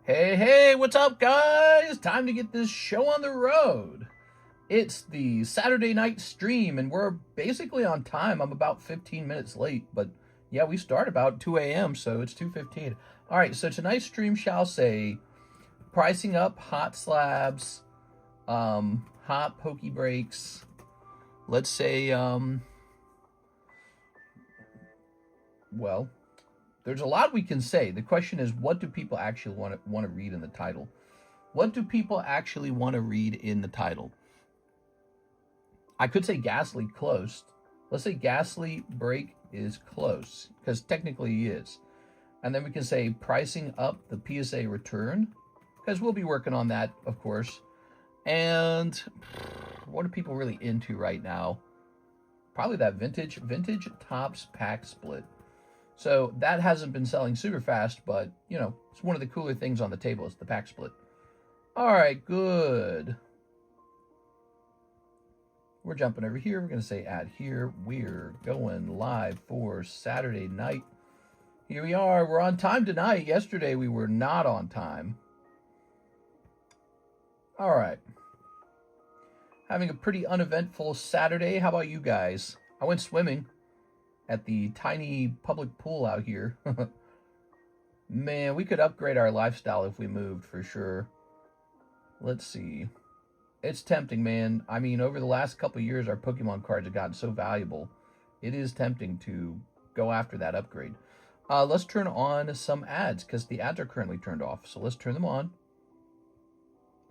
Hey, hey, what's up, guys? Time to get this show on the road. It's the Saturday night stream, and we're basically on time. I'm about 15 minutes late, but yeah, we start about 2 a.m., so it's 2:15. All right, so tonight's stream shall say pricing up hot slabs, hot pokey breaks. Let's say, well, there's a lot we can say. The question is, what do people actually want to read in the title? What do people actually want to read in the title? I could say Gastly close. Let's say Gastly break is close, because technically he is. And then we can say pricing up the PSA return, because we'll be working on that, of course. And what are people really into right now? Probably that vintage Topps pack split. So that hasn't been selling super fast, but, you know, it's one of the cooler things on the table is the pack split. All right, good. We're jumping over here. We're going to say add here. We're going live for Saturday night. Here we are. We're on time tonight. Yesterday we were not on time. All right. Having a pretty uneventful Saturday. How about you guys? I went swimming at the tiny public pool out here. Man, we could upgrade our lifestyle if we moved for sure. Let's see. It's tempting, man. I mean, over the last couple of years, our Pokemon cards have gotten so valuable. It is tempting to go after that upgrade. Let's turn on some ads, because the ads are currently turned off. So let's turn them on.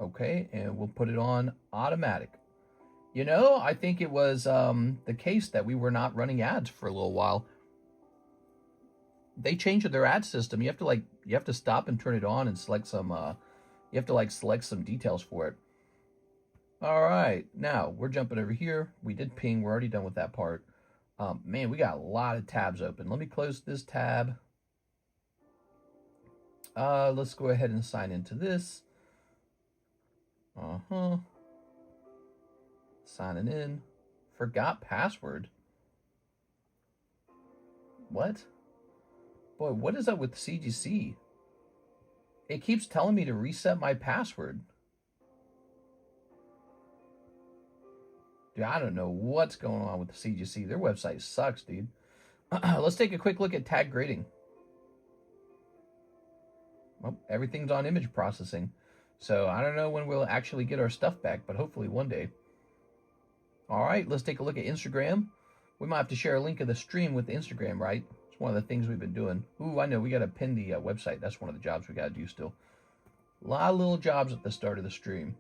Okay, and we'll put it on automatic. You know, I think it was the case that we were not running ads for a little while. They changed their ad system. You have to stop and turn it on and select some. You have to select some details for it. All right, now we're jumping over here. We did ping. We're already done with that part. Man, we got a lot of tabs open. Let me close this tab. Let's go ahead and sign into this. Signing in. Forgot password. What? Boy, what is up with CGC? It keeps telling me to reset my password. Dude, I don't know what's going on with the CGC. Their website sucks, dude. Let's take a quick look at tag grading. Well, everything's on image processing. So I don't know when we'll actually get our stuff back, but hopefully one day. All right, let's take a look at Instagram. We might have to share a link of the stream with Instagram, right? It's one of the things we've been doing. Ooh, I know, we got to pin the website. That's one of the jobs we got to do still. A lot of little jobs at the start of the stream.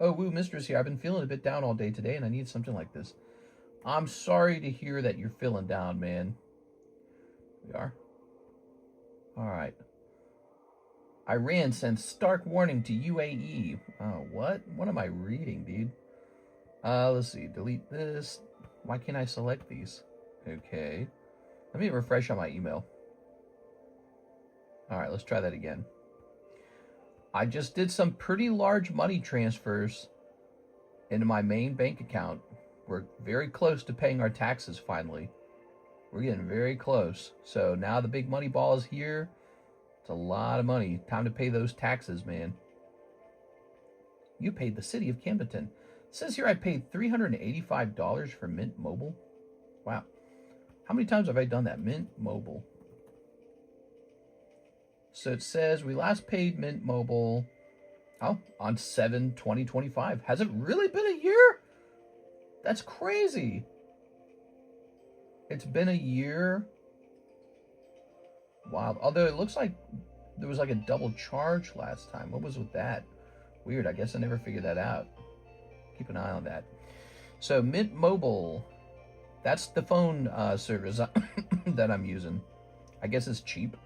Oh, woo, Mistress here. I've been feeling a bit down all day today, and I need something like this. I'm sorry to hear that you're feeling down, man. We are. All right. Iran sends stark warning to UAE. Oh, what? What am I reading, dude? Let's see. Delete this. Why can't I select these? Okay. Let me refresh on my email. All right, let's try that again. I just did some pretty large money transfers into my main bank account. We're very close to paying our taxes finally. We're getting very close. So now the big money ball is here. It's a lot of money. Time to pay those taxes, man. You paid the city of Camden. It says here I paid $385 for Mint Mobile. Wow. How many times have I done that? Mint Mobile. So it says we last paid Mint Mobile on 7/20/25. Has it really been a year? That's crazy. It's been a year. Wow. Although it looks like there was like a double charge last time. What was with that? Weird. I guess I never figured that out. Keep an eye on that. So Mint Mobile, that's the phone service that I'm using. I guess it's cheap.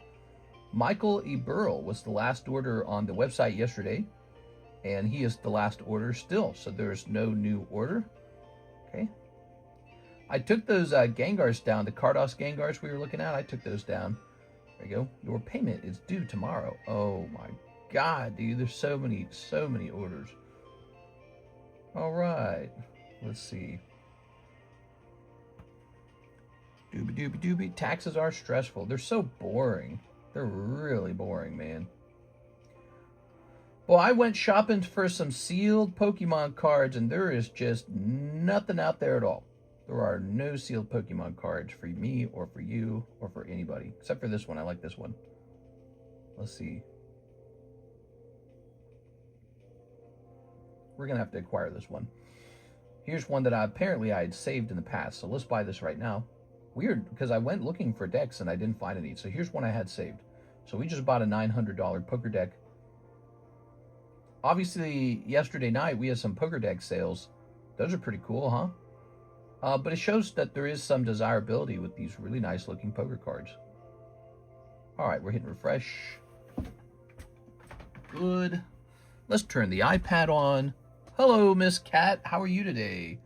Michael E. Burrell was the last order on the website yesterday, and he is the last order still, so there's no new order. Okay. I took those Gengars down, the Cardos Gengars we were looking at. I took those down. There you go. Your payment is due tomorrow. Oh my God, dude, there's so many orders. All right, let's see. Doobie doobie doobie. Taxes are stressful. They're so boring. They're really boring, man. Well, I went shopping for some sealed Pokemon cards, and there is just nothing out there at all. There are no sealed Pokemon cards for me or for you or for anybody, except for this one. I like this one. Let's see. We're going to have to acquire this one. Here's one that apparently I had saved in the past, so let's buy this right now. Weird, because I went looking for decks and I didn't find any. So here's one I had saved. So we just bought a $900 poker deck. Obviously, yesterday night we had some poker deck sales. Those are pretty cool, huh? But it shows that there is some desirability with these really nice looking poker cards. All right, we're hitting refresh. Good. Let's turn the iPad on. Hello, Miss Cat. How are you today?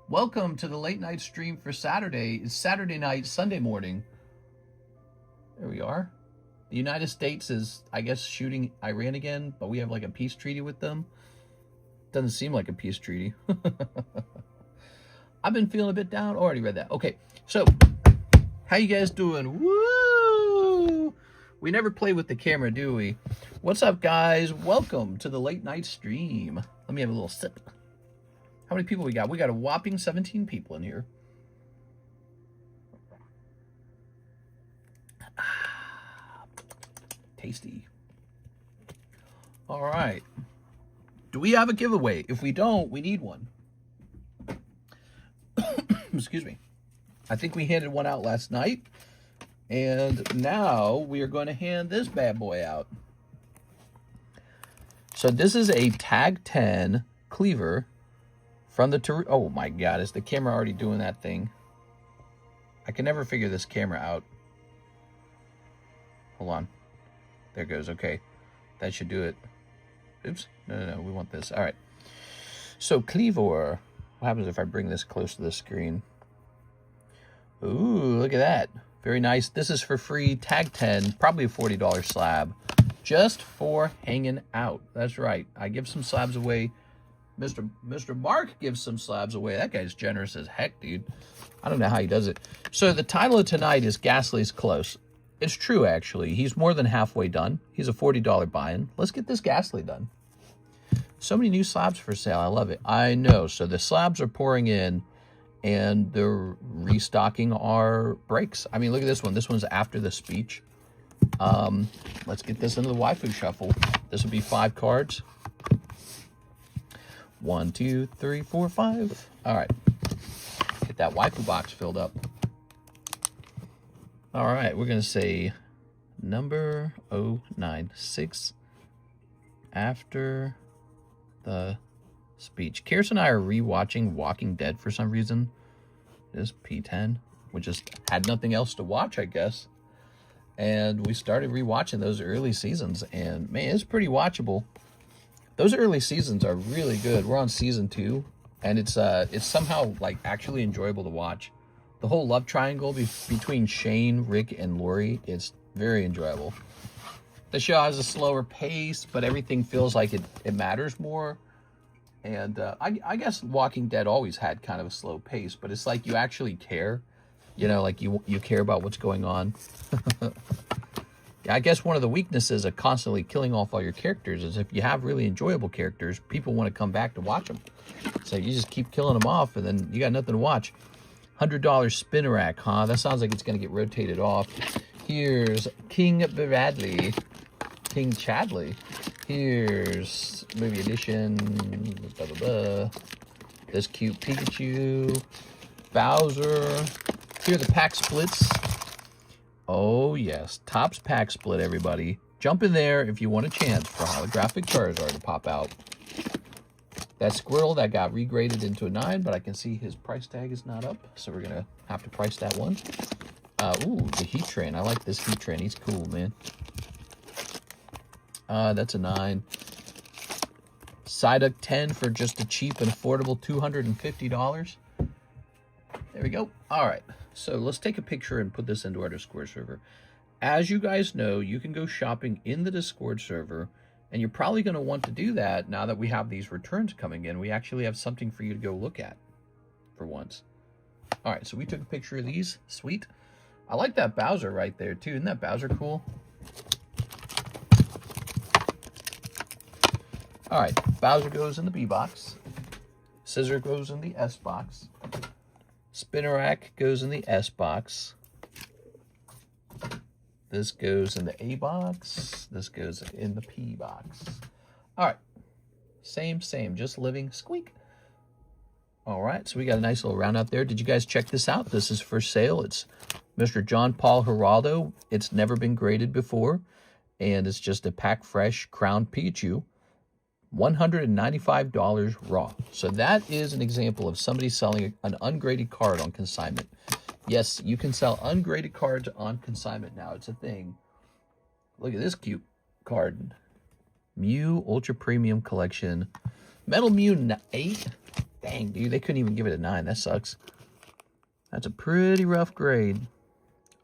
Welcome to the late night stream for Saturday. It's Saturday night, Sunday morning. There we are. The United States is, I guess, shooting Iran again, but we have like a peace treaty with them. Doesn't seem like a peace treaty. I've been feeling a bit down. Already read that. Okay, so how you guys doing? Woo! We never play with the camera, do we? What's up, guys? Welcome to the late night stream. Let me have a little sip. How many people we got? We got a whopping 17 people in here. Tasty. All right. Do we have a giveaway? If we don't, we need one. Excuse me. I think we handed one out last night. And now we are going to hand this bad boy out. So this is a Tag 10 cleaver from the... Oh my God, is the camera already doing that thing? I can never figure this camera out. Hold on. There it goes. Okay. That should do it. Oops. No. We want this. All right. So cleaver. What happens if I bring this close to the screen? Ooh, look at that. Very nice. This is for free. Tag 10. Probably a $40 slab. Just for hanging out. That's right. I give some slabs away. Mr. Mark gives some slabs away. That guy's generous as heck, dude. I don't know how he does it. So the title of tonight is Gastly's Close. It's true, actually. He's more than halfway done. He's a $40 buy-in. Let's get this Gastly done. So many new slabs for sale. I love it. I know. So the slabs are pouring in, and they're restocking our breaks. I mean, look at this one. This one's after the speech. Let's get this into the Waifu shuffle. This will be 5 cards. 1, 2, 3, 4, 5. All right. Get that Waifu box filled up. All right, we're going to say number 096 after the speech. Karis and I are rewatching Walking Dead for some reason. It is P10. We just had nothing else to watch, I guess. And we started rewatching those early seasons, and man, it's pretty watchable. Those early seasons are really good. We're on season 2, and it's somehow like actually enjoyable to watch. The whole love triangle between Shane, Rick, and Lori is very enjoyable. The show has a slower pace, but everything feels like it matters more. And I guess Walking Dead always had kind of a slow pace, but it's like you actually care. You know, like you care about what's going on. I guess one of the weaknesses of constantly killing off all your characters is if you have really enjoyable characters, people want to come back to watch them. So you just keep killing them off, and then you got nothing to watch. $100 spin rack, huh? That sounds like it's going to get rotated off. Here's King Bradley. King Chadley. Here's movie edition. Blah, blah, blah. This cute Pikachu. Bowser. Here are the pack splits. Oh, yes. Topps pack split, everybody. Jump in there if you want a chance for holographic Charizard to pop out. That Squirtle that got regraded into a 9, but I can see his price tag is not up, so we're going to have to price that one. Ooh, the Heat Train. I like this Heat Train. He's cool, man. That's a 9. Psyduck 10 for just a cheap and affordable $250. There we go. All right, so let's take a picture and put this into our Discord server. As you guys know, you can go shopping in the Discord server, and you're probably going to want to do that now that we have these returns coming in. We actually have something for you to go look at for once. All right, so we took a picture of these. Sweet. I like that Bowser right there, too. Isn't that Bowser cool? All right, Bowser goes in the B box. Scissor goes in the S box. Spinnerack goes in the S box. This goes in the A box. This goes in the P box. All right, same, just living squeak. All right, so we got a nice little round out there. Did you guys check this out? This is for sale. It's Mr. John Paul Geraldo. It's never been graded before, and it's just a pack fresh Crown Pichu. $195 raw. So that is an example of somebody selling an ungraded card on consignment. Yes, you can sell ungraded cards on consignment now. It's a thing. Look at this cute card. Mew Ultra Premium Collection. Metal Mew 8. Dang, dude, they couldn't even give it a 9. That sucks. That's a pretty rough grade.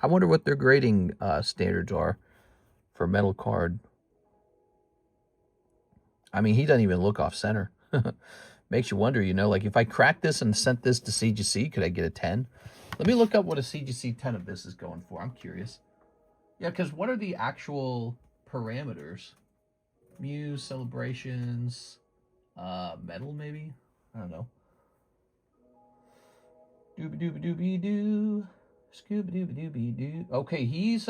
I wonder what their grading standards are for a metal card. I mean, he doesn't even look off center. Makes you wonder, you know, like if I cracked this and sent this to CGC, could I get a 10? Let me look up what a CGC 10 of this is going for. I'm curious. Yeah, because what are the actual parameters? Mew, celebrations, metal maybe? I don't know. Doobie-doobie-doobie-doo. Scooby-dooby-dooby-doo. Okay, he's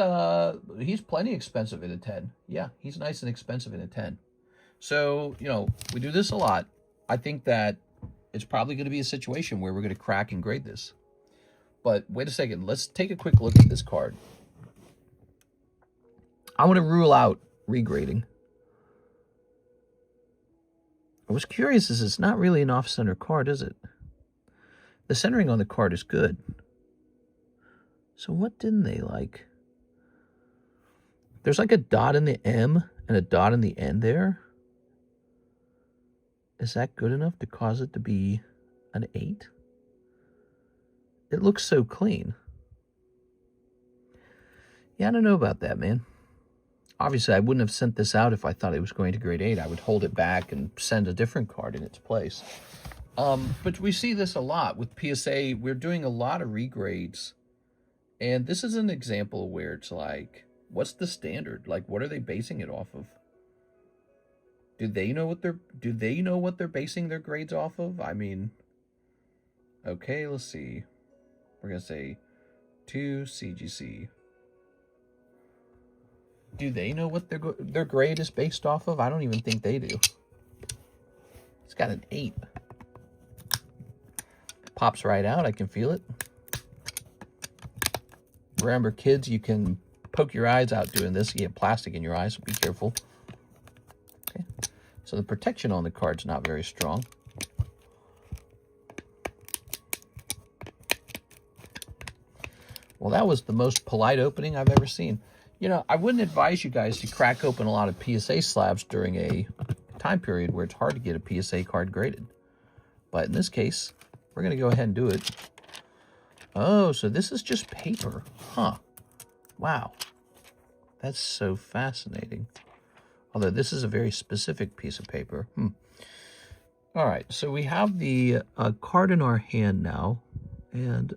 plenty expensive in a 10. Yeah, he's nice and expensive in a 10. So, you know, we do this a lot. I think that it's probably going to be a situation where we're going to crack and grade this. But wait a second. Let's take a quick look at this card. I want to rule out regrading. I was curious, is it's not really an off-center card, is it? The centering on the card is good. So what didn't they like? There's like a dot in the M and a dot in the N there. Is that good enough to cause it to be an 8? It looks so clean. Yeah, I don't know about that, man. Obviously, I wouldn't have sent this out if I thought it was going to grade 8. I would hold it back and send a different card in its place. But we see this a lot with PSA. We're doing a lot of regrades. And this is an example where it's like, what's the standard? Like, what are they basing it off of? Do they know what they're basing their grades off of? I mean, okay, let's see. We're going to say 2 CGC. Do they know what their grade is based off of? I don't even think they do. It's got an 8. Pops right out. I can feel it. Remember, kids, you can poke your eyes out doing this. You get plastic in your eyes, so be careful. Okay. So the protection on the card's not very strong. Well, that was the most polite opening I've ever seen. You know, I wouldn't advise you guys to crack open a lot of PSA slabs during a time period where it's hard to get a PSA card graded. But in this case, we're going to go ahead and do it. Oh, so this is just paper. Huh. Wow. That's so fascinating. Although this is a very specific piece of paper. All right, so we have the card in our hand now. And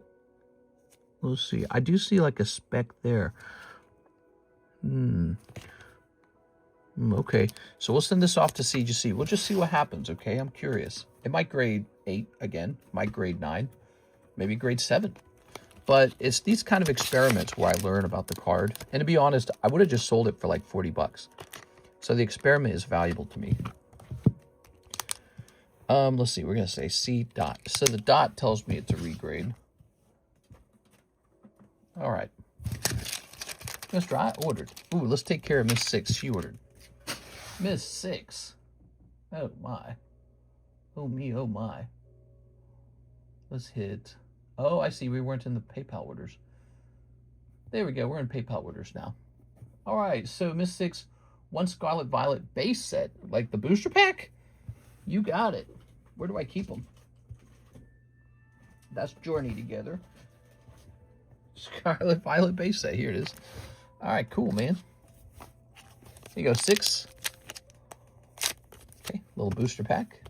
let's see. I do see like a speck there. Okay, so we'll send this off to CGC. We'll just see what happens, okay? I'm curious. It might grade 8 again. Might grade 9. Maybe grade 7. But it's these kind of experiments where I learn about the card. And to be honest, I would have just sold it for like 40 bucks. So the experiment is valuable to me. Let's see. We're going to say C dot. So the dot tells me it's a regrade. All right. Mr. I ordered. Ooh, let's take care of Miss 6. She ordered. Miss 6. Oh, my. Oh, me. Oh, my. Let's hit. Oh, I see. We weren't in the PayPal orders. There we go. We're in PayPal orders now. All right. So, Miss 6, 1 Scarlet Violet base set. Like the booster pack? You got it. Where do I keep them? That's Journey together. Scarlet Violet base set. Here it is. All right. Cool, man. Here you go. 6. Okay. Little booster pack.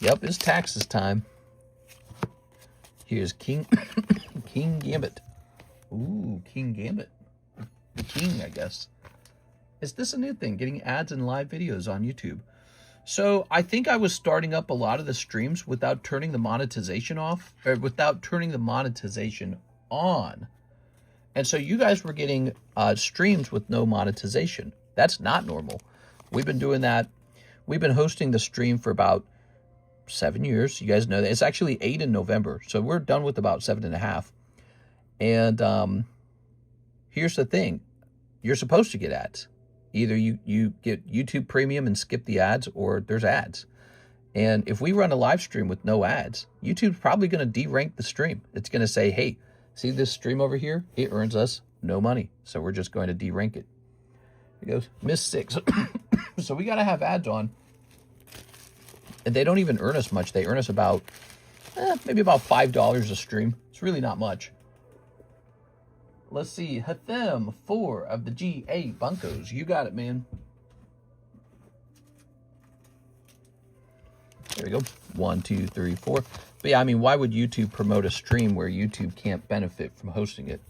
Yep, it's taxes time. Here's King King Gambit. Ooh, King Gambit. The king, I guess. Is this a new thing? Getting ads and live videos on YouTube. So I think I was starting up a lot of the streams without turning the monetization off, or without turning the monetization on. And so you guys were getting streams with no monetization. That's not normal. We've been doing that. We've been hosting the stream for about 7 years. You guys know that. It's actually 8 in November. So we're done with about 7.5. And here's the thing. You're supposed to get ads. Either you get YouTube Premium and skip the ads, or there's ads. And if we run a live stream with no ads, YouTube's probably going to de-rank the stream. It's going to say, hey, see this stream over here? It earns us no money. So we're just going to de-rank it. It goes, miss 6. So we got to have ads on. And they don't even earn us much. They earn us about, maybe about $5 a stream. It's really not much. Let's see, Hathem 4 of the GA Bunkos. You got it, man. There we go. 1, 2, 3, 4. But yeah, I mean, why would YouTube promote a stream where YouTube can't benefit from hosting it?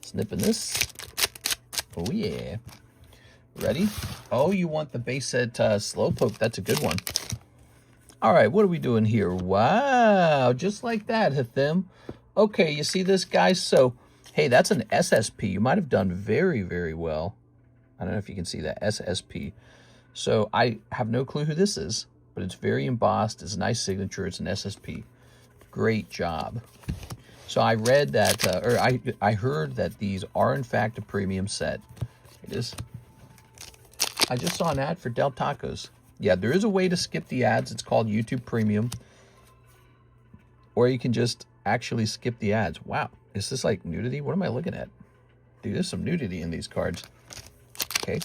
Snipping this. Oh, yeah. Ready? Oh, you want the base set Slowpoke. That's a good one. All right, what are we doing here? Wow, just like that, Hathem. Okay, you see this, guys? So, hey, that's an SSP. You might have done very, very well. I don't know if you can see that, SSP. So I have no clue who this is, but it's very embossed. It's a nice signature. It's an SSP. Great job. So I read that, or I heard that these are, in fact, a premium set. It is. I just saw an ad for Del Tacos. Yeah, there is a way to skip the ads. It's called YouTube Premium. Or you can just actually skip the ads. Wow. Is this like nudity? What am I looking at? Dude, there's some nudity in these cards. Okay.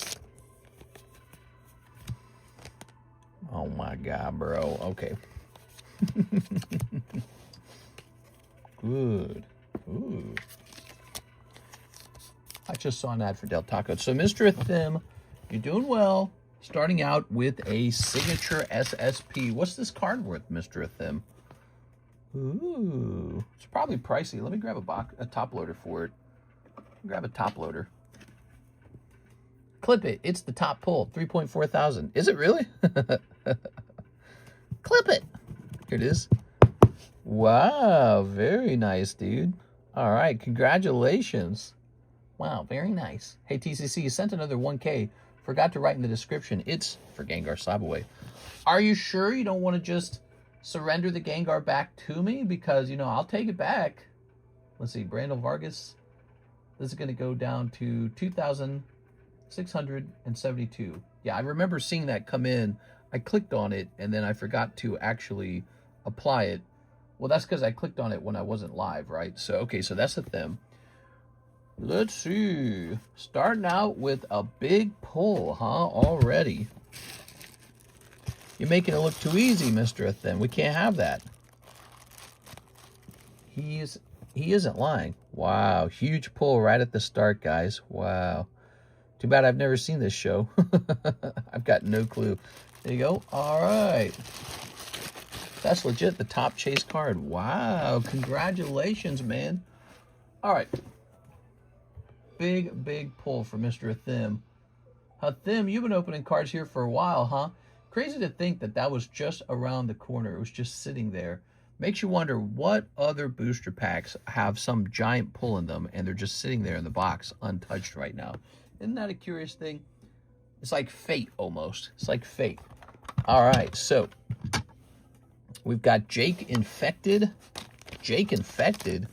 Oh my God, bro. Okay. Good. Ooh. I just saw an ad for Del Taco. So, Mr. Thim, you're doing well. Starting out with a signature SSP. What's this card worth, Mr. Thim? Ooh. It's probably pricey. Let me grab a top loader for it. Grab a top loader. Clip it. It's the top pull. 3.4 thousand. Is it really? Clip it. Here it is. Wow. Very nice, dude. All right. Congratulations. Wow. Very nice. Hey, TCC, you sent another 1K. Forgot to write in the description. It's for Gengar Slabaway. Are you sure you don't want to just surrender the Gengar back to me? Because, you know, I'll take it back. Let's see. Brandel Vargas. This is going to go down to 2,672. Yeah, I remember seeing that come in. I clicked on it, and then I forgot to actually apply it. Well, that's because I clicked on it when I wasn't live, right? So, okay, so that's the thing. Let's see. Starting out with a big pull, huh? Already. You're making it look too easy, Mr. Athen. We can't have that. He isn't lying. Wow, huge pull right at the start, guys. Wow. Too bad I've never seen this show. I've got no clue. There you go. All right. That's legit the top chase card. Wow. Congratulations, man. All right. Big, big pull for Mr. Athim. Athim, you've been opening cards here for a while, huh? Crazy to think that that was just around the corner. It was just sitting there. Makes you wonder what other booster packs have some giant pull in them and they're just sitting there in the box untouched right now. Isn't that a curious thing? It's like fate almost. It's like fate. All right, so we've got Jake Infected. Jake Infected.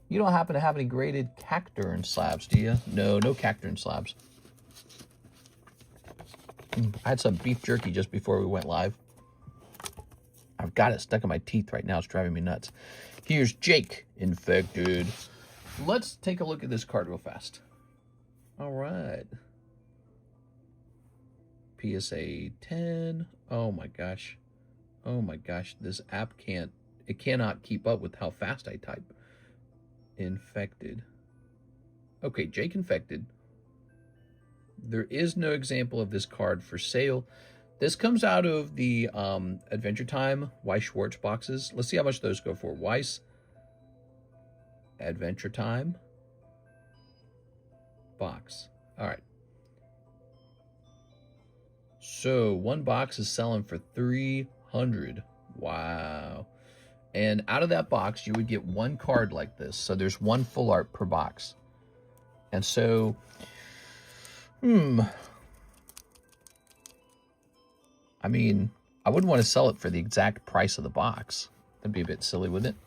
You don't happen to have any graded Cacturn slabs, do you? No, no Cacturn slabs. I had some beef jerky just before we went live. I've got it stuck in my teeth right now. It's driving me nuts. Here's Jake Infected. Let's take a look at this card real fast. All right. PSA 10. Oh my gosh. Oh my gosh. This app cannot keep up with how fast I type. Infected. Okay, Jake Infected. There is no example of this card for sale. This comes out of the Adventure Time Weiss Schwartz boxes. Let's see how much those go for. Weiss, Adventure Time, box. All right. So one box is selling for $300. Wow. And out of that box, you would get one card like this. So there's one full art per box. And so, I mean, I wouldn't want to sell it for the exact price of the box. That'd be a bit silly, wouldn't it?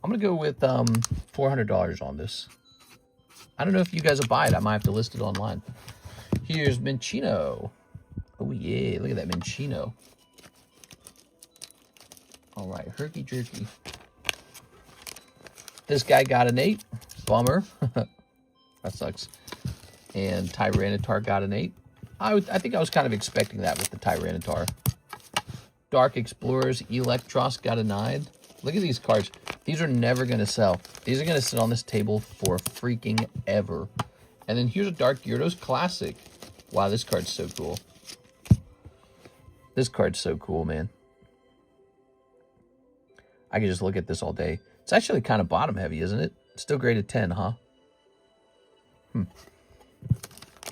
I'm going to go with $400 on this. I don't know if you guys will buy it. I might have to list it online. Here's Minccino. Oh, yeah. Look at that Minccino. All right. Herky jerky. This guy got an 8. Bummer. That sucks. And Tyranitar got an 8. I think I was kind of expecting that with the Tyranitar. Dark Explorers Electros got a 9. Look at these cards. These are never going to sell. These are going to sit on this table for freaking ever. And then here's a Dark Gyarados Classic. Wow, this card's so cool. This card's so cool, man. I could just look at this all day. It's actually kind of bottom heavy, isn't it? Still graded 10, huh?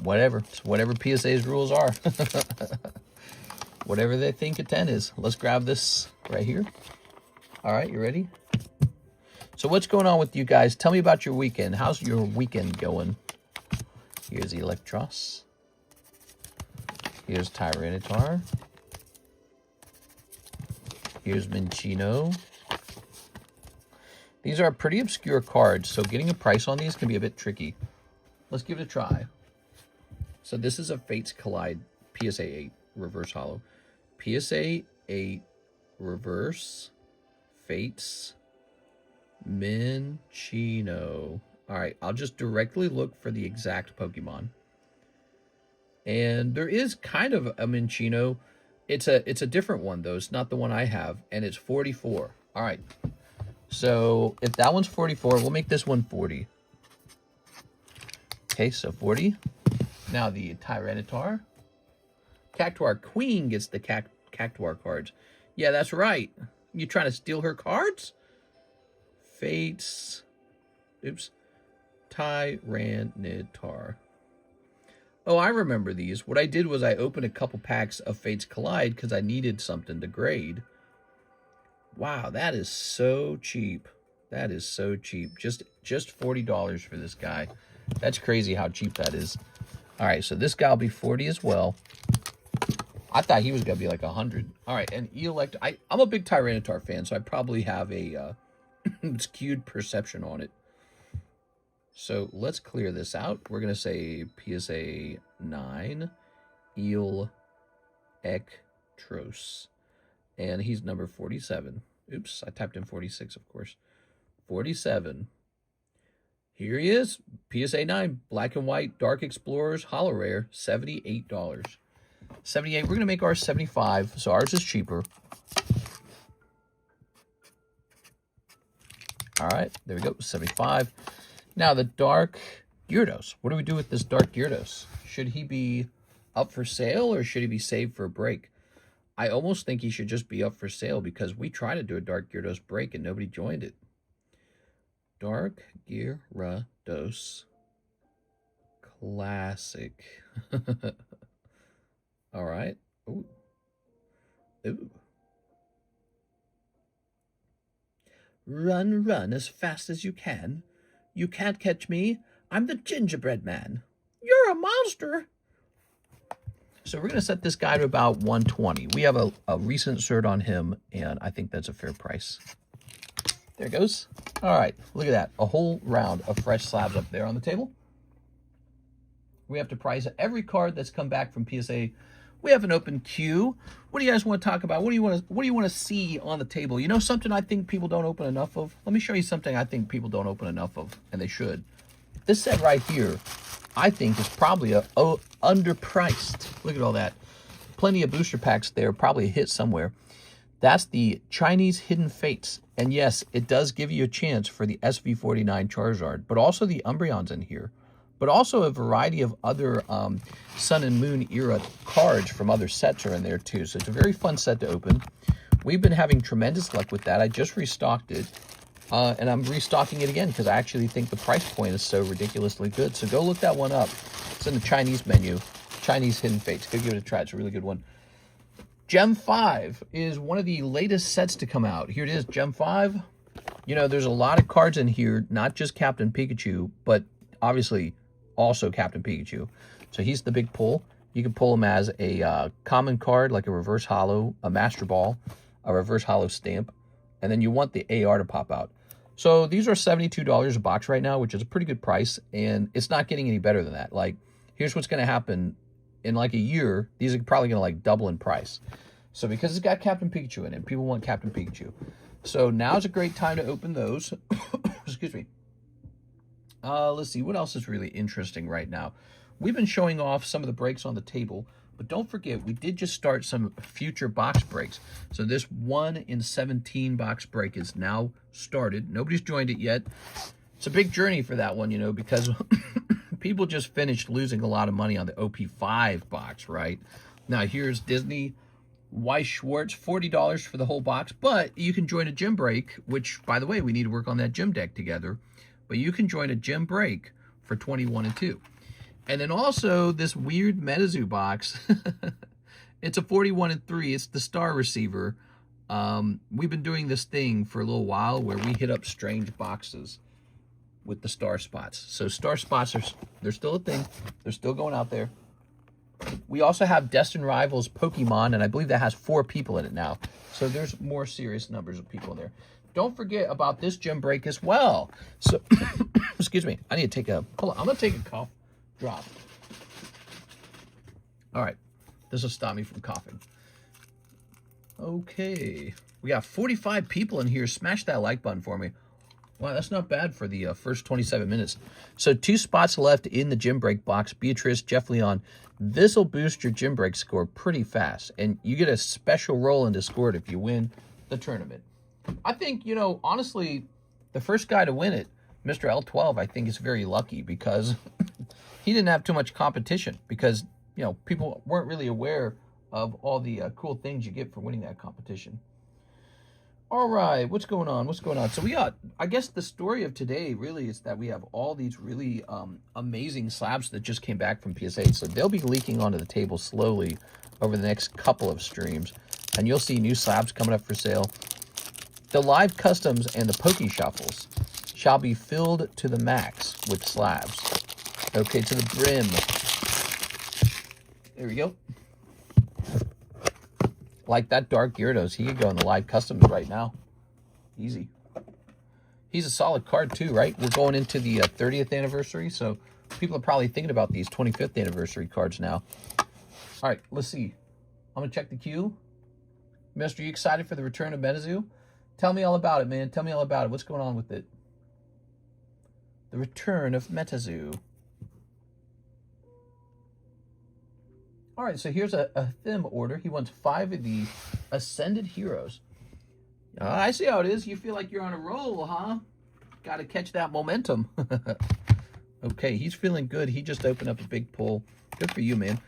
Whatever. It's whatever PSA's rules are. Whatever they think a 10 is. Let's grab this right here. All right, you ready? So what's going on with you guys? Tell me about your weekend. How's your weekend going? Here's Electros. Here's Tyranitar. Here's Minccino. These are pretty obscure cards, so getting a price on these can be a bit tricky. Let's give it a try. So this is a Fates Collide PSA 8 reverse holo. PSA 8 reverse Fates Minccino. All right, I'll just directly look for the exact Pokemon. And there is kind of a Minccino. It's a different one, though. It's not the one I have, and it's 44. All right. So if that one's 44, we'll make this one 40. Okay, so 40. Now the Tyranitar. Cactuar Queen gets the Cactuar cards. Yeah, that's right. You trying to steal her cards? Fates. Oops. Tyranitar. Oh, I remember these. What I did was I opened a couple packs of Fates Collide because I needed something to grade. Wow, that is so cheap. That is so cheap. Just $40 for this guy. That's crazy how cheap that is. All right, so this guy will be 40 as well. I thought he was going to be like 100. All right, and I'm a big Tyranitar fan, so I probably have a skewed perception on it. So let's clear this out. We're going to say PSA 9, Electros. And he's number 47. Oops, I typed in 46, of course. 47. Here he is. PSA 9, Black and White, Dark Explorers, Holo Rare, $78. 78. We're going to make ours 75, so ours is cheaper. All right, there we go, 75. Now, the Dark Gyarados. What do we do with this Dark Gyarados? Should he be up for sale or should he be saved for a break? I almost think he should just be up for sale because we tried to do a Dark Gyarados break and nobody joined it. Dark Gyarados Classic. All right. Ooh. Ooh. Run, run as fast as you can. You can't catch me. I'm the gingerbread man. You're a monster. So we're going to set this guy to about 120. We have a recent cert on him, and I think that's a fair price. There it goes. All right, look at that. A whole round of fresh slabs up there on the table. We have to price every card that's come back from PSA. We have an open queue. What do you guys want to talk about? What do you want to see on the table? You know something I think people don't open enough of? Let me show you something I think people don't open enough of, and they should. This set right here, I think, is probably underpriced. Look at all that. Plenty of booster packs there, probably a hit somewhere. That's the Chinese Hidden Fates. And yes, it does give you a chance for the SV49 Charizard, but also the Umbreon's in here. but also a variety of other Sun and Moon era cards from other sets are in there too. So it's a very fun set to open. We've been having tremendous luck with that. I just restocked it, and I'm restocking it again because I actually think the price point is so ridiculously good. So go look that one up. It's in the Chinese menu, Chinese Hidden Fates. Go give it a try. It's a really good one. Gem 5 is one of the latest sets to come out. Here it is, Gem 5. You know, there's a lot of cards in here, not just Captain Pikachu, but obviously also Captain Pikachu. So he's the big pull. You can pull him as a common card, like a reverse holo, a Master Ball, a reverse holo stamp, and then you want the AR to pop out. So these are $72 a box right now, which is a pretty good price, and it's not getting any better than that. Like, here's what's going to happen. In like a year, these are probably going to like double in price. So because it's got Captain Pikachu in it, people want Captain Pikachu. So now's a great time to open those. Excuse me. Let's see, what else is really interesting right now? We've been showing off some of the breaks on the table, but don't forget, we did just start some future box breaks. So this 1 in 17 box break is now started. Nobody's joined it yet. It's a big journey for that one, you know, because people just finished losing a lot of money on the OP5 box, right? Now, here's Disney Weiss Schwartz, $40 for the whole box, but you can join a gym break, which, by the way, we need to work on that gym deck together, but you can join a gym break for 21 and 2. And then also this weird MetaZoo box. It's a 41 and 3. It's the Star Receiver. We've been doing this thing for a little while where we hit up strange boxes with the star spots. So star spots they're still a thing. They're still going out there. We also have Destined Rivals Pokemon, and I believe that has 4 people in it now. So there's more serious numbers of people in there. Don't forget about this gym break as well. So, excuse me, I need to take a, hold on, I'm gonna take a cough drop. All right, this will stop me from coughing. Okay, we got 45 people in here. Smash that like button for me. Wow, that's not bad for the first 27 minutes. So 2 spots left in the gym break box. Beatrice, Jeff Leon. This will boost your gym break score pretty fast. And you get a special roll in Discord if you win the tournament. I think, you know, honestly, the first guy to win it, Mr. L12, I think is very lucky because he didn't have too much competition. Because, you know, people weren't really aware of all the cool things you get for winning that competition. All right, what's going on? What's going on? So we got, I guess the story of today really is that we have all these really amazing slabs that just came back from PSA. So they'll be leaking onto the table slowly over the next couple of streams. And you'll see new slabs coming up for sale. The live customs and the Poke Shuffles shall be filled to the max with slabs. Okay, to the brim. There we go. Like that Dark Gyarados, he could go in the live customs right now. Easy. He's a solid card too, right? We're going into the 30th anniversary, so people are probably thinking about these 25th anniversary cards now. All right, let's see. I'm going to check the queue. Mister, you excited for the return of MetaZoo? Tell me all about it, man. Tell me all about it. What's going on with it? The return of MetaZoo. All right, so here's a Thim order. He wants 5 of the Ascended Heroes. I see how it is. You feel like you're on a roll, huh? Got to catch that momentum. Okay, he's feeling good. He just opened up a big pull. Good for you, man.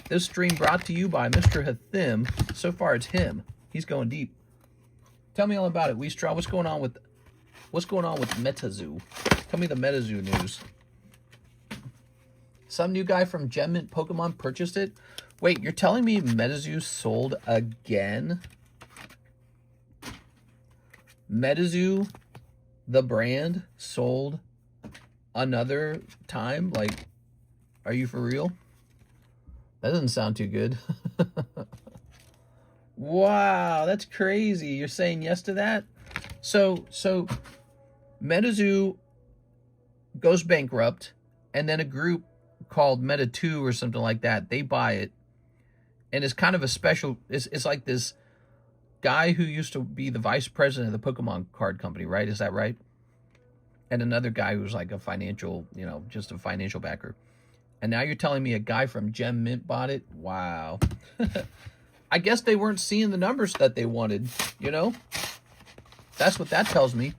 This stream brought to you by Mr. Hathim. So far, it's him. He's going deep. Tell me all about it, Weestraw. What's going on with MetaZoo? Tell me the MetaZoo news. Some new guy from Gem Mint Pokemon purchased it. Wait, you're telling me MetaZoo sold again? MetaZoo, the brand, sold another time? Like, are you for real? That doesn't sound too good. Wow, that's crazy. You're saying yes to that? So MetaZoo goes bankrupt, and then a group called Meta 2 or something like that, they buy it, and it's kind of a special, it's like this guy who used to be the vice president of the Pokemon card company, right? Is that right? And another guy who's like a financial, you know, just a financial backer. And now you're telling me a guy from Gem Mint bought it? Wow. I guess they weren't seeing the numbers that they wanted, you know? That's what that tells me.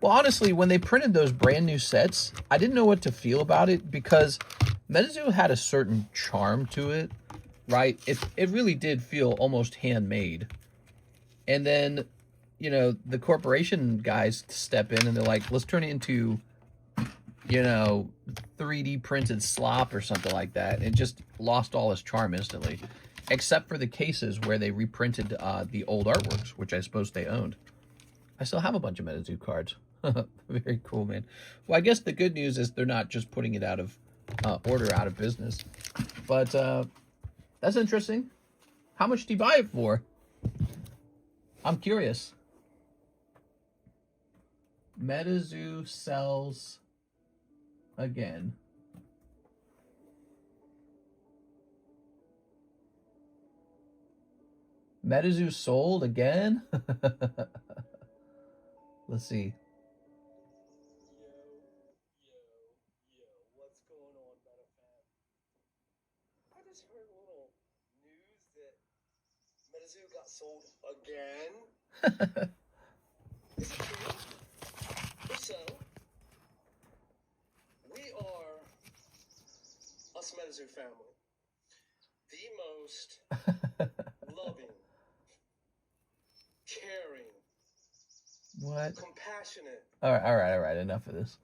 Well, honestly, when they printed those brand new sets, I didn't know what to feel about it because MetaZoo had a certain charm to it, right? It really did feel almost handmade. And then, you know, the corporation guys step in and they're like, let's turn it into, you know, 3D printed slop or something like that. It just lost all its charm instantly, except for the cases where they reprinted the old artworks, which I suppose they owned. I still have a bunch of MetaZoo cards. Very cool, man. Well, I guess the good news is they're not just putting it out of order, out of business. But that's interesting. How much do you buy it for? I'm curious. MetaZoo sells again. MetaZoo sold again? Let's see. Yo, what's going on, MetaFam? I just heard a little news that MetaZoo got sold again. Is it true? If so, we are us MetaZoo family, the most loving, caring, What? compassionate. All right. Enough of this.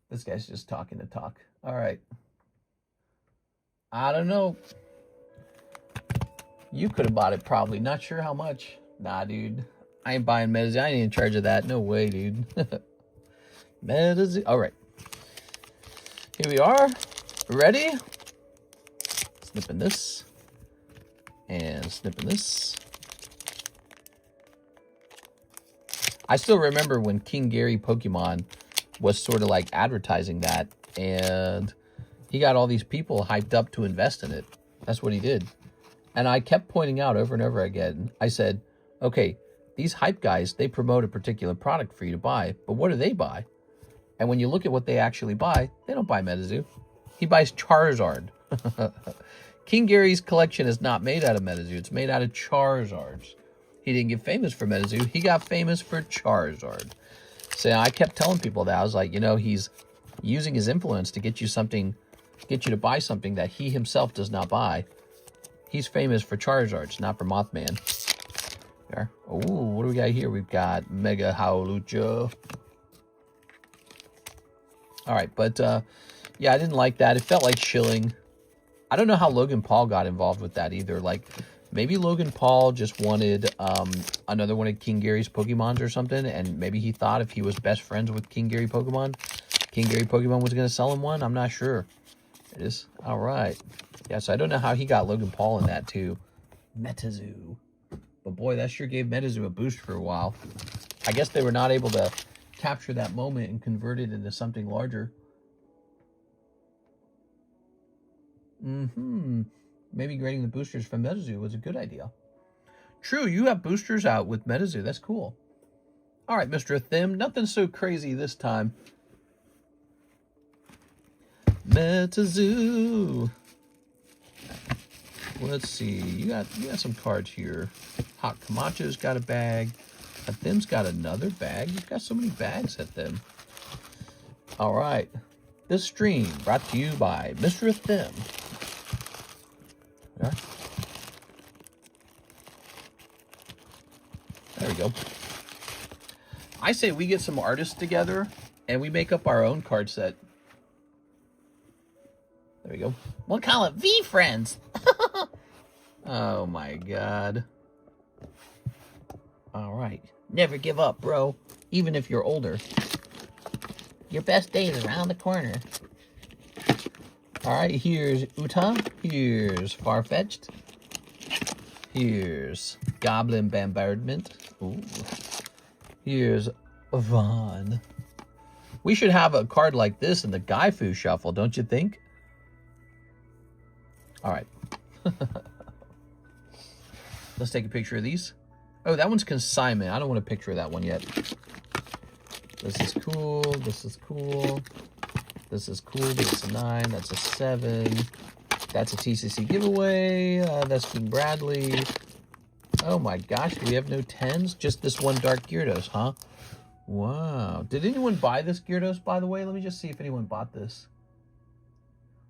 This guy's just talking to talk. All right. I don't know. You could have bought it probably. Not sure how much. Nah, dude. I ain't buying MetaZoo. I ain't in charge of that. No way, dude. MetaZoo. All right. Here we are. Ready? Snipping this. And snipping this. I still remember when King Gary Pokemon was sort of like advertising that, and he got all these people hyped up to invest in it. That's what he did. And I kept pointing out over and over again, I said, okay, these hype guys, they promote a particular product for you to buy, but what do they buy? And when you look at what they actually buy, they don't buy MetaZoo. He buys Charizard. King Gary's collection is not made out of MetaZoo. It's made out of Charizards. He didn't get famous for MetaZoo. He got famous for Charizard. So I kept telling people that. I was like, you know, he's using his influence to get you something, get you to buy something that he himself does not buy. He's famous for Charizards, not for Mothman. There. Oh, what do we got here? We've got Mega Howlucha. All right, but yeah, I didn't like that. It felt like shilling. I don't know how Logan Paul got involved with that either. Like, maybe Logan Paul just wanted another one of King Gary's Pokemons or something, and maybe he thought if he was best friends with King Gary Pokemon was going to sell him one. I'm not sure. It is. All right. Yeah, so I don't know how he got Logan Paul in that, too. MetaZoo. But boy, that sure gave MetaZoo a boost for a while. I guess they were not able to capture that moment and convert it into something larger. Maybe grading the boosters from MetaZoo was a good idea. True, you have boosters out with MetaZoo. That's cool. All right, Mr. Thim. Nothing so crazy this time. MetaZoo. Let's see. You got some cards here. Hot Camacho's got a bag. Thim's got another bag. You've got so many bags at Thim. All right. This stream brought to you by Mr. Thim. Yeah. There we go. I say we get some artists together and we make up our own card set. There we go. We'll call it V-Friends. Oh my God. All right. Never give up, bro. Even if you're older. Your best day is around the corner. All right, here's Uta. Here's Farfetch'd. Here's Goblin Bombardment. Ooh. Here's Vaughn. We should have a card like this in the Waifu Shuffle, don't you think? All right. Let's take a picture of these. Oh, that one's consignment. I don't want a picture of that one yet. This is cool. This is cool. This is cool. That's a 9. That's a 7. That's a TCC giveaway. That's King Bradley. Oh my gosh, do we have no 10s? Just this one Dark Gyarados, huh? Wow. Did anyone buy this Gyarados, by the way? Let me just see if anyone bought this.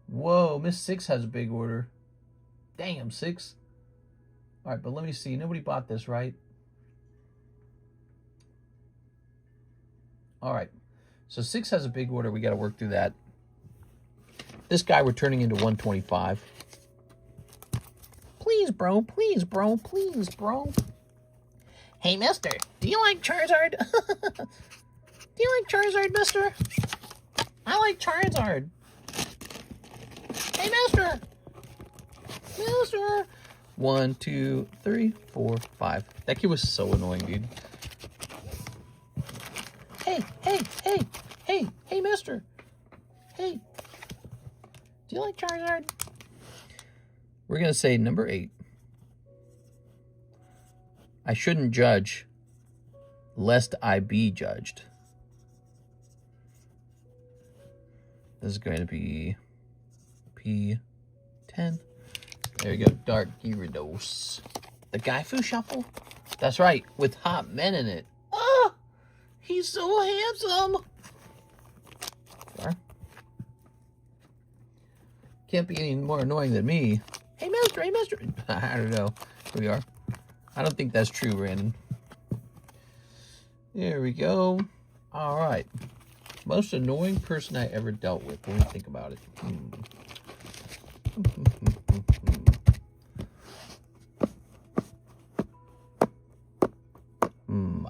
Whoa, Miss Six has a big order. Damn, Six. All right, but let me see. Nobody bought this, right? All right. So Six has a big order. We got to work through that. This guy we're turning into 125. Please, bro. Please, bro. Please, bro. Hey, mister. Do you like Charizard? Do you like Charizard, mister? I like Charizard. Hey, mister. Mister. 1, 2, 3, 4, 5. That kid was so annoying, dude. Hey, hey, hey, hey, hey, mister. Hey. Do you like Charizard? We're going to say number 8. I shouldn't judge, lest I be judged. This is going to be P10. There you go, Dark Gyarados. The Waifu Shuffle? That's right, with hot men in it. Oh, he's so handsome. Sorry. Can't be any more annoying than me. Hey, mister, hey, mister. I don't know. Here we are. I don't think that's true, Brandon. There we go. All right. Most annoying person I ever dealt with. Let me think about it.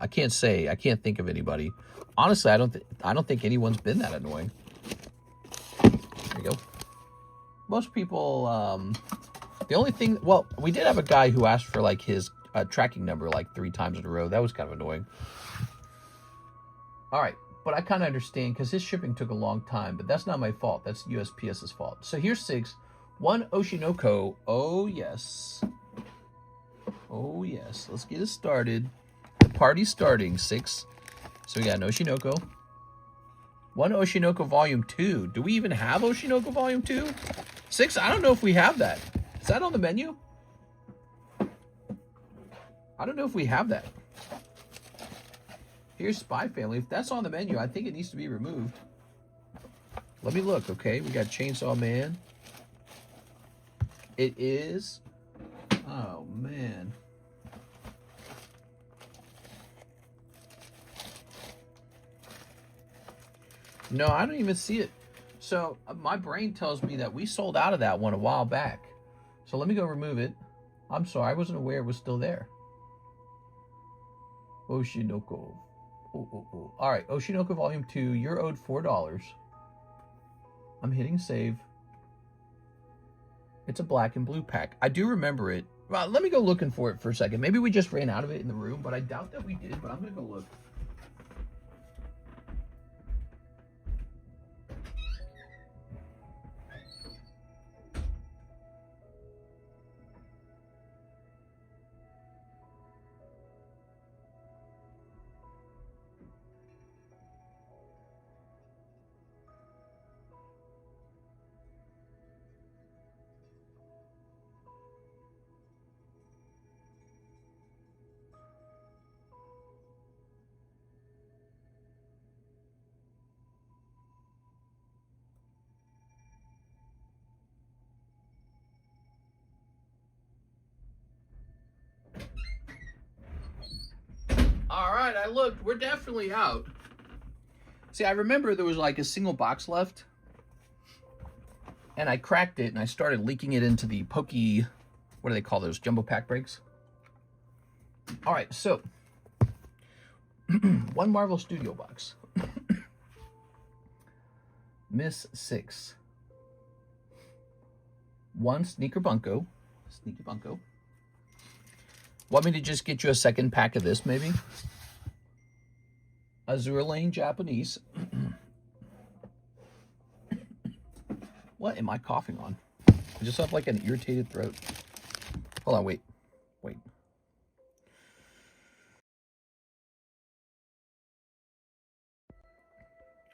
I can't say. I can't think of anybody. Honestly, I don't think anyone's been that annoying. There you go. Most people, the only thing, well, we did have a guy who asked for like his tracking number like 3 times in a row. That was kind of annoying. All right, but I kind of understand because his shipping took a long time, but that's not my fault. That's USPS's fault. So here's 6. 1 Oshinoko. Oh, yes. Oh, yes. Let's get it started. The party's starting. 6. So we got an Oshinoko. 1 Oshinoko Volume 2. Do we even have Oshinoko Volume 2? 6, I don't know if we have that. Is that on the menu? I don't know if we have that. Here's Spy Family. If that's on the menu, I think it needs to be removed. Let me look, okay? We got Chainsaw Man. It is... Oh, man. No, I don't even see it. So my brain tells me that we sold out of that one a while back. So let me go remove it. I'm sorry, I wasn't aware it was still there. Oshinoko. Oh. All right, Oshinoko Volume 2. You're owed $4. I'm hitting save. It's a black and blue pack. I do remember it. Well, let me go looking for it for a second. Maybe we just ran out of it in the room, but I doubt that we did. But I'm going to go look. All right, I looked. We're definitely out. See, I remember there was like a single box left. And I cracked it and I started leaking it into the pokey, what do they call those, jumbo pack breaks? All right, so 1 Marvel Studio box. Miss 6. 1 Sneaker Bunko. Sneaky Bunko. Want me to just get you a second pack of this, maybe? Azure Lane Japanese. What am I coughing on? I just have like an irritated throat. Hold on, wait.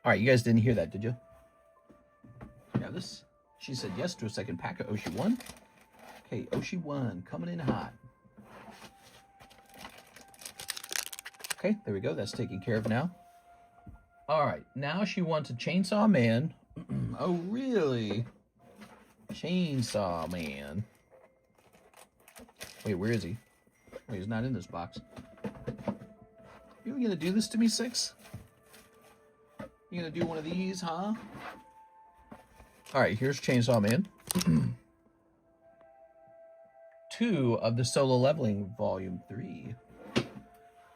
All right, you guys didn't hear that, did you? Yeah, this. She said yes to a second pack of Oshi 1. Okay, Oshi 1 coming in hot. Okay, there we go. That's taken care of now. All right, now she wants a Chainsaw Man. Oh, really? Chainsaw Man. Wait, where is he? Wait, he's not in this box. You gonna do this to me, Six? You gonna do one of these, huh? All right, here's Chainsaw Man. 2 of the Solo Leveling Volume 3.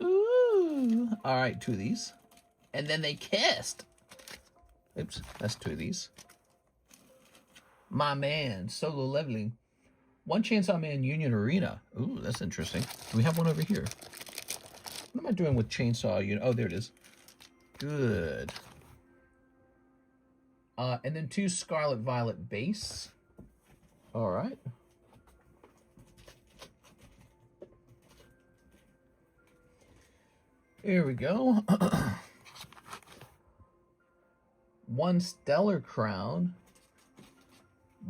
Ooh. All right, 2 of these. And then they kissed. Oops, that's 2 of these. My man, Solo Leveling. 1 Chainsaw Man Union Arena. Ooh, that's interesting. Do we have one over here? What am I doing with Chainsaw Union? Oh, there it is. Good. And then 2 Scarlet Violet base. All right. Here we go. 1 Stellar Crown.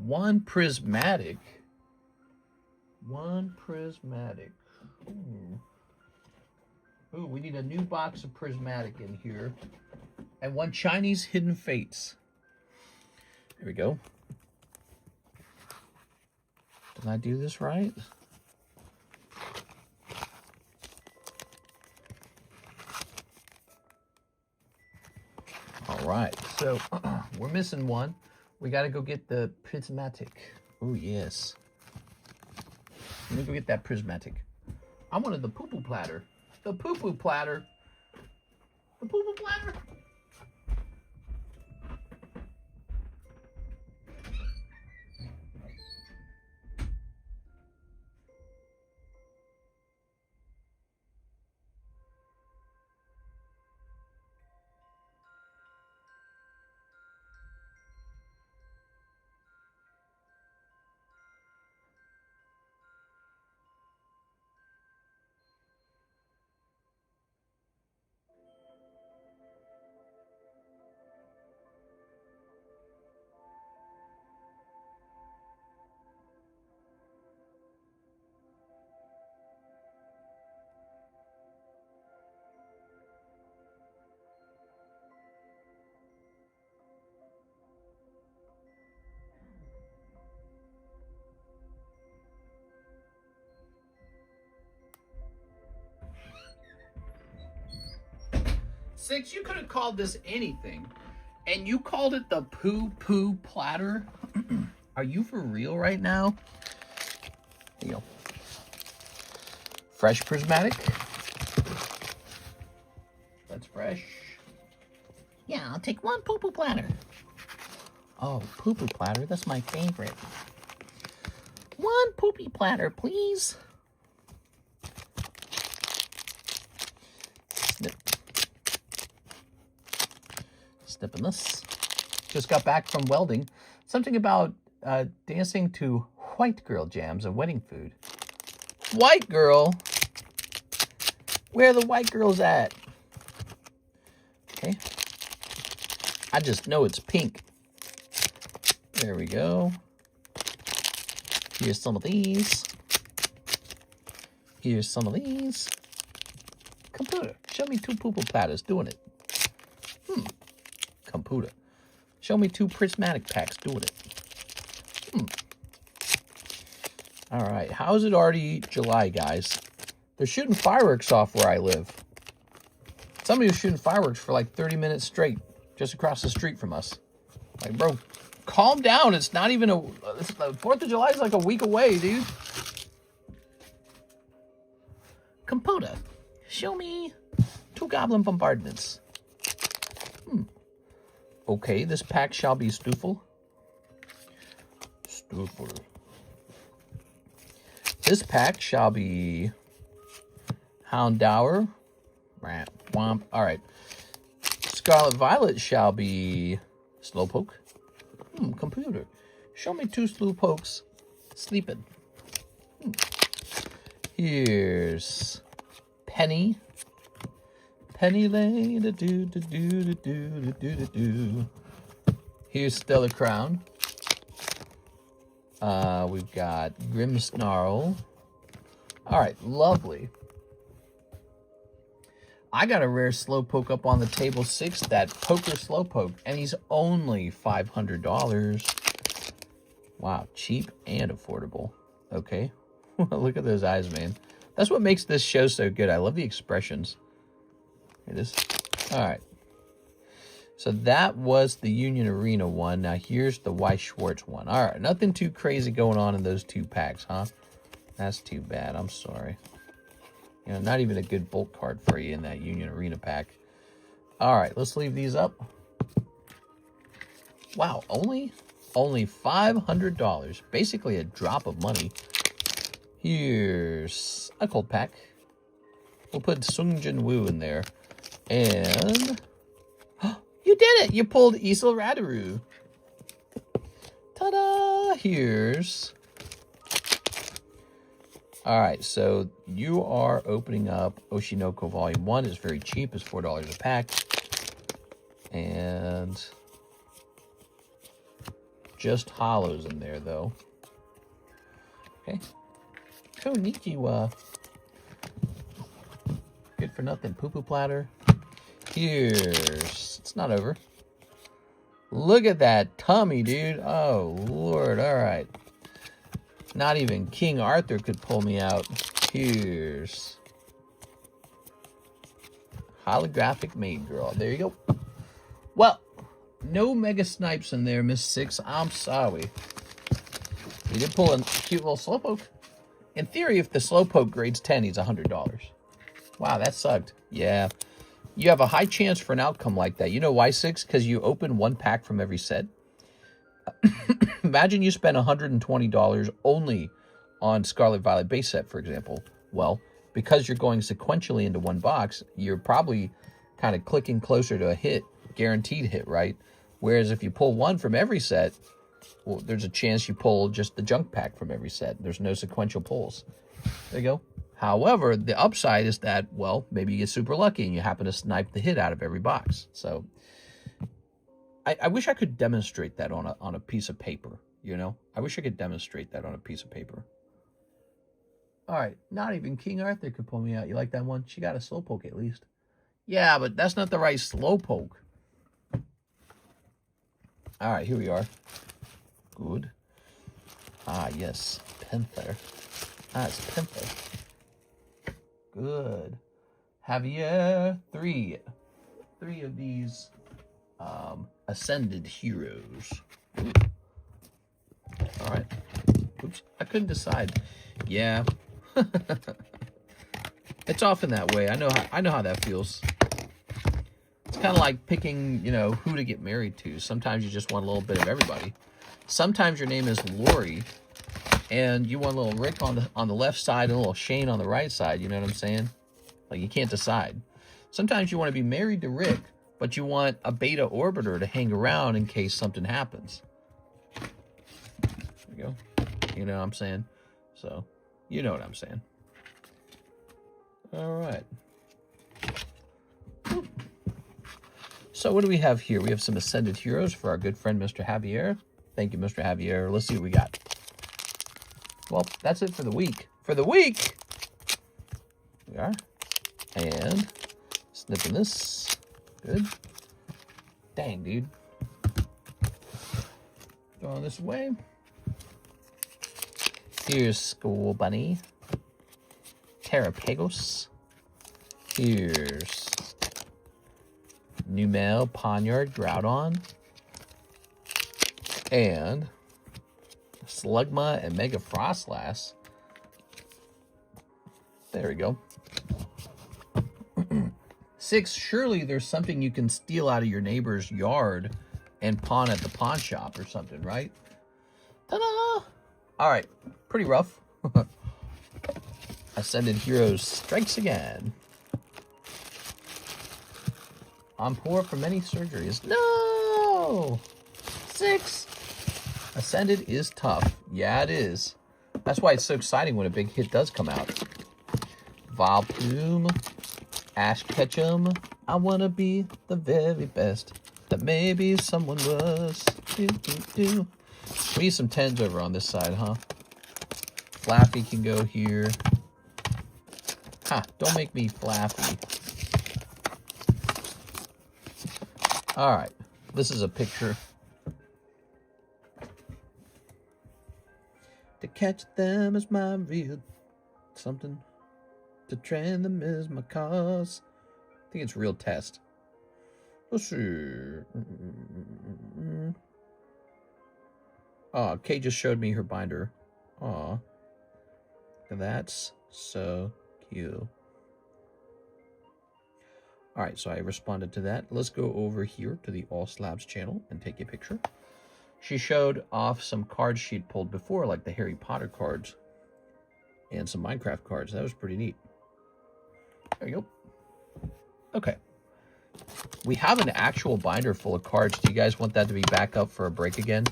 1 Prismatic. 1 Prismatic. Ooh, we need a new box of Prismatic in here. And 1 Chinese Hidden Fates. Here we go. Did I do this right? All right, so we're missing 1. We got to go get the Prismatic. Oh, yes. Let me go get that Prismatic. I wanted the poo-poo platter. The poo-poo platter. The poo-poo platter. Six, you could have called this anything, and you called it the poo-poo platter? Are you for real right now? There you go. Fresh Prismatic. That's fresh. Yeah, I'll take 1 poo-poo platter. Oh, poo-poo platter, that's my favorite. 1 poopy platter, please. Snip. Snipping this. Just got back from welding. Something about dancing to white girl jams and wedding food. White girl? Where are the white girls at? Okay. I just know it's pink. There we go. Here's some of these. Here's some of these. Computer, show me 2 poo-poo platters doing it. Computer, show me 2 prismatic packs doing it. All right, how is it already July, guys? They're shooting fireworks off where I live. Somebody was shooting fireworks for like 30 minutes straight, just across the street from us. Like, bro, calm down. It's not even a... 4th of July is like a week away, dude. Computer, show me 2 goblin bombardments. Okay, this pack shall be Stoofle. Stoofle. This pack shall be Houndour. Womp. All right. Scarlet Violet shall be Slowpoke. Computer, show me 2 Slowpokes sleeping. Here's Penny. Penny Lane, do. Here's Stellar Crown. We've got Grim Snarl. All right, lovely. I got a rare Slowpoke up on the table 6, that Poker Slowpoke, and he's only $500. Wow, cheap and affordable. Okay. Look at those eyes, man. That's what makes this show so good. I love the expressions. Here it is. All right. So that was the Union Arena one. Now here's the Weiss Schwartz one. All right, nothing too crazy going on in those 2 packs, huh? That's too bad. I'm sorry. You know, not even a good bulk card for you in that Union Arena pack. All right, let's leave these up. Wow, only $500. Basically a drop of money. Here's a cold pack. We'll put Sung Jin Woo in there. And you did it! You pulled Isel Radaru. Ta-da! Here's... Alright, so you are opening up Oshinoko Volume 1. It's very cheap. It's $4 a pack. And... just hollows in there, though. Okay. Konnichiwa. Good for nothing. Poo-poo platter. Here's... it's not over. Look at that tummy, dude. Oh, Lord. All right. Not even King Arthur could pull me out. Here's... holographic maid girl. There you go. Well, no Mega Snipes in there, Miss 6. I'm sorry. You did pull a cute little Slowpoke. In theory, if the Slowpoke grades 10, he's $100. Wow, that sucked. Yeah. You have a high chance for an outcome like that. You know why, 6? Because you open 1 pack from every set. Imagine you spend $120 only on Scarlet Violet base set, for example. Well, because you're going sequentially into 1 box, you're probably kind of clicking closer to a hit, guaranteed hit, right? Whereas if you pull 1 from every set, well, there's a chance you pull just the junk pack from every set. There's no sequential pulls. There you go. However, the upside is that, well, maybe you get super lucky and you happen to snipe the hit out of every box. So I wish I could demonstrate that on a piece of paper, you know? I wish I could demonstrate that on a piece of paper. All right, not even King Arthur could pull me out. You like that one? She got a Slowpoke at least. Yeah, but that's not the right Slowpoke. All right, here we are. Good. Ah, yes, Panther. Ah, it's Panther. Good. Javier, 3 of these Ascended Heroes. Ooh. All right. Oops, I couldn't decide. Yeah. It's often that way. I know how that feels. It's kind of like picking, you know, who to get married to. Sometimes you just want a little bit of everybody. Sometimes your name is Lori, and you want a little Rick on the left side and a little Shane on the right side. You know what I'm saying? Like, you can't decide. Sometimes you want to be married to Rick, but you want a beta orbiter to hang around in case something happens. There we go. You know what I'm saying? So, you know what I'm saying. All right. So what do we have here? We have some Ascended Heroes for our good friend, Mr. Javier. Thank you, Mr. Javier. Let's see what we got. Well, that's it for the week. For the week, we are. And snipping this. Good. Dang, dude. Throwing this away. Here's School Bunny. Terrapagos. Here's Numel, Poniard, Groudon. And Slugma and Mega Frostlass. There we go. 6, surely there's something you can steal out of your neighbor's yard and pawn at the pawn shop or something, right? Ta-da! All right, pretty rough. Ascended Heroes strikes again. I'm poor for many surgeries. No! 6. Ascended is tough. Yeah, it is. That's why it's so exciting when a big hit does come out. Vileplume, Ash Ketchum. I want to be the very best that maybe someone was. We need some 10s over on this side, huh? Flaffy can go here. Ha, don't make me Flaffy. All right. This is a picture. To catch them is my real something. To train them is my cause. I think it's real test. Let's see. Oh, Kay just showed me her binder. Aw. That's so cute. All right, so I responded to that. Let's go over here to the All Slabs channel and take a picture. She showed off some cards she'd pulled before, like the Harry Potter cards and some Minecraft cards. That was pretty neat. There you go. Okay. We have an actual binder full of cards. Do you guys want that to be back up for a break again?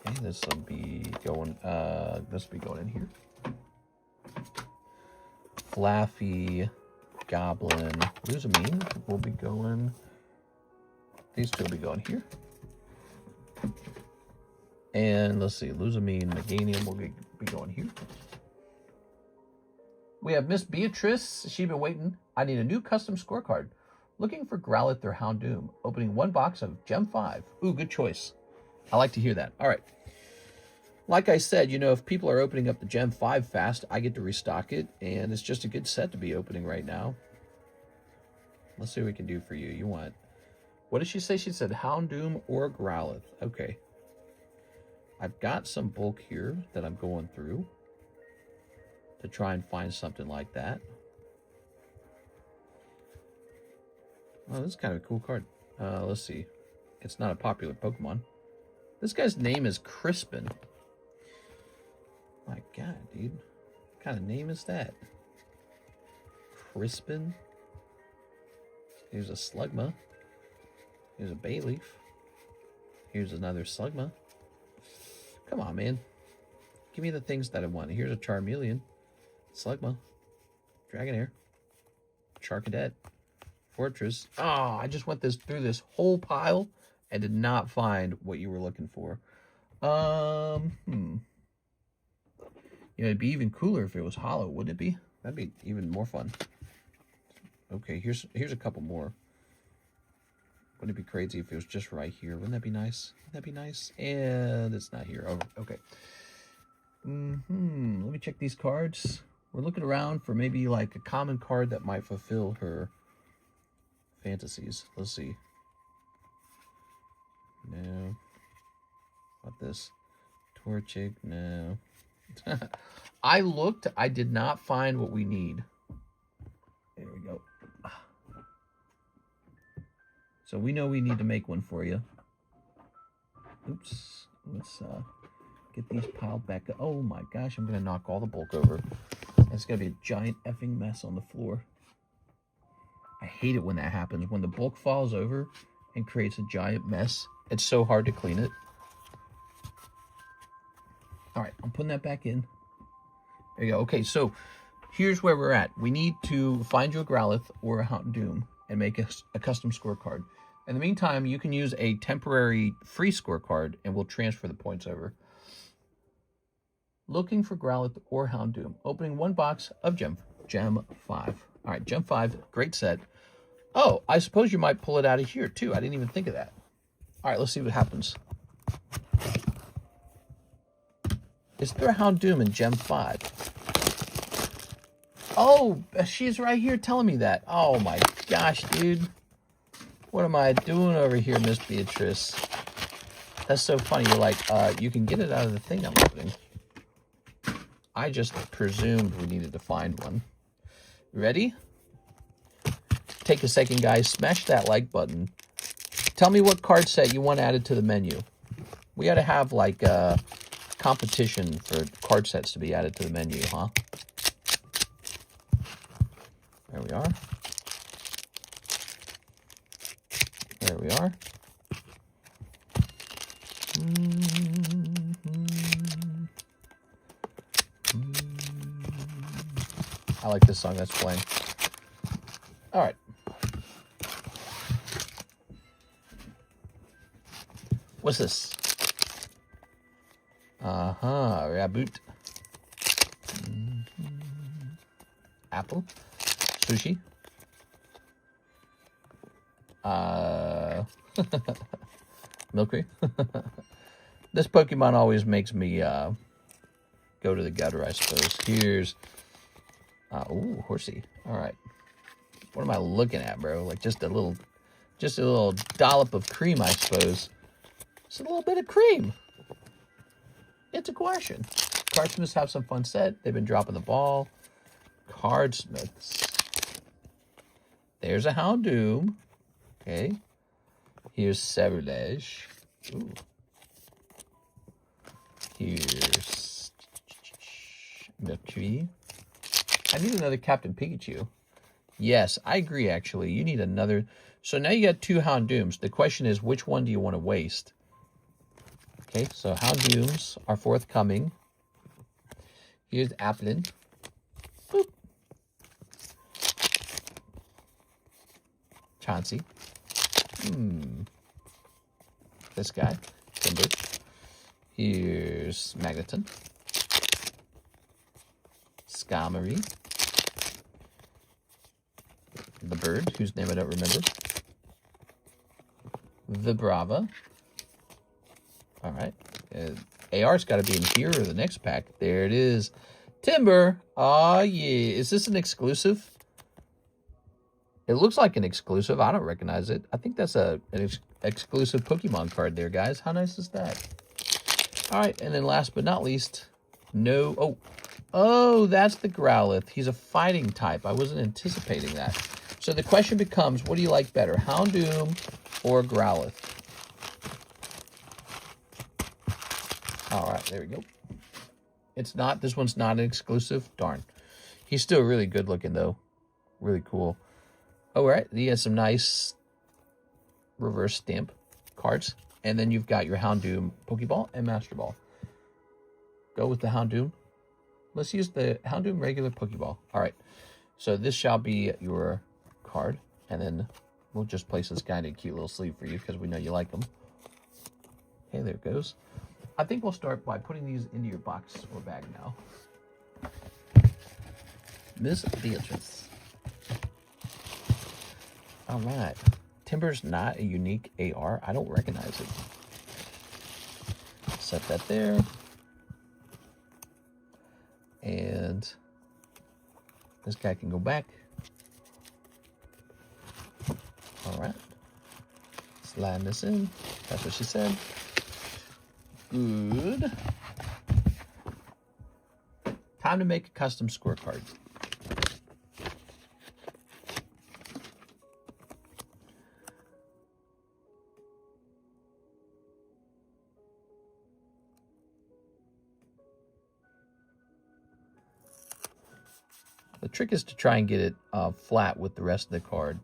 Okay, this will be going in here. Flaffy, Goblin, Luzamine will be going. These two will be going here. And let's see, Luzamine, Meganium will be going here. We have Miss Beatrice. She's been waiting. I need a new custom scorecard. Looking for Growlithe or Houndoom. Opening one box of Gem 5. Ooh, good choice. I like to hear that. All right. Like I said, you know, if people are opening up the Gem 5 fast, I get to restock it. And it's just a good set to be opening right now. Let's see what we can do for you. You want... What did she say? She said Houndoom or Growlithe. Okay. I've got some bulk here that I'm going through to try and find something like that. Oh, this is kind of a cool card. Let's see. It's not a popular Pokemon. This guy's name is Crispin. My God, dude. What kind of name is that? Crispin? Here's a Slugma. Here's a Bayleaf. Here's another Slugma. Come on, man. Give me the things that I want. Here's a Charmeleon. Slugma. Dragonair. Charcadet. Fortress. Oh, I just went through this whole pile and did not find what you were looking for. You know, it'd be even cooler if it was hollow, wouldn't it be? That'd be even more fun. Okay, here's a couple more. Wouldn't it be crazy if it was just right here? Wouldn't that be nice? Wouldn't that be nice? And it's not here. Oh, okay. Let me check these cards. We're looking around for maybe like a common card that might fulfill her fantasies. Let's see. No. What this? Torchic? No. I looked. I did not find what we need. There we go. So we know we need to make one for you. Oops. Let's get these piled back up. Oh my gosh, I'm going to knock all the bulk over. It's going to be a giant effing mess on the floor. I hate it when that happens. When the bulk falls over and creates a giant mess. It's so hard to clean it. All right, I'm putting that back in. There you go. Okay, so here's where we're at. We need to find you a Growlithe or a Houndoom and make a custom scorecard. In the meantime, you can use a temporary free scorecard and we'll transfer the points over. Looking for Growlithe or Houndoom. Opening one box of Gem 5. All right, Gem 5, great set. Oh, I suppose you might pull it out of here too. I didn't even think of that. All right, let's see what happens. Is there a Houndoom in Gem 5? Oh, she's right here telling me that. Oh my gosh, dude. What am I doing over here, Miss Beatrice? That's so funny. You're like, you can get it out of the thing I'm opening. I just presumed we needed to find one. Ready? Take a second, guys. Smash that like button. Tell me what card set you want added to the menu. We got to have like a competition for card sets to be added to the menu, huh? There we are. There we are. I like this song that's playing. All right. What's this? Raboot. Apple. Sushi. Milky. This Pokemon always makes me go to the gutter, I suppose. Here's ooh, horsey. All right. What am I looking at, bro? Like just a little dollop of cream, I suppose. Just a little bit of cream. It's a question. Cardsmiths have some fun set. They've been dropping the ball. Cardsmiths. There's a Houndoom. Okay. Here's Sablage. Ooh. Here's Mercury. I need another Captain Pikachu. Yes, I agree, actually. You need another. So now you got 2 Houndooms. The question is, which one do you want to waste? Okay, so Houndooms are forthcoming. Here's Applin. Boop. Chauncey. This guy. Timber. Here's Magneton. Skarmory. The bird, whose name I don't remember. The Brava. All right. AR's got to be in here or the next pack. There it is. Timber. Oh, yeah. Is this an exclusive? It looks like an exclusive. I don't recognize it. I think that's an exclusive Pokemon card there, guys. How nice is that? All right. And then last but not least, no. Oh, that's the Growlithe. He's a fighting type. I wasn't anticipating that. So the question becomes, what do you like better, Houndoom or Growlithe? All right, there we go. It's not, this one's not an exclusive. Darn. He's still really good looking, though. Really cool. All right, he has some nice reverse stamp cards. And then you've got your Houndoom Pokeball and Master Ball. Go with the Houndoom. Let's use the Houndoom regular Pokeball. All right, so this shall be your card, and then we'll just place this guy in a cute little sleeve for you because we know you like them. Okay, there it goes. I think we'll start by putting these into your box or bag now. Miss Beatrice. All right. Timber's not a unique AR. I don't recognize it. Set that there. And this guy can go back. All right. Slide this in. That's what she said. Good. Time to make a custom scorecard. The trick is to try and get it flat with the rest of the card.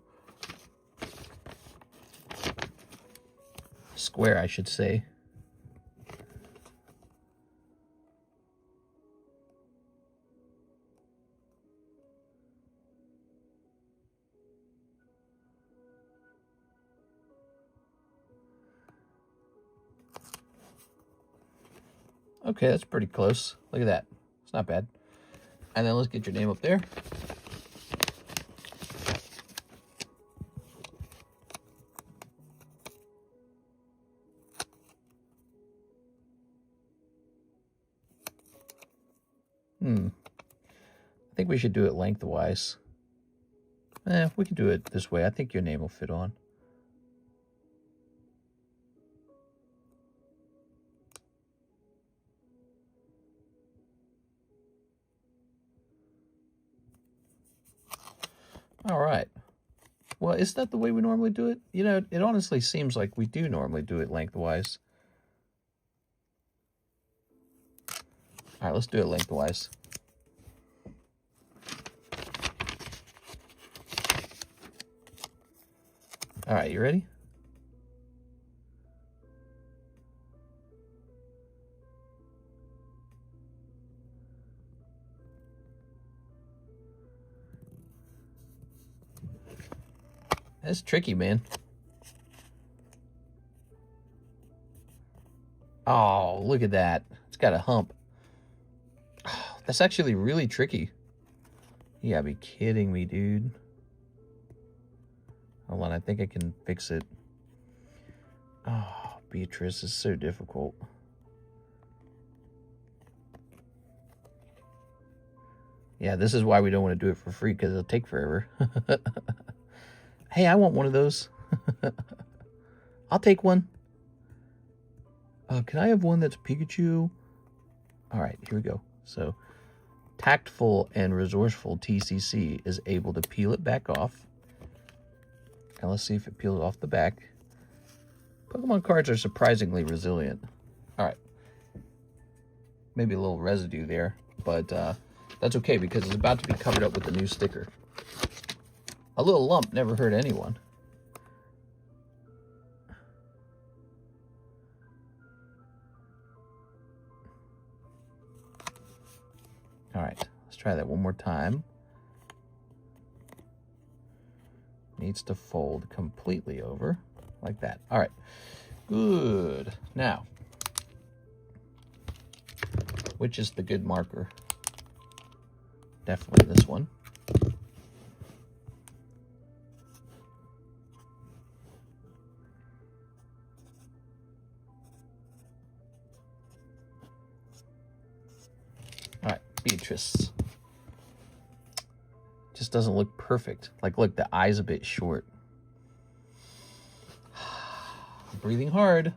Square, I should say. Okay, that's pretty close. Look at that. It's not bad. And then let's get your name up there. I think we should do it lengthwise. We can do it this way. I think your name will fit on. All right. Well, is that the way we normally do it? You know, it honestly seems like we do normally do it lengthwise. All right, let's do it lengthwise. All right, you ready? That's tricky, man. Oh, look at that. It's got a hump. Oh, that's actually really tricky. You gotta be kidding me, dude. Hold on, I think I can fix it. Oh, Beatrice is so difficult. Yeah, this is why we don't want to do it for free, because it'll take forever. Hey, I want one of those. I'll take one. Can I have one that's Pikachu? All right, here we go. So, tactful and resourceful TCC is able to peel it back off. And let's see if it peels off the back. Pokemon cards are surprisingly resilient. All right. Maybe a little residue there, but that's okay because it's about to be covered up with the new sticker. A little lump never hurt anyone. All right, let's try that one more time. Needs to fold completely over like that. All right, good. Now, which is the good marker? Definitely this one. All right, Beatrice. Just doesn't look perfect. Like, look, the eye's a bit short. Breathing hard.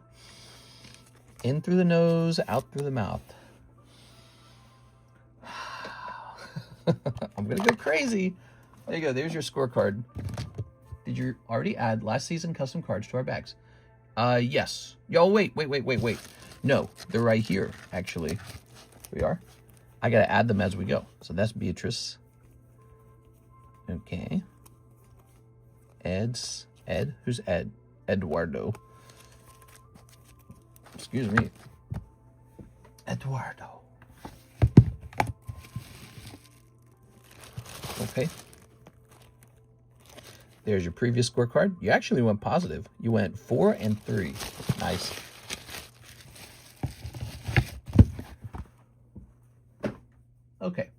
In through the nose, out through the mouth. I'm gonna go crazy. There you go, there's your scorecard. Did you already add last season custom cards to our bags? Yes. Yo, wait. No, they're right here, actually. Here we are. I gotta add them as we go. So that's Beatrice. Okay. Ed? Who's Ed? Eduardo. Excuse me. Eduardo. Okay. There's your previous scorecard. You actually went positive. You went 4 and 3. Nice. Okay.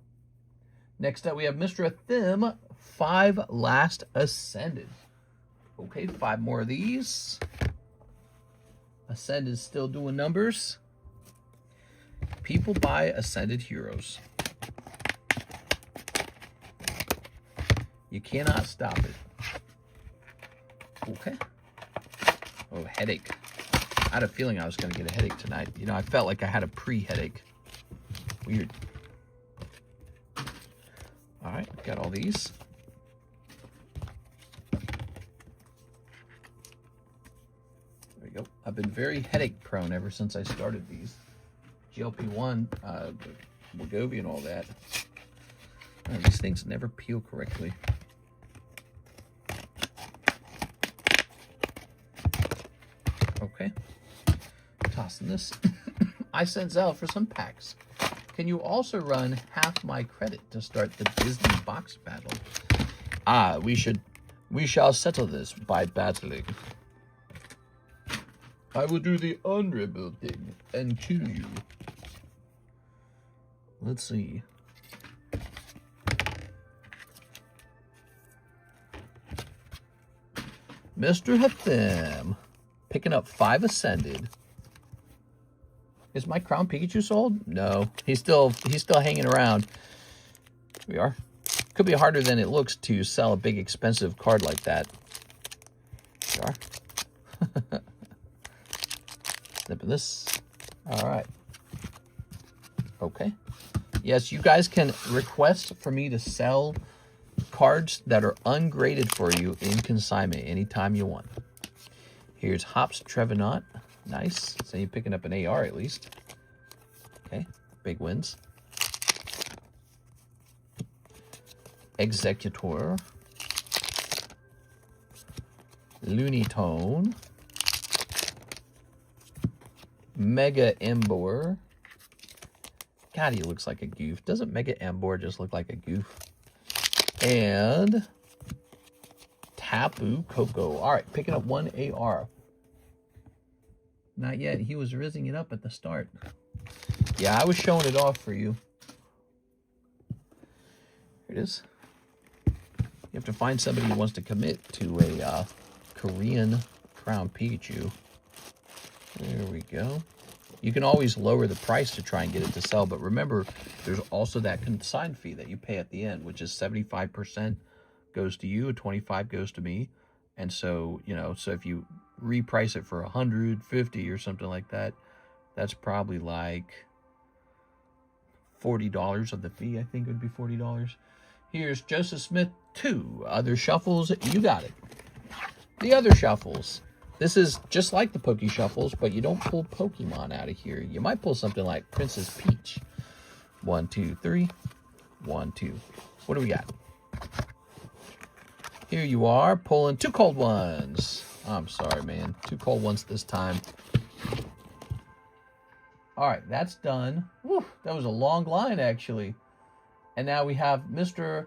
Next up, we have Mr. Thim, 5 last ascended. Okay, 5 more of these. Ascended still doing numbers. People buy Ascended heroes. You cannot stop it. Okay. Oh, headache. I had a feeling I was going to get a headache tonight. You know, I felt like I had a pre-headache. Weird. All right, got all these. There we go. I've been very headache prone ever since I started these. GLP-1, Wegovy and all that. Oh, these things never peel correctly. Okay. Tossing this. I sent Zelle for some packs. Can you also run half my credit to start the Disney box battle? We shall settle this by battling. I will do the honorable thing and kill you. Let's see. Mr. Hatham, picking up 5 ascended. Is my Crown Pikachu sold? No, he's still hanging around. Here we are. Could be harder than it looks to sell a big expensive card like that. Here we are. Snipping this. All right. Okay. Yes, you guys can request for me to sell cards that are ungraded for you in consignment anytime you want. Here's Hops Trevenant. Nice. So you're picking up an AR at least. Okay. Big wins. Executor. Looney Tone. Mega Embor. God, he looks like a goof. Doesn't Mega Embor just look like a goof? And Tapu Koko. All right, picking up 1 AR. Not yet. He was rizzing it up at the start. Yeah, I was showing it off for you. Here it is. You have to find somebody who wants to commit to a Korean Crown Pikachu. There we go. You can always lower the price to try and get it to sell, but remember, there's also that consign fee that you pay at the end, which is 75% goes to you, 25 goes to me. And so, you know, so if you reprice it for 150 or something like that, that's probably like $40 of the fee. I think it would be $40. Here's Joseph Smith 2. Other shuffles, you got it. The other shuffles. This is just like the Poke Shuffles, but you don't pull Pokemon out of here. You might pull something like Princess Peach. 1, 2, 3. 1, 2. What do we got? Here you are, pulling 2 cold ones. I'm sorry, man. 2 cold ones this time. All right, that's done. Woo, that was a long line, actually. And now we have Mr.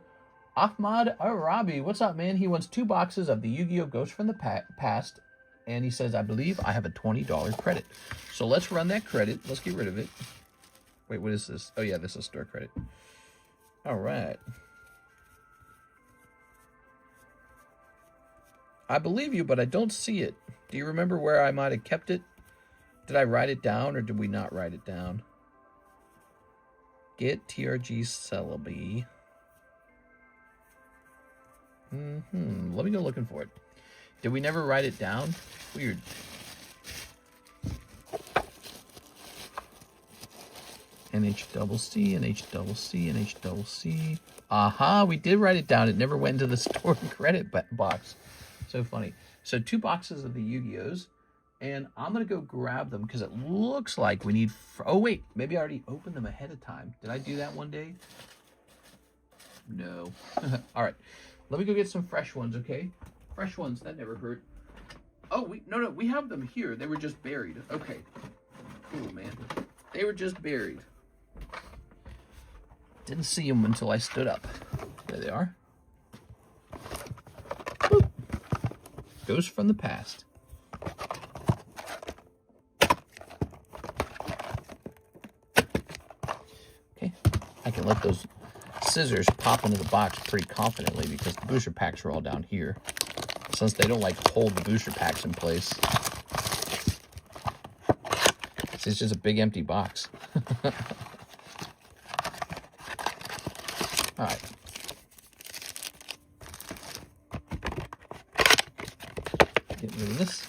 Ahmad Arabi. What's up, man? He wants 2 boxes of the Yu-Gi-Oh! Ghost from the past. And he says, I believe I have a $20 credit. So let's run that credit. Let's get rid of it. Wait, what is this? Oh, yeah, this is store credit. All right. I believe you, but I don't see it. Do you remember where I might have kept it? Did I write it down or did we not write it down? Get TRG Celebi. Let me go looking for it. Did we never write it down? Weird. NHCC, NHCC, NHCC. Aha, we did write it down. It never went into the store credit box. So funny. So 2 boxes of the Yu-Gi-Ohs. And I'm going to go grab them because it looks like we need... Oh, wait. Maybe I already opened them ahead of time. Did I do that one day? No. All right. Let me go get some fresh ones, okay? Fresh ones. That never hurt. Oh, no. We have them here. They were just buried. Okay. Cool, man. They were just buried. Didn't see them until I stood up. There they are. Boop. Ghost from the past. Okay. I can let those scissors pop into the box pretty confidently because the booster packs are all down here. Since they don't like hold the booster packs in place. It's just a big empty box. All right. Get rid of this.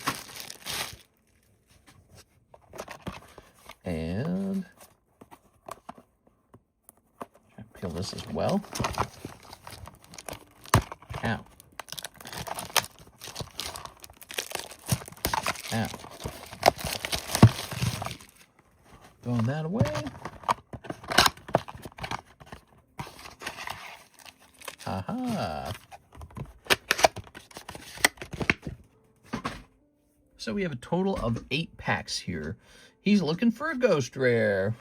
And try to peel this as well. Ow. Ow. Throwing that away. Aha. So we have a total of 8 packs here. He's looking for a ghost rare.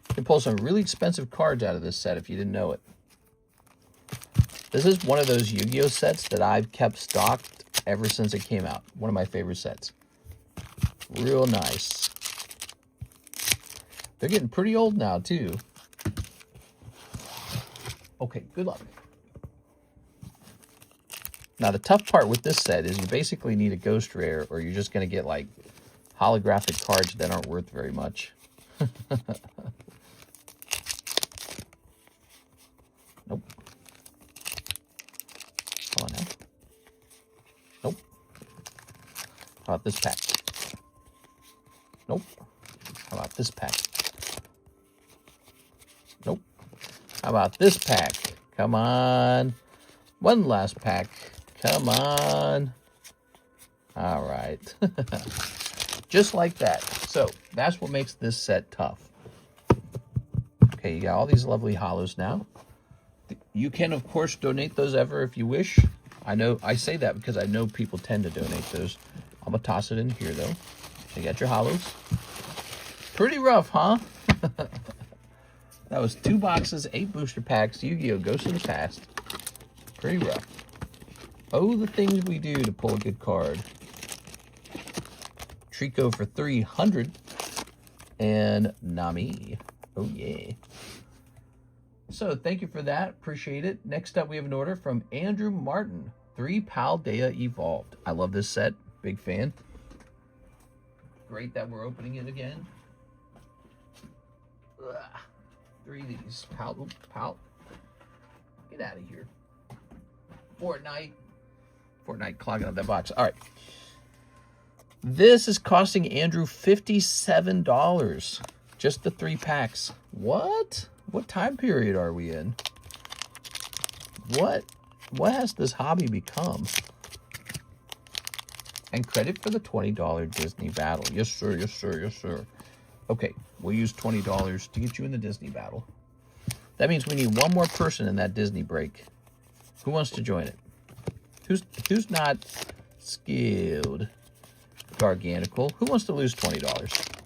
You can pull some really expensive cards out of this set if you didn't know it. This is one of those Yu-Gi-Oh sets that I've kept stocked ever since it came out. One of my favorite sets. Real nice. They're getting pretty old now, too. Okay, good luck. Now, the tough part with this set is you basically need a ghost rare or you're just going to get, like, holographic cards that aren't worth very much. Nope. Come on now. Nope. How about this pack? Nope. How about this pack? Nope. How about this pack? Come on. One last pack. Come on. All right. Just like that. So that's what makes this set tough. Okay, you got all these lovely hollows now. You can, of course, donate those ever if you wish. I know I say that because I know people tend to donate those. I'm going to toss it in here, though. You got your hollows. Pretty rough, huh? That was 2 boxes, 8 booster packs, Yu-Gi-Oh! Ghost of the Past. Pretty rough. Oh, the things we do to pull a good card. Trico for 300. And Nami. Oh, yeah. So thank you for that. Appreciate it. Next up, we have an order from Andrew Martin. 3 Paldea Evolved. I love this set. Big fan. Great that we're opening it again. Ugh. 3 of these. Pal. Get out of here. Fortnite clogging up that box. All right. This is costing Andrew $57. Just the 3 packs. What? What time period are we in? What has this hobby become? And credit for the $20 Disney battle. Yes, sir. Yes, sir. Yes, sir. Okay, we'll use $20 to get you in the Disney battle. That means we need one more person in that Disney break. Who wants to join it? Who's not skilled? Gargantical. Who wants to lose $20?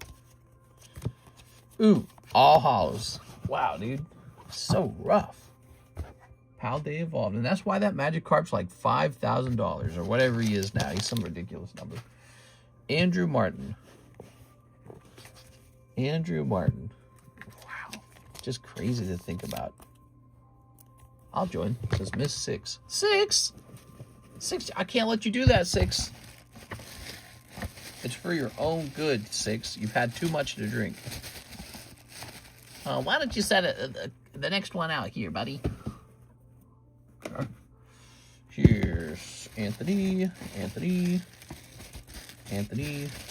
Ooh, all hollows. Wow, dude. So rough. Paldea Evolved. And that's why that Magikarp's like $5,000 or whatever he is now. He's some ridiculous number. Andrew Martin. Andrew Martin. Wow. Just crazy to think about. I'll join. It says miss 6. 6? 6? I can't let you do that, 6. It's for your own good, 6. You've had too much to drink. Why don't you set the next one out here, buddy? Here's Anthony.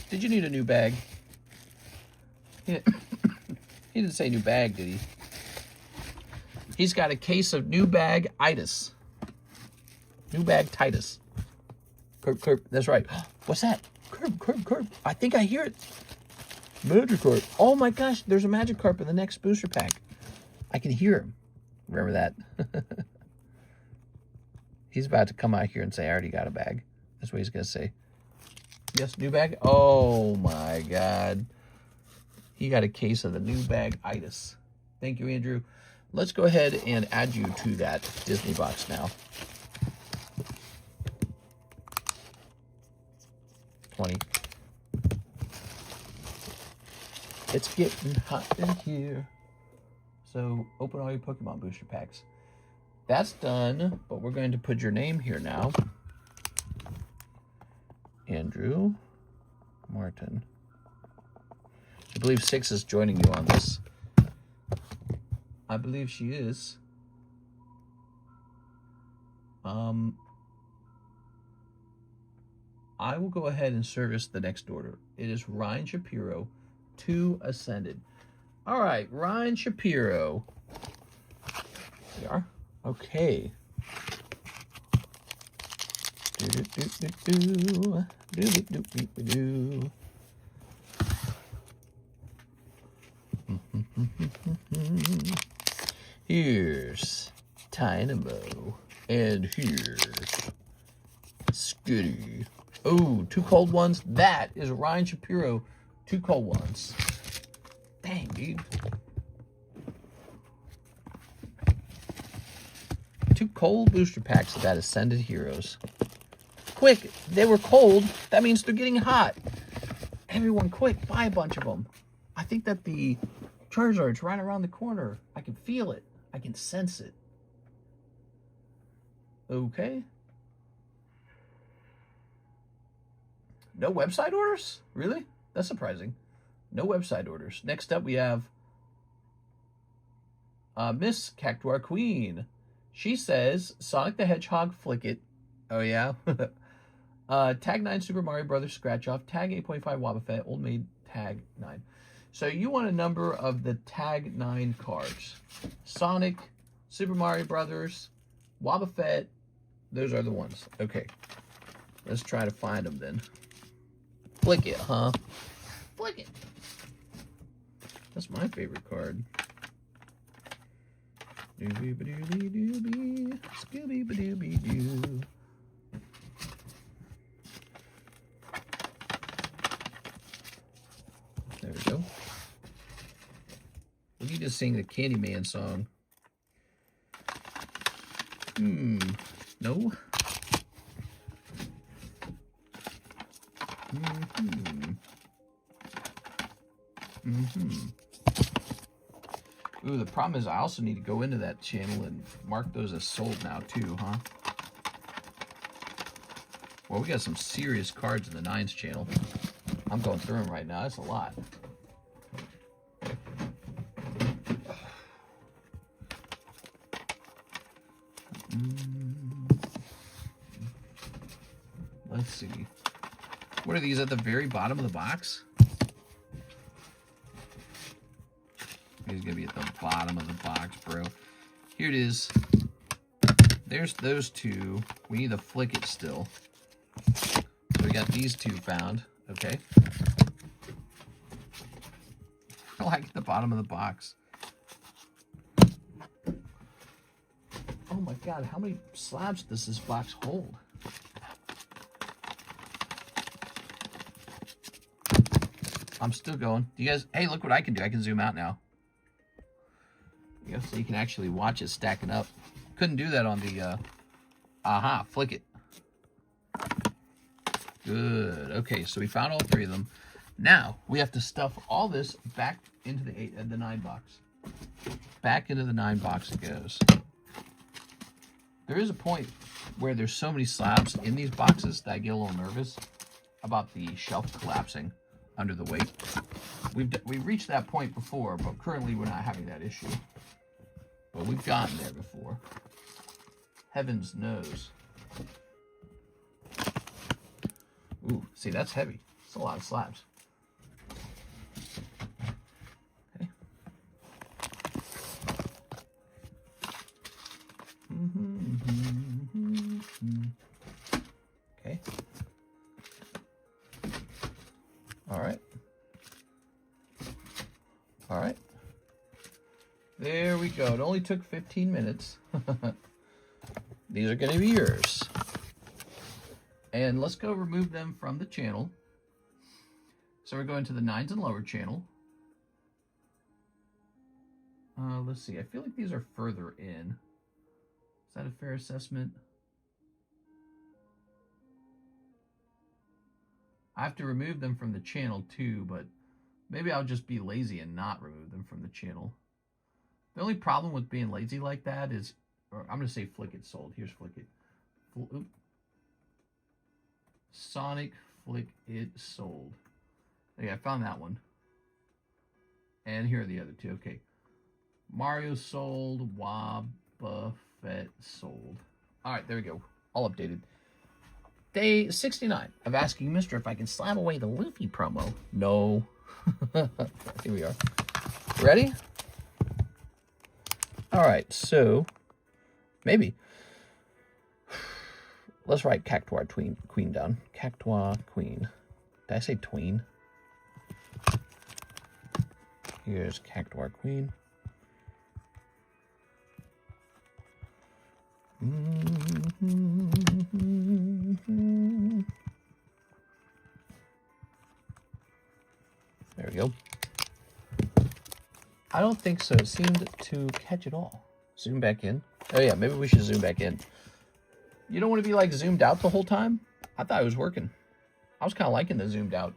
Did you need a new bag? Yeah. He didn't say new bag, did he? He's got a case of new bag-itis. New bag-titus. Curb. That's right. What's that? Curb. I think I hear it. Magikarp. Oh my gosh, there's a Magikarp in the next booster pack. I can hear him. Remember that? He's about to come out here and say, I already got a bag. That's what he's going to say. Yes, new bag? Oh my God. He got a case of the new bag-itis. Thank you, Andrew. Let's go ahead and add you to that Disney box now. 20. It's getting hot in here. So open all your Pokemon booster packs. That's done, but we're going to put your name here now. Andrew Martin. I believe 6 is joining you on this. I believe she is. I will go ahead and service the next order. It is Ryan Shapiro, 2 Ascended. All right, Ryan Shapiro. There we are. Okay. Here's Dynamo, and here's Skitty. Oh, 2 cold ones. That is Ryan Shapiro, 2 cold ones. Dang, dude. 2 cold booster packs of that Ascended Heroes. Quick, they were cold. That means they're getting hot. Everyone, quick, buy a bunch of them. I think that the Charizard's right around the corner. I can feel it. I can sense it. Okay. No website orders? Really? That's surprising. No website orders. Next up, we have Miss Cactuar Queen. She says, Sonic the Hedgehog Flick It. Oh, yeah? Tag 9 Super Mario Brothers Scratch Off. Tag 8.5 Wobbuffet. Old Maid Tag 9. So you want a number of the Tag 9 cards. Sonic, Super Mario Brothers, Wobbuffet. Those are the ones. Okay. Let's try to find them then. Flick It, huh? Flick It. That's my favorite card. Doobie-ba-doobie-doobie, Scooby-ba-doobie-doo. There we go. We need to sing the Candyman song. No. Ooh, the problem is I also need to go into that channel and mark those as sold now too, huh? Well, we got some serious cards in the 9s channel. I'm going through them right now. That's a lot. Let's see. What are these at the very bottom of the box? These are going to be at the bottom of the box, bro. Here it is. There's those two. We need to flick it still. So we got these two found. Okay. I like the bottom of the box. Oh my god, how many slabs does this box hold? I'm still going. You guys, hey, look what I can do. I can zoom out now. Yeah, so you can actually watch it stacking up. Couldn't do that on the, flick it. Good. Okay, so we found all 3 of them. Now, we have to stuff all this back into the 9 box. Back into the 9 box it goes. There is a point where there's so many slabs in these boxes that I get a little nervous about the shelf collapsing under the weight. We've reached that point before, but currently we're not having that issue. But we've gotten there before. Heavens knows. Ooh, see, that's heavy. It's a lot of slabs. Okay. Okay. All right. All right. There we go. It only took 15 minutes. These are going to be yours. And let's go remove them from the channel. So we're going to the 9s and lower channel. Let's see. I feel like these are further in. Is that a fair assessment? I have to remove them from the channel too, but maybe I'll just be lazy and not remove them from the channel. The only problem with being lazy like that is, or I'm going to say flick it sold. Here's flick it. Sonic Flick It sold. Okay, I found that one. And here are the other 2. Okay. Mario sold. Wobbuffet sold. Alright, there we go. All updated. Day 69 of asking Mister if I can slap away the Luffy promo. No. Here we are. Ready? Alright, so maybe. Let's write Cactuar Queen down. Cactuar Queen. Did I say tween? Here's Cactuar Queen. There we go. I don't think so. It seemed to catch it all. Zoom back in. Oh yeah, maybe we should zoom back in. You don't want to be like zoomed out the whole time? I thought it was working. I was kind of liking the zoomed out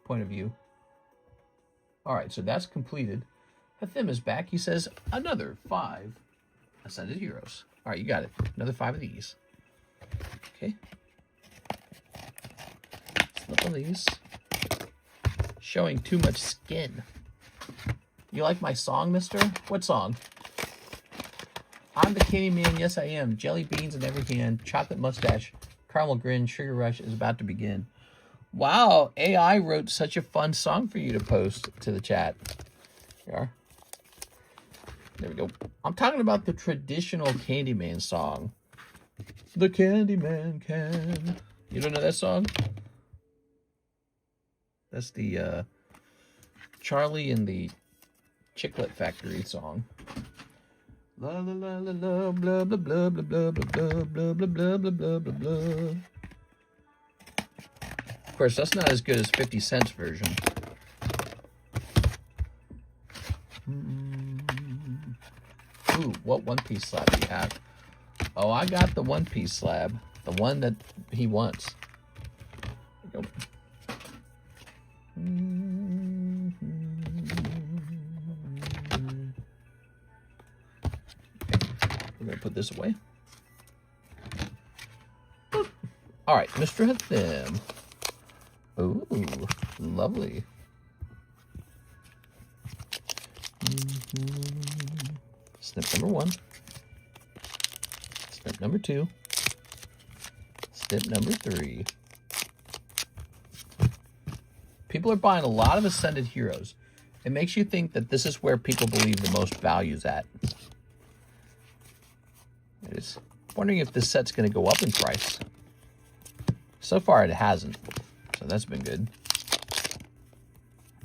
point of view. All right, so that's completed. Hathim is back. He says another 5 Ascended Heroes. All right, you got it. Another 5 of these. Okay. Slip of these. Showing too much skin. You like my song, mister? What song? I'm the Candy Man, yes I am. Jelly beans in every hand, chocolate mustache, caramel grin, sugar rush is about to begin. Wow, AI wrote such a fun song for you to post to the chat. Here we are. There we go. I'm talking about the traditional Candyman song. The Candyman can. You don't know that song? That's the Charlie and the Chiclet Factory song. La la la la la blah blah blah blah blah blah blah blah blah blah blah blah blah. Of course, that's not as good as 50 Cent's version. Ooh, what One Piece slab do you have? Oh, I got the One Piece slab, the one that he wants. There we go. put this away. All right, Mr. Hathim. Ooh, lovely. Snip number 1. Snip number 2. Snip number 3. People are buying a lot of Ascended Heroes. It makes you think that this is where people believe the most value is at. I was wondering if this set's going to go up in price. So far, it hasn't. So that's been good.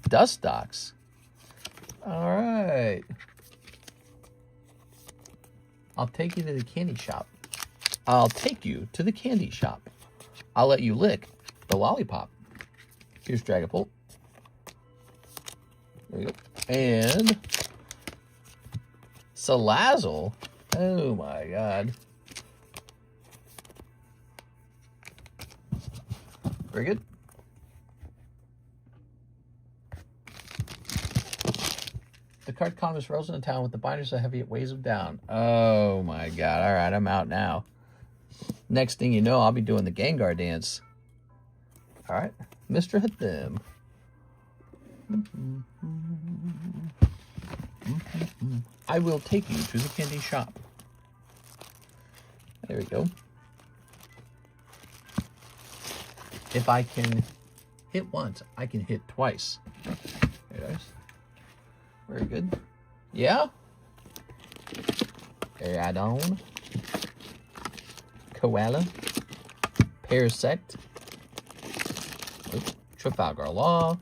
Dust Docks. All right. I'll take you to the candy shop. I'll take you to the candy shop. I'll let you lick the lollipop. Here's Dragapult. There we go. And Salazzle. Oh my god. Very good. The card economist rolls into town with the binder so heavy it weighs him down. Oh my god. All right, I'm out now. Next thing you know, I'll be doing the Gengar dance. All right, Mr. Hathim. I will take you to the candy shop. There we go. If I can hit once, I can hit twice. There it is. Very good. Yeah. Aerodon. Koala. Parasect. Trafalgar Law.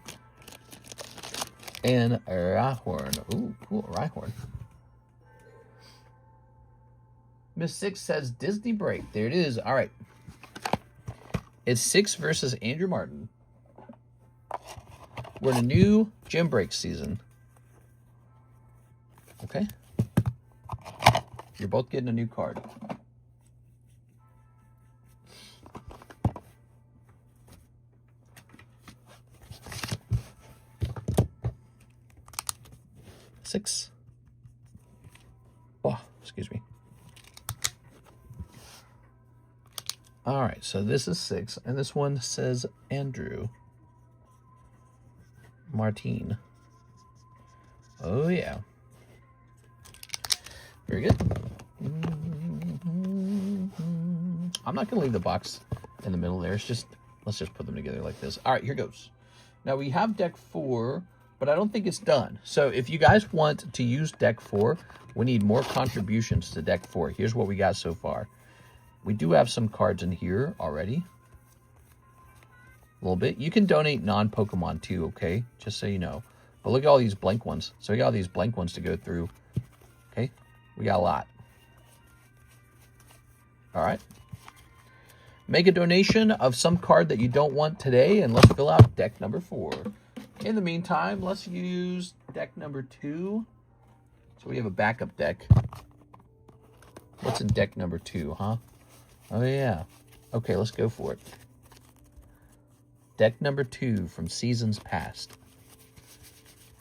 And Rhyhorn. Ooh, cool, Rhyhorn. Miss Six says Disney break. There it is. All right. It's Six versus Andrew Martin. We're in a new gym break season. Okay. You're both getting a new card. Six. Oh, excuse me. All right, so this is Six, and this one says Andrew Martin. Oh, yeah. Very good. I'm not going to leave the box in the middle there. It's just, let's just put them together like this. All right, here goes. Now, we have deck 4, but I don't think it's done. So if you guys want to use deck 4, we need more contributions to deck 4. Here's what we got so far. We do have some cards in here already. A little bit. You can donate non-Pokemon too, okay? Just so you know. But look at all these blank ones. So we got all these blank ones to go through. Okay? We got a lot. All right. Make a donation of some card that you don't want today, and let's fill out deck number 4. In the meantime, let's use deck number 2. So we have a backup deck. What's in deck number 2, huh? Oh, yeah. Okay, let's go for it. Deck number 2 from seasons past.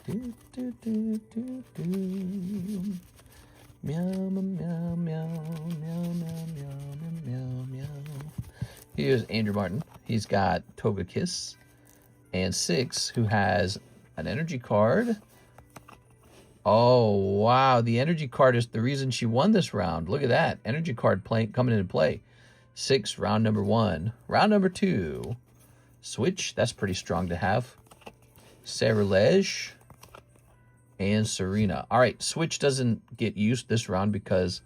Do, do, do, do, do. Meow, meow, meow, meow, meow, meow, meow, meow. Here's Andrew Martin. He's got Togekiss. And Six, who has an energy card. Oh, wow. The energy card is the reason she won this round. Look at that. Energy card coming into play. 6, round number 1. Round number 2. Switch. That's pretty strong to have. Ceruledge. And Serena. All right. Switch doesn't get used this round because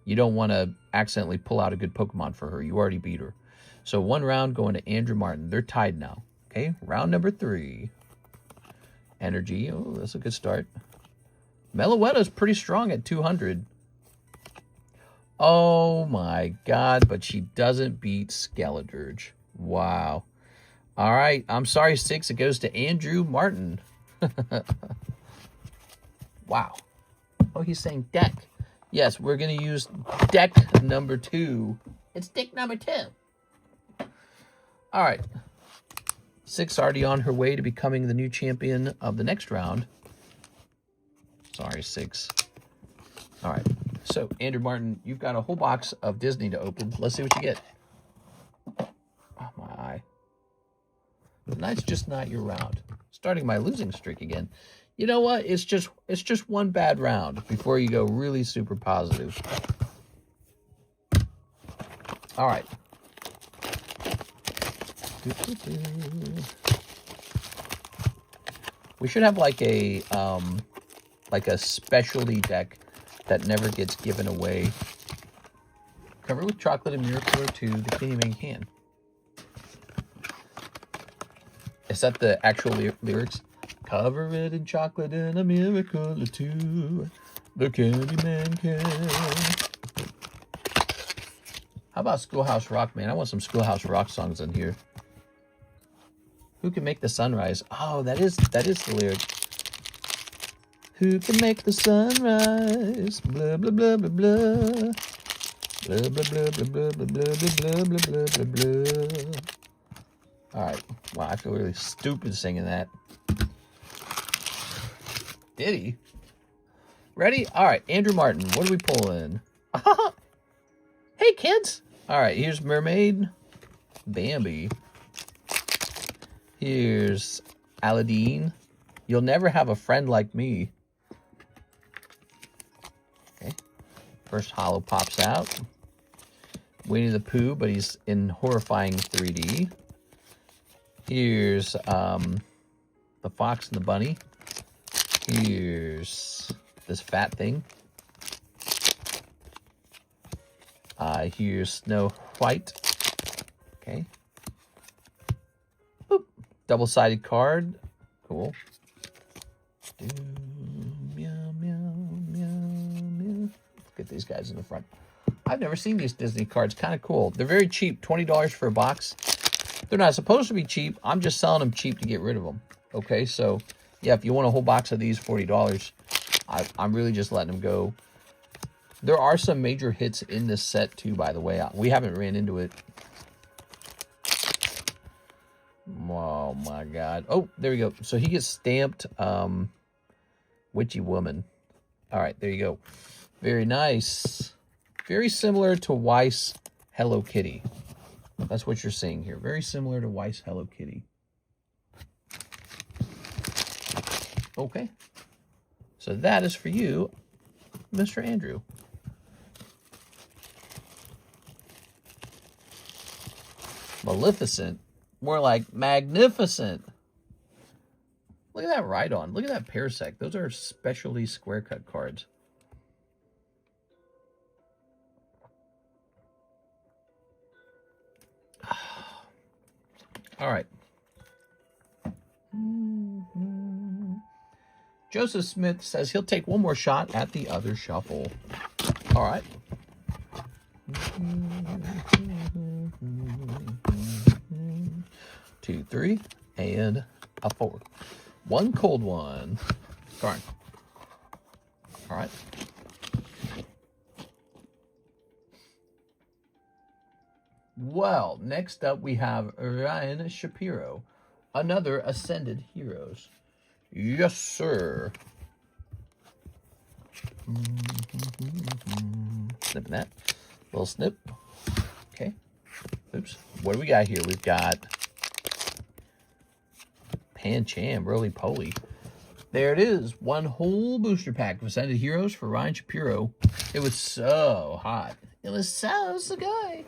you don't want to accidentally pull out a good Pokemon for her. You already beat her. So 1 round going to Andrew Martin. They're tied now. Okay. Round number 3. Energy. Oh, that's a good start. Meloetta's pretty strong at 200. Oh my god, but she doesn't beat Skeledirge. Wow. All right, I'm sorry, 6. It goes to Andrew Martin. Wow. Oh, he's saying deck. Yes, we're going to use deck number 2. It's deck number 2. All right. 6 already on her way to becoming the new champion of the next round. Sorry, 6. All right. So, Andrew Martin, you've got a whole box of Disney to open. Let's see what you get. Oh, my eye. Tonight's just not your round. Starting my losing streak again. You know what? It's just one bad round before you go really super positive. All right. We should have like a specialty deck that never gets given away. Covered with chocolate and miracle or two, the Candyman can. Is that the actual lyrics? Cover it in chocolate and a miracle or two, the Candyman can. How about Schoolhouse Rock, man? I want some Schoolhouse Rock songs in here. Who can make the sunrise? Oh, that is the lyric. Who can make the sunrise? Blah blah blah blah blah. Blah blah blah blah blah blah blah blah blah blah blah. All right. Wow, I feel really stupid singing that. Did he? Ready? All right, Andrew Martin. What are we pulling? Hey, kids. All right, here's Mermaid. Bambi. Here's Aladdin. You'll never have a friend like me. Okay. First holo pops out. Winnie the Pooh, but he's in horrifying 3D. Here's the Fox and the Bunny. Here's this fat thing. Here's Snow White. Okay. Boop. Double-sided card. Cool. Meow, meow, meow, meow. Look at these guys in the front. I've never seen these Disney cards. Kind of cool. They're very cheap. $20 for a box. They're not supposed to be cheap. I'm just selling them cheap to get rid of them. Okay, so yeah, if you want a whole box of these, $40. I'm really just letting them go. There are some major hits in this set too, by the way. We haven't ran into it. Oh my God. Oh, there we go. So he gets stamped Witchy Woman. All right, there you go. Very nice. Very similar to Weiss Hello Kitty. That's what you're seeing here. Very similar to Weiss Hello Kitty. Okay. So that is for you, Mr. Andrew. Maleficent. More like magnificent. Look at that Rhydon. Look at that Parasect. Those are specialty square cut cards. All right. Joseph Smith says he'll take one more shot at the other shuffle. All right. 2, 3, and a 4. One cold one. Darn. All right. Well, next up we have Ryan Shapiro, another Ascended Heroes. Yes, sir. Snipping that. Little snip. Okay. Oops. What do we got here? We've got Pancham, Roly Poly. There it is. One whole booster pack of Ascended Heroes for Ryan Shapiro. It was so hot. It was so good.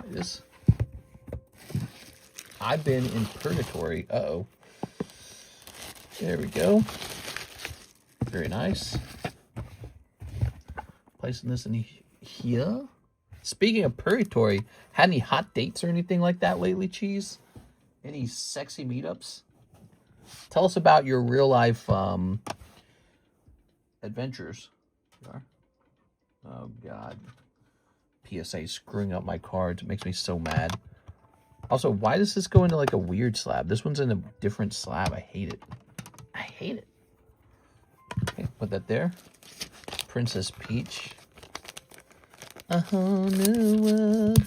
This. I've been in purgatory. Uh-oh. There we go. Very nice. Placing this in here. Speaking of purgatory, had any hot dates or anything like that lately, Cheese? Any sexy meetups? Tell us about your real life adventures. Oh, God. PSA screwing up my cards. It makes me so mad. Also, why does this go into like a weird slab? This one's in a different slab. I hate it. I hate it. Okay, put that there. Princess Peach. A whole new world.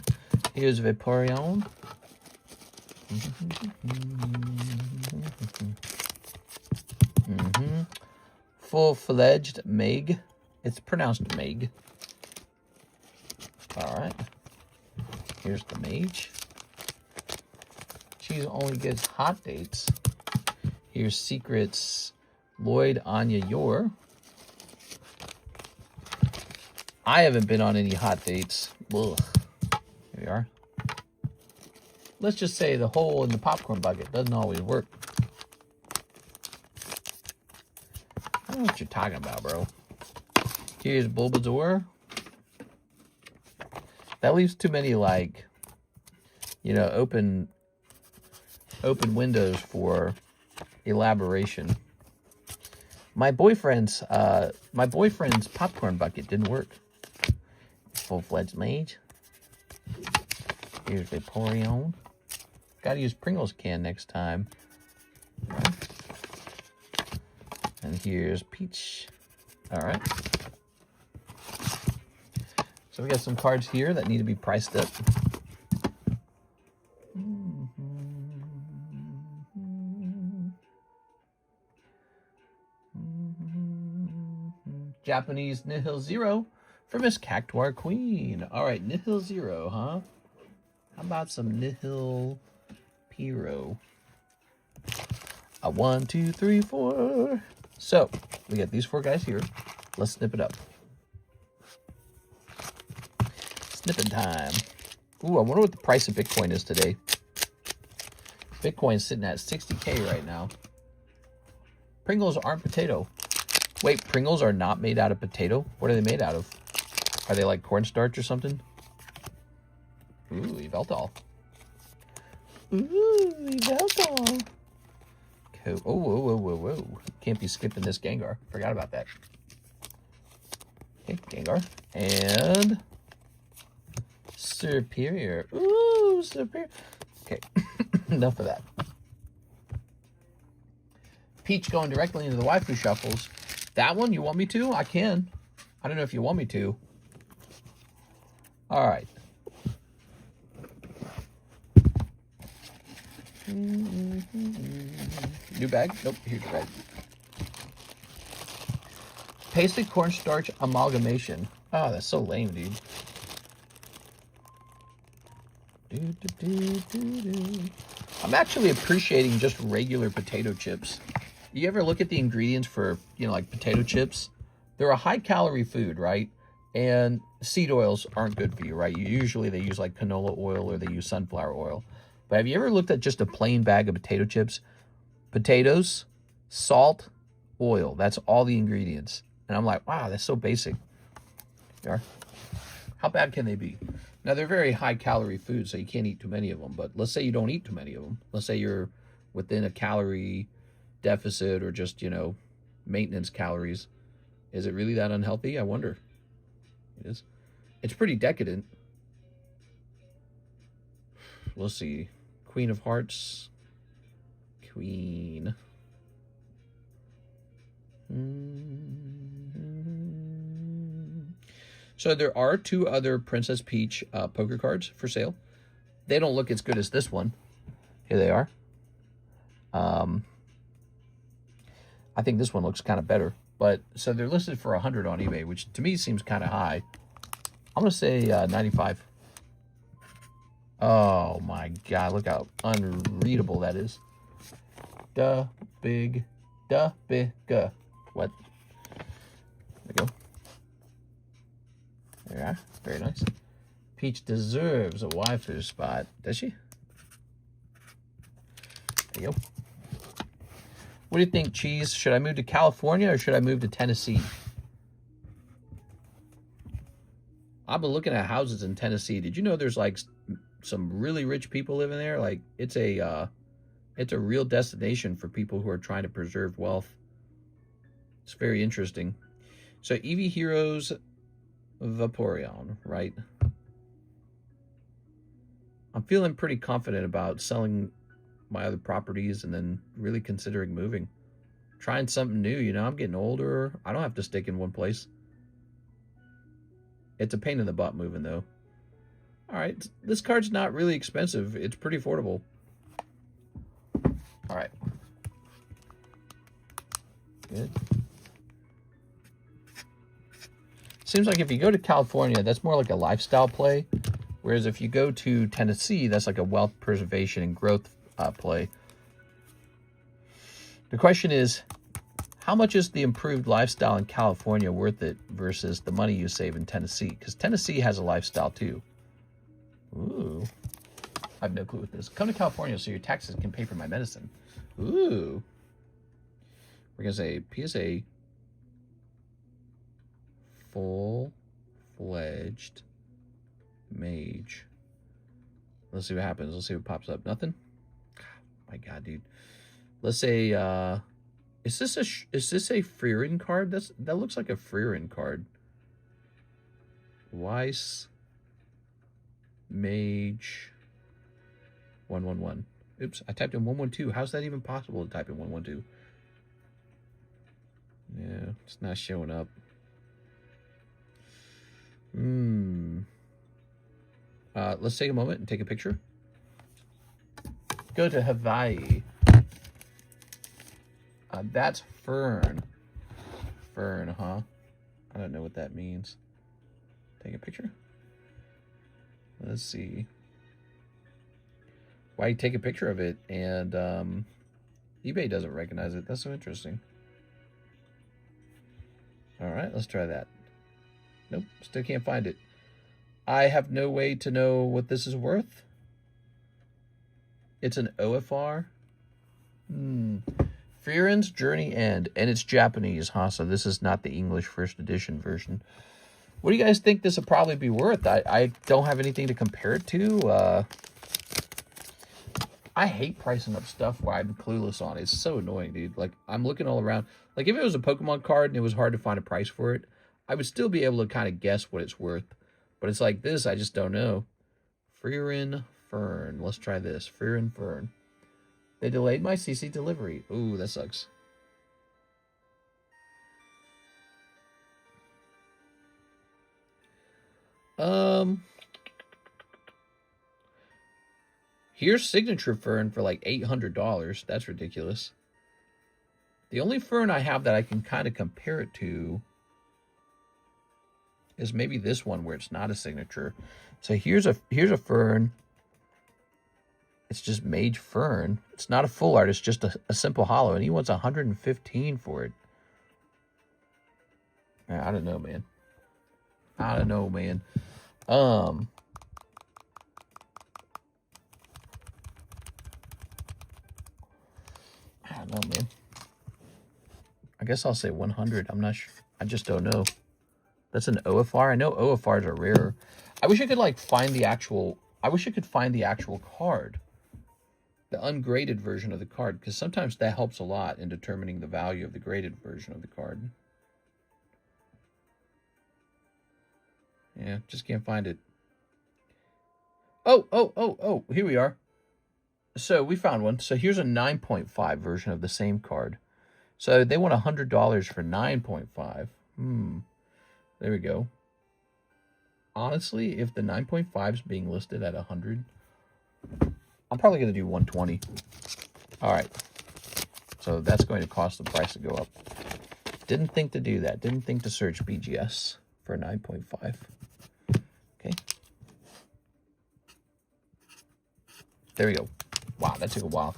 Here's Vaporeon. Full-fledged Meg It's pronounced Meg. All right. Here's the mage. She only gets hot dates. Here's Secrets, Lloyd, Anya, Yor. I haven't been on any hot dates. Ugh. Here we are. Let's just say the hole in the popcorn bucket doesn't always work. I don't know what you're talking about, bro. Here's Bulbasaur. That leaves too many, like, you know, open windows for elaboration. My boyfriend's popcorn bucket didn't work. Full-fledged mage. Here's Vaporeon. Gotta use Pringles can next time. Right. And here's Peach. Alright. So we got some cards here that need to be priced up. Japanese Nihil Zero for Miss Cactuar Queen. All right, Nihil Zero, huh? How about some Nihil Piro? 1, 2, 3, 4. So we got these 4 guys here. Let's snip it up. Snipping time. Ooh, I wonder what the price of Bitcoin is today. Bitcoin's sitting at 60K right now. Pringles aren't potato. Wait, Pringles are not made out of potato? What are they made out of? Are they like cornstarch or something? Ooh, Yveltal. Ooh, Yveltal. Cool. Oh, whoa, whoa, whoa, whoa. Can't be skipping this Gengar. Forgot about that. Okay, Gengar. And Superior. Ooh, Superior. Okay, enough of that. Peach going directly into the Waifu Shuffles. That one, you want me to? I can. I don't know if you want me to. All right. New bag? Nope, here's your bag. Pasted cornstarch amalgamation. Oh, that's so lame, dude. I'm actually appreciating just regular potato chips. You ever look at the ingredients for, you know, like potato chips? They're a high-calorie food, right? And seed oils aren't good for you, right? Usually they use like canola oil or they use sunflower oil. But have you ever looked at just a plain bag of potato chips? Potatoes, salt, oil. That's all the ingredients. And I'm like, wow, that's so basic. There. How bad can they be? Now, they're very high-calorie foods, so you can't eat too many of them. But let's say you don't eat too many of them. Let's say you're within a calorie deficit or just, you know, maintenance calories. Is it really that unhealthy? I wonder. It is. It's pretty decadent. We'll see. Queen of Hearts. Queen. So there are 2 other Princess Peach poker cards for sale. They don't look as good as this one. Here they are. I think this one looks kind of better. But so they're listed for 100 on eBay, which to me seems kind of high. I'm going to say 95. Oh my God, look how unreadable that is. What? There we go. There we are. Very nice. Peach deserves a waifu spot. Does she? There you go. What do you think, Cheese? Should I move to California or should I move to Tennessee? I've been looking at houses in Tennessee. Did you know there's like some really rich people living there? Like it's a real destination for people who are trying to preserve wealth. It's very interesting. So Eevee Heroes Vaporeon, right? I'm feeling pretty confident about selling my other properties and then really considering moving. Trying something new, you know, I'm getting older. I don't have to stick in one place. It's a pain in the butt moving though. All right, this card's not really expensive. It's pretty affordable. All right. Good. seems like if you go to California, that's more like a lifestyle play. Whereas if you go to Tennessee, that's like a wealth preservation and growth play. The question is, how much is the improved lifestyle in California worth it versus the money you save in Tennessee? Because Tennessee has a lifestyle too. Ooh. I have no clue what this is. Come to California so your taxes can pay for my medicine. Ooh. We're going to say PSA full-fledged mage. Let's see what happens. Let's see what pops up. Nothing? My God, dude. Let's say, is this a Freerin card? That looks like a Freerin card. Weiss Mage 111. Oops, I typed in 112. How's that even possible to type in 112? Yeah, it's not showing up. Let's take a moment and take a picture. Go to Hawaii. That's Fern. Fern, huh? I don't know what that means. Take a picture. Let's see. Why you take a picture of it and eBay doesn't recognize it. That's so interesting. All right, let's try that. Nope, still can't find it. I have no way to know what this is worth. It's an OFR. Freeren's Journey End, and it's Japanese, huh? So this is not the English first edition version. What do you guys think this would probably be worth? I don't have anything to compare it to. I hate pricing up stuff where I'm clueless on it. It's so annoying, dude. Like, I'm looking all around. Like, if it was a Pokemon card and it was hard to find a price for it, I would still be able to kind of guess what it's worth. But it's like this, I just don't know. Freerin Fern. Let's try this. Freerin Fern. They delayed my CC delivery. Ooh, that sucks. Here's Signature Fern for like $800. That's ridiculous. The only Fern I have that I can kind of compare it to is maybe this one where it's not a signature. So here's a Fern. It's just Mage Fern. It's not a full art. It's just a simple hollow, and he wants 115 for it. I don't know, man. I don't know, man. I don't know, man. I guess I'll say 100. I'm not sure. I just don't know. That's an OFR. I know OFRs are rare. I wish I could like find the actual. I wish I could find the actual card, the ungraded version of the card, because sometimes that helps a lot in determining the value of the graded version of the card. Yeah, just can't find it. Oh, here we are. So we found one. So here's a 9.5 version of the same card. So they want $100 for 9.5. There we go. Honestly, if the 9.5 is being listed at 100, I'm probably going to do 120. All right. So that's going to cost the price to go up. Didn't think to do that. Didn't think to search BGS for 9.5. Okay. There we go. Wow, that took a while.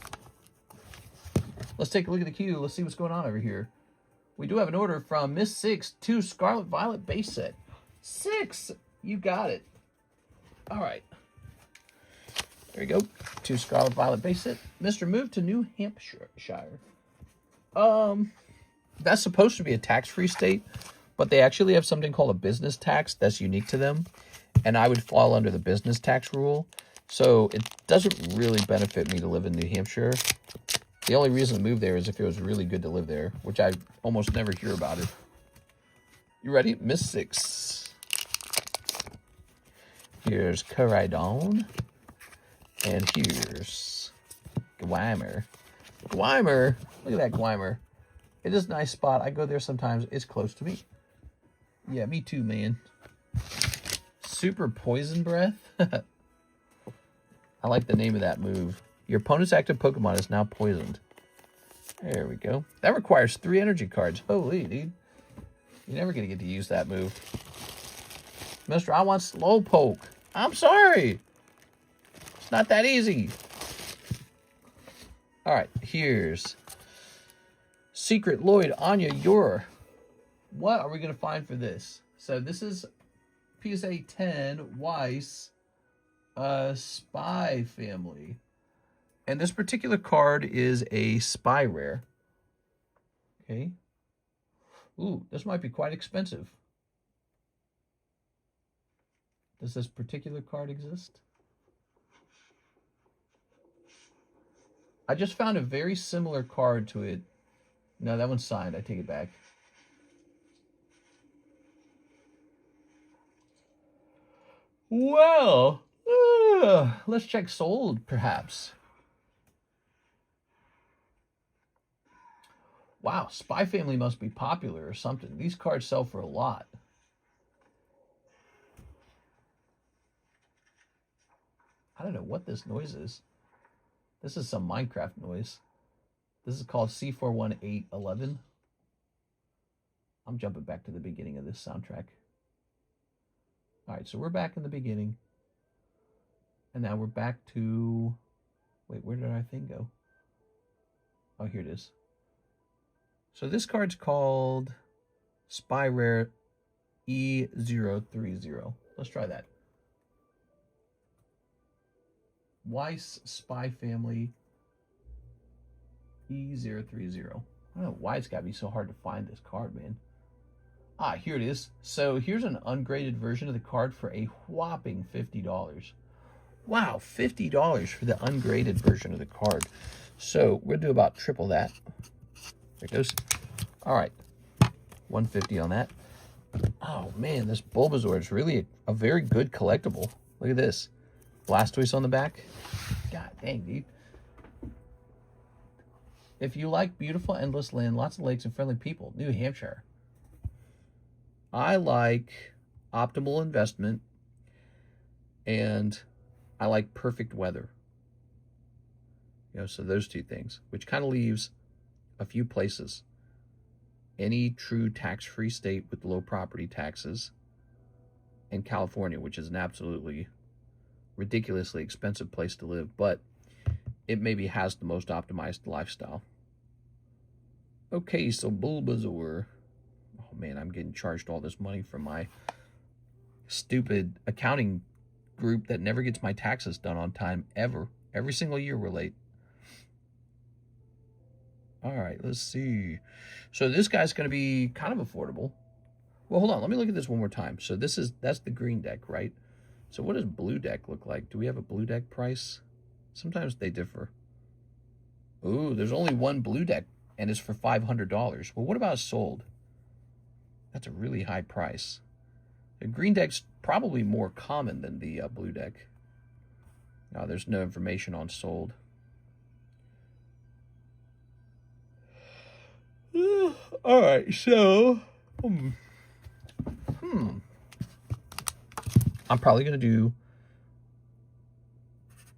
Let's take a look at the queue. Let's see what's going on over here. We do have an order from Miss 6 to Scarlet Violet base set. 6! You got it. All right. There you go. 2 Scarlet Violet base set. Mr. Move to New Hampshire. That's supposed to be a tax-free state, but they actually have something called a business tax that's unique to them, and I would fall under the business tax rule. So it doesn't really benefit me to live in New Hampshire. The only reason to move there is if it was really good to live there, which I almost never hear about it. You ready? Miss 6. Here's Caridon. And here's Gwymer. Gwymer. Look at that Gwymer. It is a nice spot. I go there sometimes. It's close to me. Yeah, me too, man. Super Poison Breath. I like the name of that move. Your opponent's active Pokemon is now poisoned. There we go. That requires 3 energy cards. Holy, dude. You're never going to get to use that move. Mister, I want Slowpoke. I'm sorry. It's not that easy. All right, here's Secret Lloyd, Anya, Yor. What are we going to find for this? So this is PSA 10 Weiss Spy Family. And this particular card is a Spy Rare. Okay. Ooh, this might be quite expensive. Does this particular card exist? I just found a very similar card to it. No, that one's signed. I take it back. Well, let's check sold, perhaps. Wow, Spy Family must be popular or something. These cards sell for a lot. I don't know what this noise is. This is some Minecraft noise. This is called C41811. I'm jumping back to the beginning of this soundtrack. All right, so we're back in the beginning. And now we're back to... Wait, where did our thing go? Oh, here it is. So this card's called Spy Rare E030. Let's try that. Weiss Spy Family E030. I don't know why it's got to be so hard to find this card, man. Ah, here it is. So here's an ungraded version of the card for a whopping $50. Wow, $50 for the ungraded version of the card. So we'll do about triple that. There it goes. All right, $150 on that. Oh man, this Bulbasaur is really a very good collectible. Look at this. Blastoise on the back. God dang, dude. If you like beautiful endless land, lots of lakes and friendly people, New Hampshire. I like optimal investment and I like perfect weather. You know, so those two things, which kind of leaves a few places. Any true tax-free state with low property taxes, and California, which is an absolutely ridiculously expensive place to live, but it maybe has the most optimized lifestyle. Okay, so Bulbasaur. Oh man, I'm getting charged all this money from my stupid accounting group that never gets my taxes done on time, ever. Every single year we're late. All right, let's see. So this guy's going to be kind of affordable. Well, hold on. Let me look at this one more time. So that's the green deck, right? So what does blue deck look like? Do we have a blue deck price? Sometimes they differ. Ooh, there's only one blue deck, and it's for $500. Well, what about sold? That's a really high price. The green deck's probably more common than the blue deck. Now, there's no information on sold. All right, so I'm probably gonna do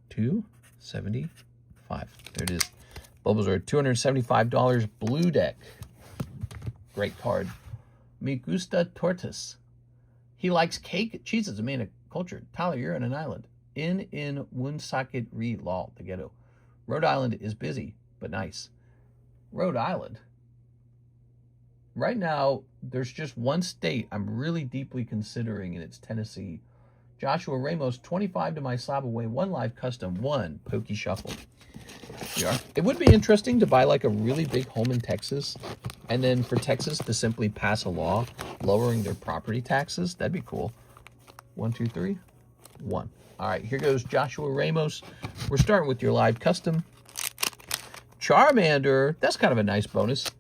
$275. There it is. Bulbasaur, $275 blue deck. Great card. Me gusta tortas. He likes cake. Cheese is a man of culture. Tyler, you're on an island. In Woonsocket Re Law, the ghetto. Rhode Island is busy, but nice. Rhode Island. Right now, there's just one state I'm really deeply considering, and it's Tennessee. Joshua Ramos, 25 to my slab away, 1 live custom, 1 Pokey Shuffle. Yeah. It would be interesting to buy like a really big home in Texas, and then for Texas to simply pass a law lowering their property taxes. That'd be cool. 1, 2, 3, 1. All right, here goes Joshua Ramos. We're starting with your live custom. Charmander, that's kind of a nice bonus.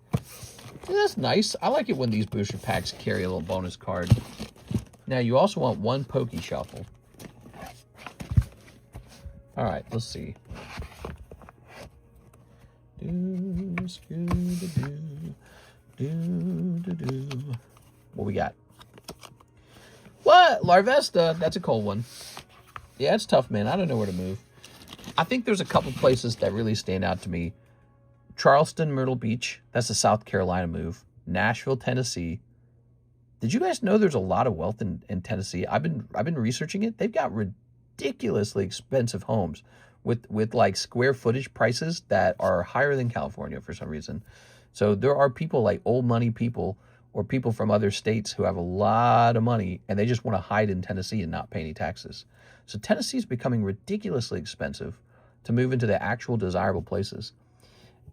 Yeah, that's nice. I like it when these booster packs carry a little bonus card. Now, you also want 1 Pokey Shuffle. All right, let's see. What we got? What? Larvesta. That's a cold one. Yeah, it's tough, man. I don't know where to move. I think there's a couple places that really stand out to me. Charleston, Myrtle Beach. That's a South Carolina move. Nashville, Tennessee. Did you guys know there's a lot of wealth in Tennessee? I've been researching it. They've got ridiculously expensive homes with like square footage prices that are higher than California for some reason. So there are people like old money people or people from other states who have a lot of money and they just want to hide in Tennessee and not pay any taxes. So Tennessee is becoming ridiculously expensive to move into the actual desirable places.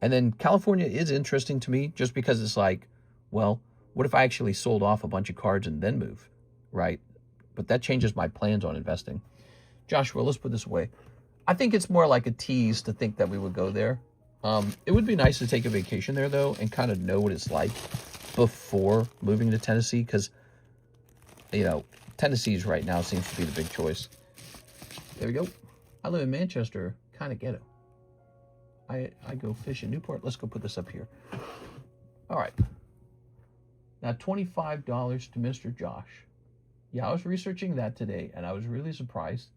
And then California is interesting to me just because it's like, well, what if I actually sold off a bunch of cards and then moved, right? But that changes my plans on investing. Joshua, let's put this away. I think it's more like a tease to think that we would go there. It would be nice to take a vacation there, though, and kind of know what it's like before moving to Tennessee, because, you know, Tennessee's right now seems to be the big choice. There we go. I live in Manchester, kind of ghetto. I go fish in Newport. Let's go put this up here. All right. Now, $25 to Mr. Josh. Yeah, I was researching that today, and I was really surprised.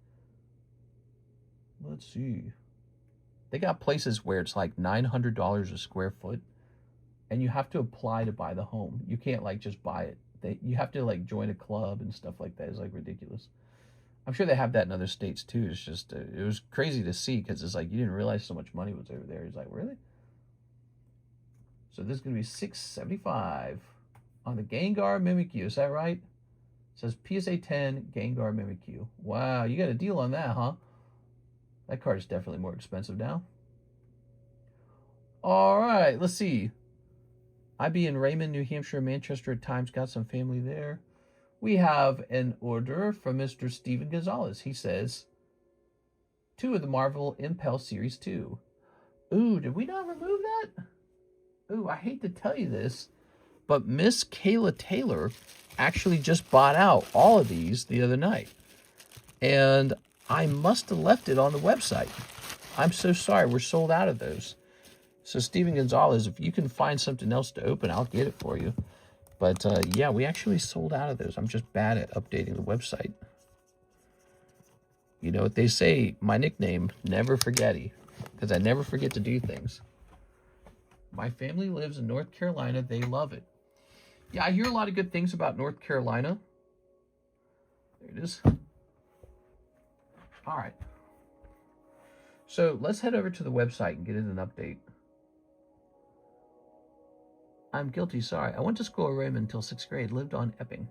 Let's see. They got places where it's like $900 a square foot, and you have to apply to buy the home. You can't like just buy it. You have to like join a club and stuff like that. It's like ridiculous. I'm sure they have that in other states too. It's just it was crazy to see because it's like you didn't realize so much money was over there. He's like, really? So this is gonna be $675 on the Gengar Mimikyu. Is that right? It says PSA 10 Gengar Mimikyu. Wow, you got a deal on that, huh? That card is definitely more expensive now. All right, let's see. I be in Raymond, New Hampshire, Manchester at times. Got some family there. We have an order from Mr. Steven Gonzalez. He says, 2 of the Marvel Impel Series 2. Ooh, did we not remove that? Ooh, I hate to tell you this, but Miss Kayla Taylor actually just bought out all of these the other night. And I must have left it on the website. I'm so sorry. We're sold out of those. So, Steven Gonzalez, if you can find something else to open, I'll get it for you. But, yeah, we actually sold out of those. I'm just bad at updating the website. You know what they say, my nickname, Never Forgetty, because I never forget to do things. My family lives in North Carolina. They love it. Yeah, I hear a lot of good things about North Carolina. There it is. All right. So let's head over to the website and get it an update. I'm guilty, sorry. I went to school at Raymond until 6th grade, lived on Epping.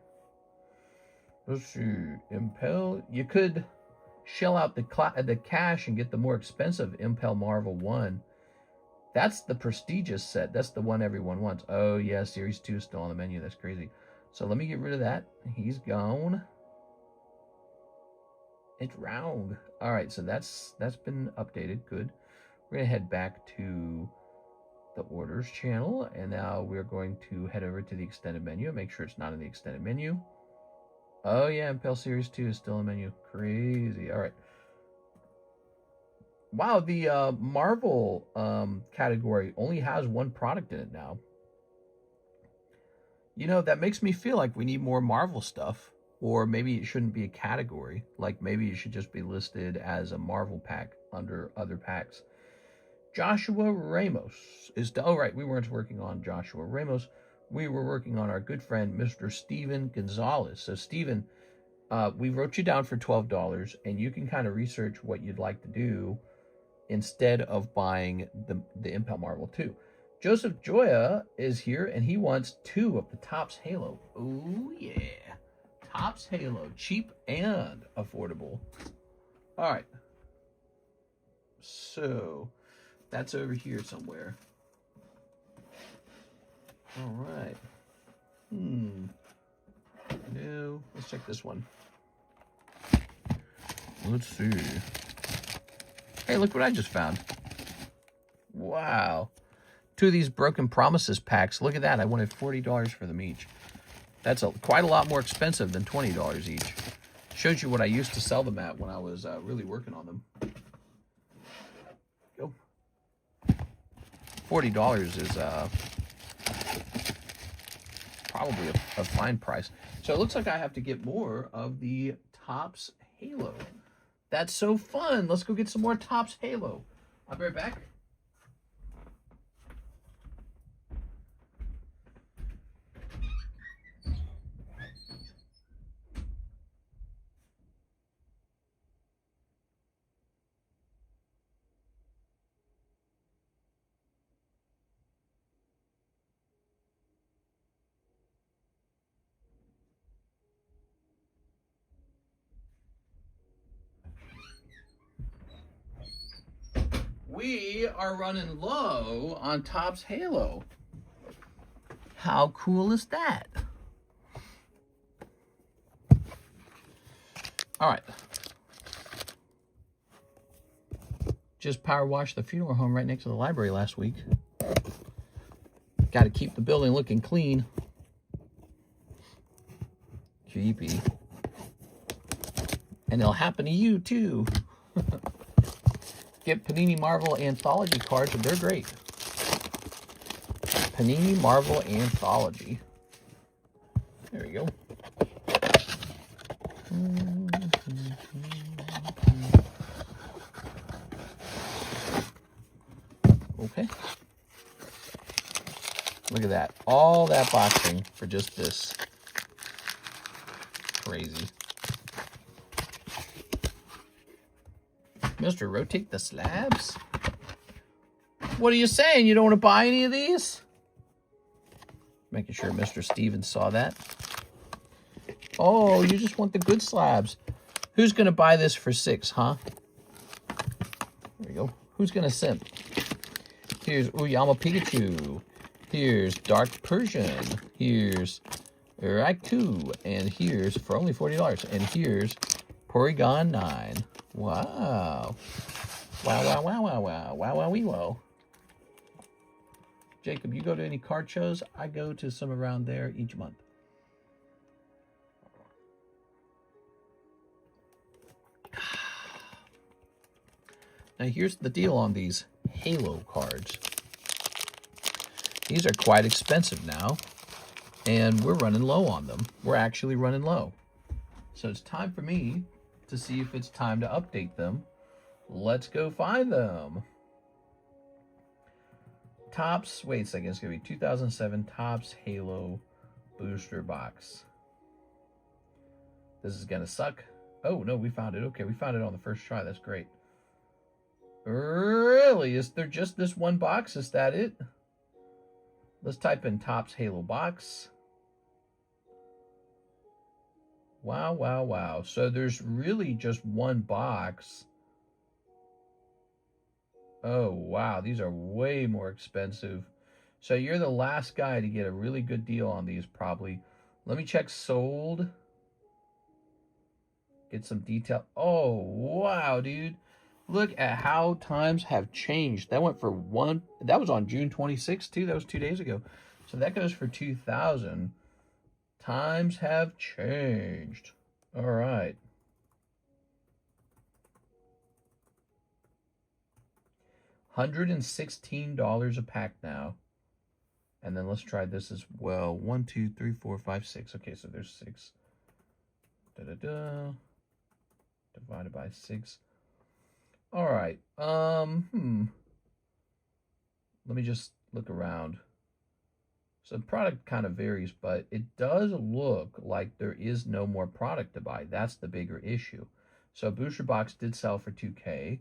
Let's see. Impel. You could shell out the cash and get the more expensive Impel Marvel 1. That's the prestigious set. That's the one everyone wants. Oh, yeah, Series 2 is still on the menu. That's crazy. So let me get rid of that. He's gone. It's round. All right, so that's been updated. Good. We're going to head back to the orders channel, and now we're going to head over to the extended menu. Make sure it's not in the extended menu. Oh, yeah, Impel Series 2 is still in the menu. Crazy. All right. Wow, the Marvel category only has 1 product in it now. You know, that makes me feel like we need more Marvel stuff. Or maybe it shouldn't be a category. Like maybe it should just be listed as a Marvel pack under other packs. Joshua Ramos is... Oh, right, we weren't working on Joshua Ramos. We were working on our good friend, Mr. Steven Gonzalez. So, Steven, we wrote you down for $12, and you can kind of research what you'd like to do instead of buying the Impel Marvel 2. Joseph Joya is here, and he wants 2 of the Topps Halo. Oh, yeah. Topps Halo, cheap and affordable. All right. So, that's over here somewhere. All right. No, let's check this one. Let's see. Hey, look what I just found. Wow. 2 of these Broken Promises packs. Look at that. I wanted $40 for them each. That's quite a lot more expensive than $20 each. Shows you what I used to sell them at when I was really working on them. Go. $40 is probably a fine price. So it looks like I have to get more of the Topps Halo. That's so fun. Let's go get some more Topps Halo. I'll be right back. we are running low on Topps Halo. How cool is that? All right. Just power washed the funeral home right next to the library last week. Got to keep the building looking clean. Creepy. And it'll happen to you too. Get Panini Marvel Anthology cards, and they're great. Panini Marvel Anthology. There we go. Okay. Look at that. All that boxing for just this. Crazy. Mr. Rotate the Slabs? What are you saying? You don't want to buy any of these? Making sure Mr. Stevens saw that. Oh, you just want the good slabs. Who's going to buy this for $6, huh? There we go. Who's going to simp? Here's Uyama Pikachu. Here's Dark Persian. Here's Raikou. And here's, for only $40. And here's Porygon 9. Wow. Wow, wow, wow, wow, wow. Wow, wow, wee, wow. Jacob, you go to any card shows? I go to some around there each month. Now here's the deal on these Halo cards. These are quite expensive now, and we're running low on them. We're actually running low. So it's time for me to see if it's time to update them. Let's go find them. Topps, wait a second, it's going to be 2007 Topps Halo Booster Box. This is going to suck. Oh, no, we found it. Okay, we found it on the first try. That's great. Really? Is there just this one box? Is that it? Let's type in Topps Halo Box. Wow, wow, wow. So there's really just one box. Oh, wow. These are way more expensive. So you're the last guy to get a really good deal on these, probably. Let me check sold. Get some detail. Oh, wow, dude. Look at how times have changed. That went for one. That was on June 26th, too. That was 2 days ago. So that goes for 2,000. Times have changed. All right. $116 a pack now. And then let's try this as well. 1, 2, 3, 4, 5, 6. Okay, so there's 6. Divided by 6. All right. Let me just look around. So the product kind of varies, but it does look like there is no more product to buy. That's the bigger issue. So Booster Box did sell for $2K,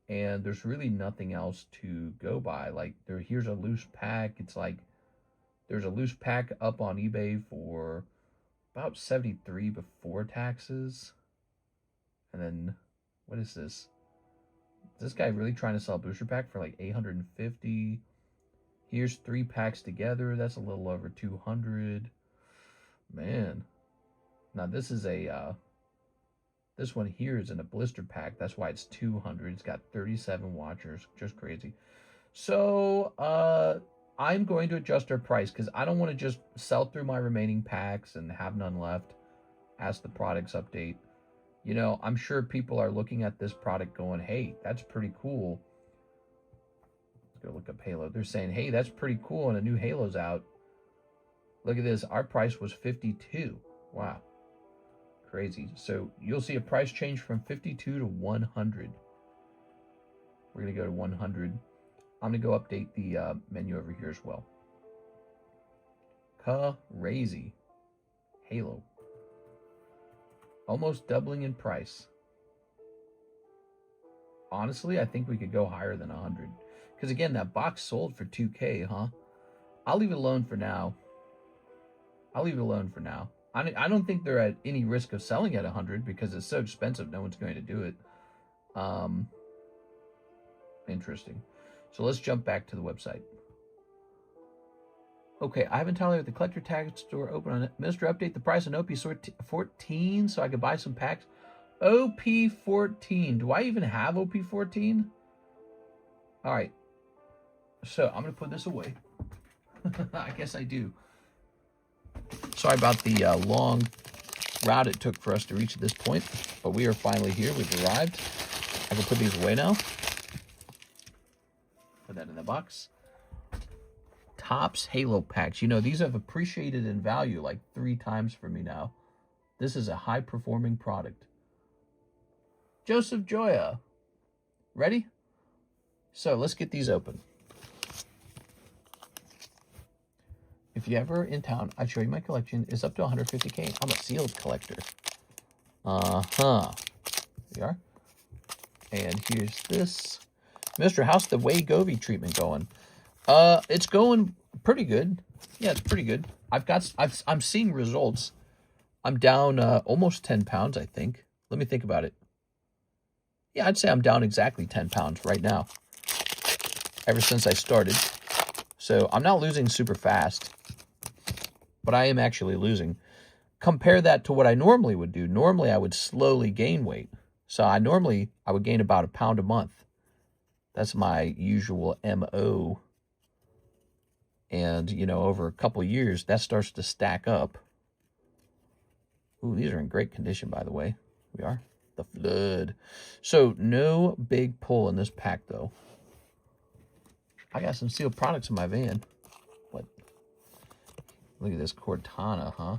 and there's really nothing else to go by. Like here's a loose pack. It's like there's a loose pack up on eBay for about $73 before taxes. And then what is this? Is this guy really trying to sell a booster pack for like $850? Here's 3 packs together. That's a little over $200. Man. Now this is a this one here is in a blister pack. That's why it's $200. It's got 37 watchers. Just crazy. So I'm going to adjust our price because I don't want to just sell through my remaining packs and have none left as the products update. You know, I'm sure people are looking at this product going, hey, that's pretty cool. Let's go look up Halo. They're saying, hey, that's pretty cool, and a new Halo's out. Look at this. Our price was $52. Wow. Crazy. So you'll see a price change from $52 to $100. We're going to go to $100. I'm going to go update the menu over here as well. Crazy. Halo. Almost doubling in price. Honestly, I think we could go higher than 100. Because again, that box sold for $2K, huh? I'll leave it alone for now. I don't think they're at any risk of selling at 100 because it's so expensive. No one's going to do it. Interesting. So let's jump back to the website. Okay, I haven't tolerated the collector tag store open on it. Mr. Update the price on OP14 so I could buy some packs. OP14. Do I even have OP14? All right. So I'm going to put this away. I guess I do. Sorry about the long route it took for us to reach this point, but we are finally here. We've arrived. I can put these away now. Put that in the box. Topps Halo packs. You know, these have appreciated in value like 3 times for me now. This is a high-performing product. Joseph Joya. Ready? So let's get these open. If you're ever in town, I'd show you my collection. It's up to 150K. I'm a sealed collector. Here we are. And here's this. Mr. How's the Waifu treatment going? It's going pretty good. Yeah, it's pretty good. I'm seeing results. I'm down almost 10 pounds, I think. Let me think about it. Yeah, I'd say I'm down exactly 10 pounds right now. Ever since I started. So I'm not losing super fast. But I am actually losing. Compare that to what I normally would do. Normally, I would slowly gain weight. So I would gain about 1 pound a month. That's my usual MO. And, you know, over a couple years, that starts to stack up. Ooh, these are in great condition, by the way. We are. The Flood. So, no big pull in this pack, though. I got some sealed products in my van. What? Look at this Cortana, huh?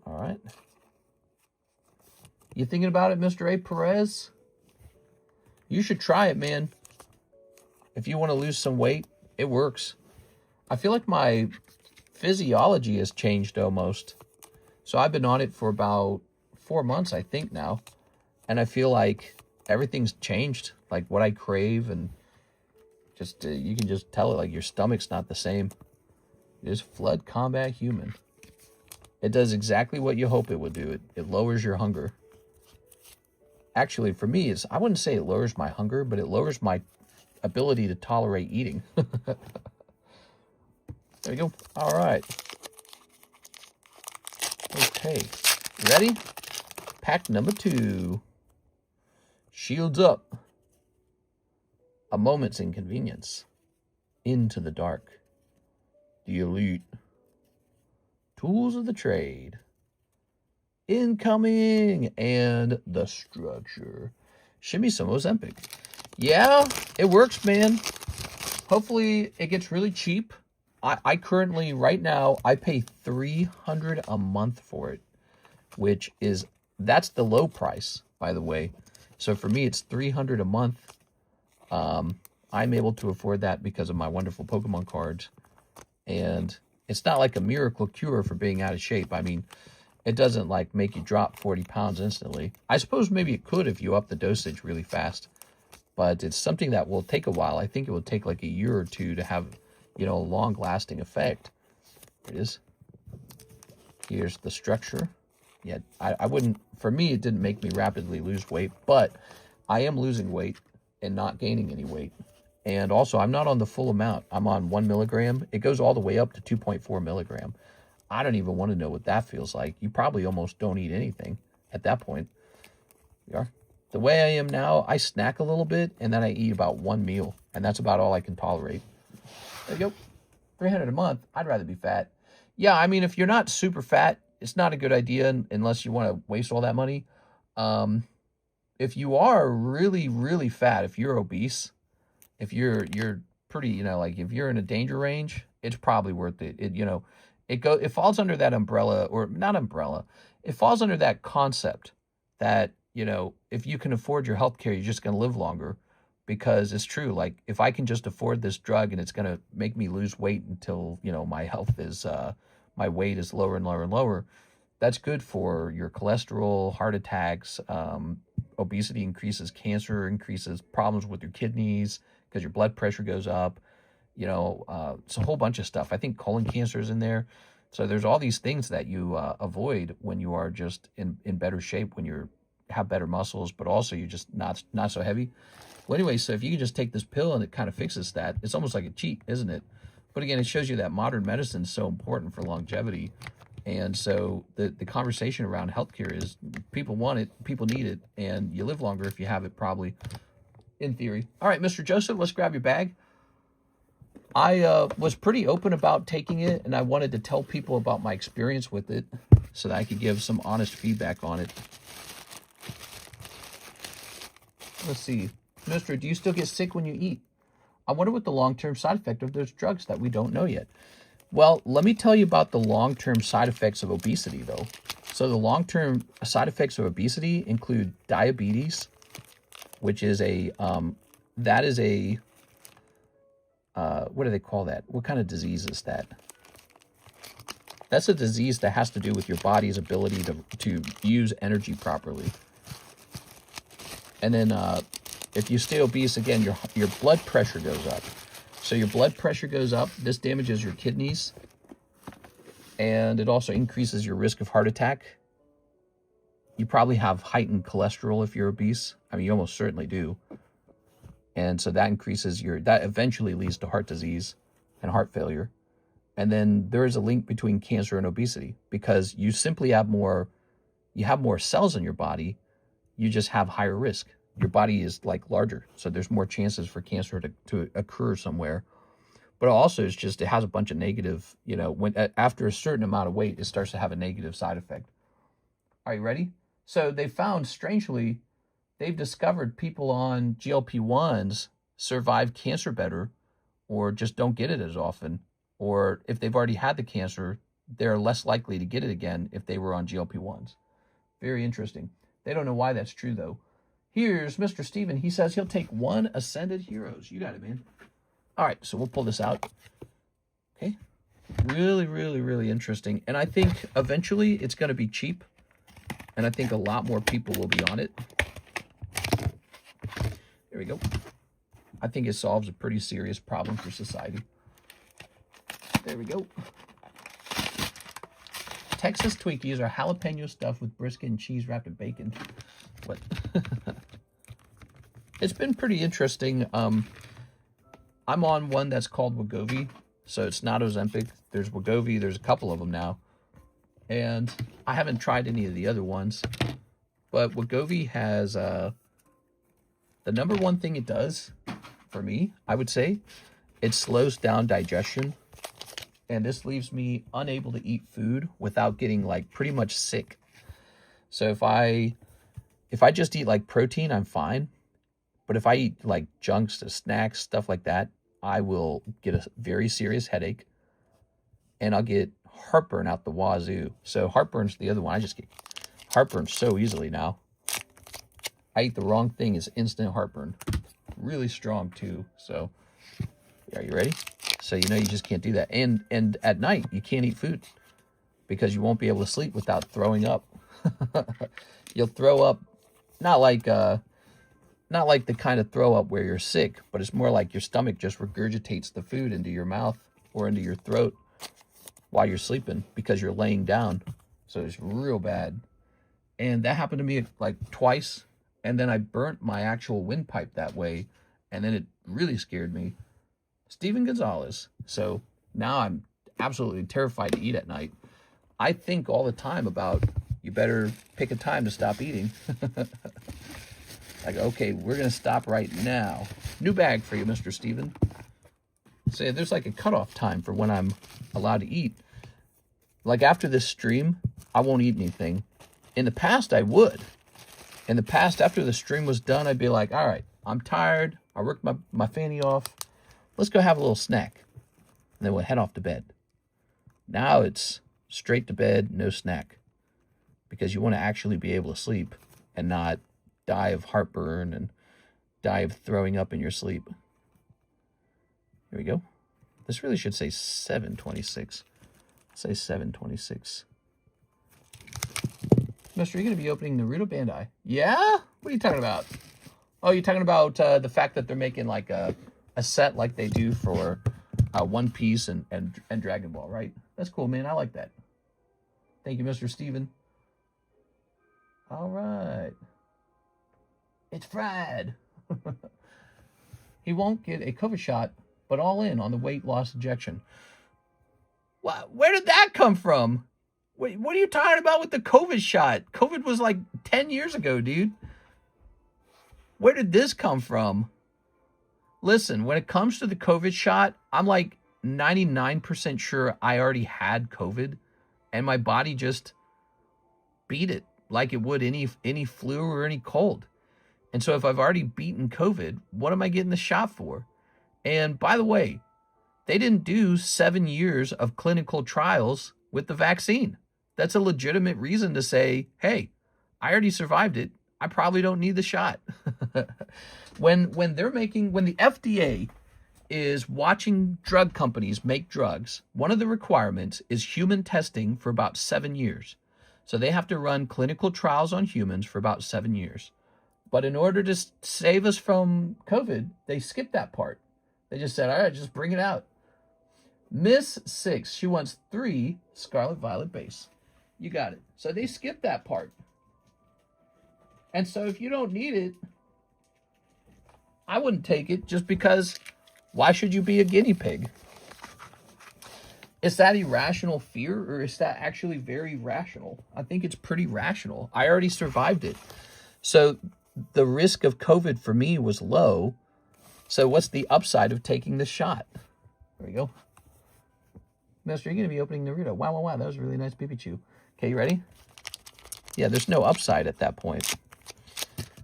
All right. You thinking about it, Mr. A. Perez? You should try it, man. If you want to lose some weight, it works. I feel like my physiology has changed almost. So I've been on it for about 4 months, I think now. And I feel like everything's changed. Like what I crave and just, you can just tell it like your stomach's not the same. It is Flood Combat Human. It does exactly what you hope it would do. It lowers your hunger. Actually, for me, I wouldn't say it lowers my hunger, but it lowers my ability to tolerate eating. There we go. All right. Okay. Ready? Pack number 2. Shields up. A moment's inconvenience. Into the dark. The elite. Tools of the trade. Incoming. And the structure. Shimmy some Ozempic. Yeah, it works, man. Hopefully it gets really cheap. I currently, right now, I pay $300 a month for it, which is, that's the low price, by the way. So for me, it's $300 a month. I'm able to afford that because of my wonderful Pokemon cards. And it's not like a miracle cure for being out of shape. I mean, it doesn't like make you drop 40 pounds instantly. I suppose maybe it could if you up the dosage really fast. But it's something that will take a while. I think it will take like a year or 2 to have, you know, a long-lasting effect. There it is. Here's the structure. Yeah, I wouldn't, for me, it didn't make me rapidly lose weight, but I am losing weight and not gaining any weight. And also, I'm not on the full amount. I'm on 1 milligram. It goes all the way up to 2.4 milligram. I don't even want to know what that feels like. You probably almost don't eat anything at that point. You are. The way I am now, I snack a little bit, and then I eat about 1 meal, and that's about all I can tolerate. There you go. $300 a month. I'd rather be fat. Yeah, I mean, if you're not super fat, it's not a good idea unless you want to waste all that money. If you are really, really fat, if you're obese, if you're pretty, you know, like if you're in a danger range, it's probably worth it. It falls under that umbrella, or not umbrella. It falls under that concept that, you know, if you can afford your health care, you're just going to live longer, because it's true. Like if I can just afford this drug and it's going to make me lose weight until, you know, my health is, my weight is lower and lower and lower, that's good for your cholesterol, heart attacks, obesity increases, cancer increases, problems with your kidneys because your blood pressure goes up. You know, it's a whole bunch of stuff. I think colon cancer is in there. So there's all these things that you avoid when you are just in better shape, when you have better muscles, but also you're just not so heavy. Well, anyway, so if you can just take this pill and it kind of fixes that, it's almost like a cheat, isn't it? But again, it shows you that modern medicine is so important for longevity. And so the conversation around healthcare is people want it, people need it, and you live longer if you have it, probably, in theory. All right, Mr. Joseph, let's grab your bag. I was pretty open about taking it, and I wanted to tell people about my experience with it so that I could give some honest feedback on it. Let's see. Mister, do you still get sick when you eat? I wonder what the long-term side effect of those drugs that we don't know yet. Well, let me tell you about the long-term side effects of obesity, though. So the long-term side effects of obesity include diabetes, which is a, what do they call that? What kind of disease is that? That's a disease that has to do with your body's ability to use energy properly. And then if you stay obese, again, your blood pressure goes up. So your blood pressure goes up. This damages your kidneys. And it also increases your risk of heart attack. You probably have heightened cholesterol if you're obese. I mean, you almost certainly do. And so that increases that eventually leads to heart disease and heart failure. And then there is a link between cancer and obesity because you simply have more cells in your body. You just have higher risk. Your body is like larger, so there's more chances for cancer to occur somewhere. But also, it has a bunch of negative, after a certain amount of weight, it starts to have a negative side effect. Are you ready? So they found, strangely, they've discovered people on GLP-1s survive cancer better, or just don't get it as often, or if they've already had the cancer, they're less likely to get it again if they were on GLP-1s. Very interesting. They don't know why that's true, though. Here's Mr. Steven. He says he'll take 1 Ascended Heroes. You got it, man. All right, so we'll pull this out. Okay. Really, really, really interesting. And I think eventually it's going to be cheap. And I think a lot more people will be on it. There we go. I think it solves a pretty serious problem for society. There we go. Texas Twinkies are jalapeno stuffed with brisket and cheese wrapped in bacon. What? It's been pretty interesting. I'm on one that's called Wegovy, so it's not Ozempic. There's Wegovy. There's a couple of them now, and I haven't tried any of the other ones. But Wegovy has the number one thing it does for me, I would say, it slows down digestion, and this leaves me unable to eat food without getting like pretty much sick. So if I just eat like protein, I'm fine. But if I eat like junks, snacks, stuff like that, I will get a very serious headache and I'll get heartburn out the wazoo. So heartburn's the other one. I just get heartburn so easily now. I eat the wrong thing, it's instant heartburn. Really strong too. So are you ready? So you just can't do that. And at night you can't eat food because you won't be able to sleep without throwing up. You'll throw up, not like the kind of throw up where you're sick, but it's more like your stomach just regurgitates the food into your mouth or into your throat while you're sleeping because you're laying down. So it's real bad. And that happened to me like twice. And then I burnt my actual windpipe that way. And then it really scared me. Steven Gonzalez. So now I'm absolutely terrified to eat at night. I think all the time about, you better pick a time to stop eating. Like, okay, we're going to stop right now. New bag for you, Mr. Steven. Say, there's like a cutoff time for when I'm allowed to eat. Like after this stream, I won't eat anything. In the past, I would. In the past, after the stream was done, I'd be like, all right, I'm tired. I worked my fanny off. Let's go have a little snack. And then we'll head off to bed. Now it's straight to bed, no snack. Because you want to actually be able to sleep and not die of heartburn and die of throwing up in your sleep. Here we go. This really should say 726. Say 726. Mister, you're going to be opening Naruto Bandai. Yeah? What are you talking about? Oh, you're talking about the fact that they're making like a set like they do for One Piece and Dragon Ball, right? That's cool, man. I like that. Thank you, Mr. Steven. All right. It's fried. He won't get a COVID shot, but all in on the weight loss injection. Where did that come from? What are you talking about with the COVID shot? COVID was like 10 years ago, dude. Where did this come from? Listen, when it comes to the COVID shot, I'm like 99% sure I already had COVID, and my body just beat it like it would any flu or any cold. And so if I've already beaten COVID, what am I getting the shot for? And by the way, they didn't do 7 years of clinical trials with the vaccine. That's a legitimate reason to say, hey, I already survived it. I probably don't need the shot. When the FDA is watching drug companies make drugs, one of the requirements is human testing for about 7 years. So they have to run clinical trials on humans for about 7 years. But in order to save us from COVID, they skipped that part. They just said, all right, just bring it out. Miss 6, she wants 3 Scarlet Violet base. You got it. So they skipped that part. And so if you don't need it, I wouldn't take it, just because why should you be a guinea pig? Is that irrational fear, or is that actually very rational? I think it's pretty rational. I already survived it. So the risk of COVID for me was low. So what's the upside of taking the shot? There we go. Mister, you're going to be opening Naruto. Wow, wow, wow. That was a really nice Pikachu. Okay, you ready? Yeah, there's no upside at that point.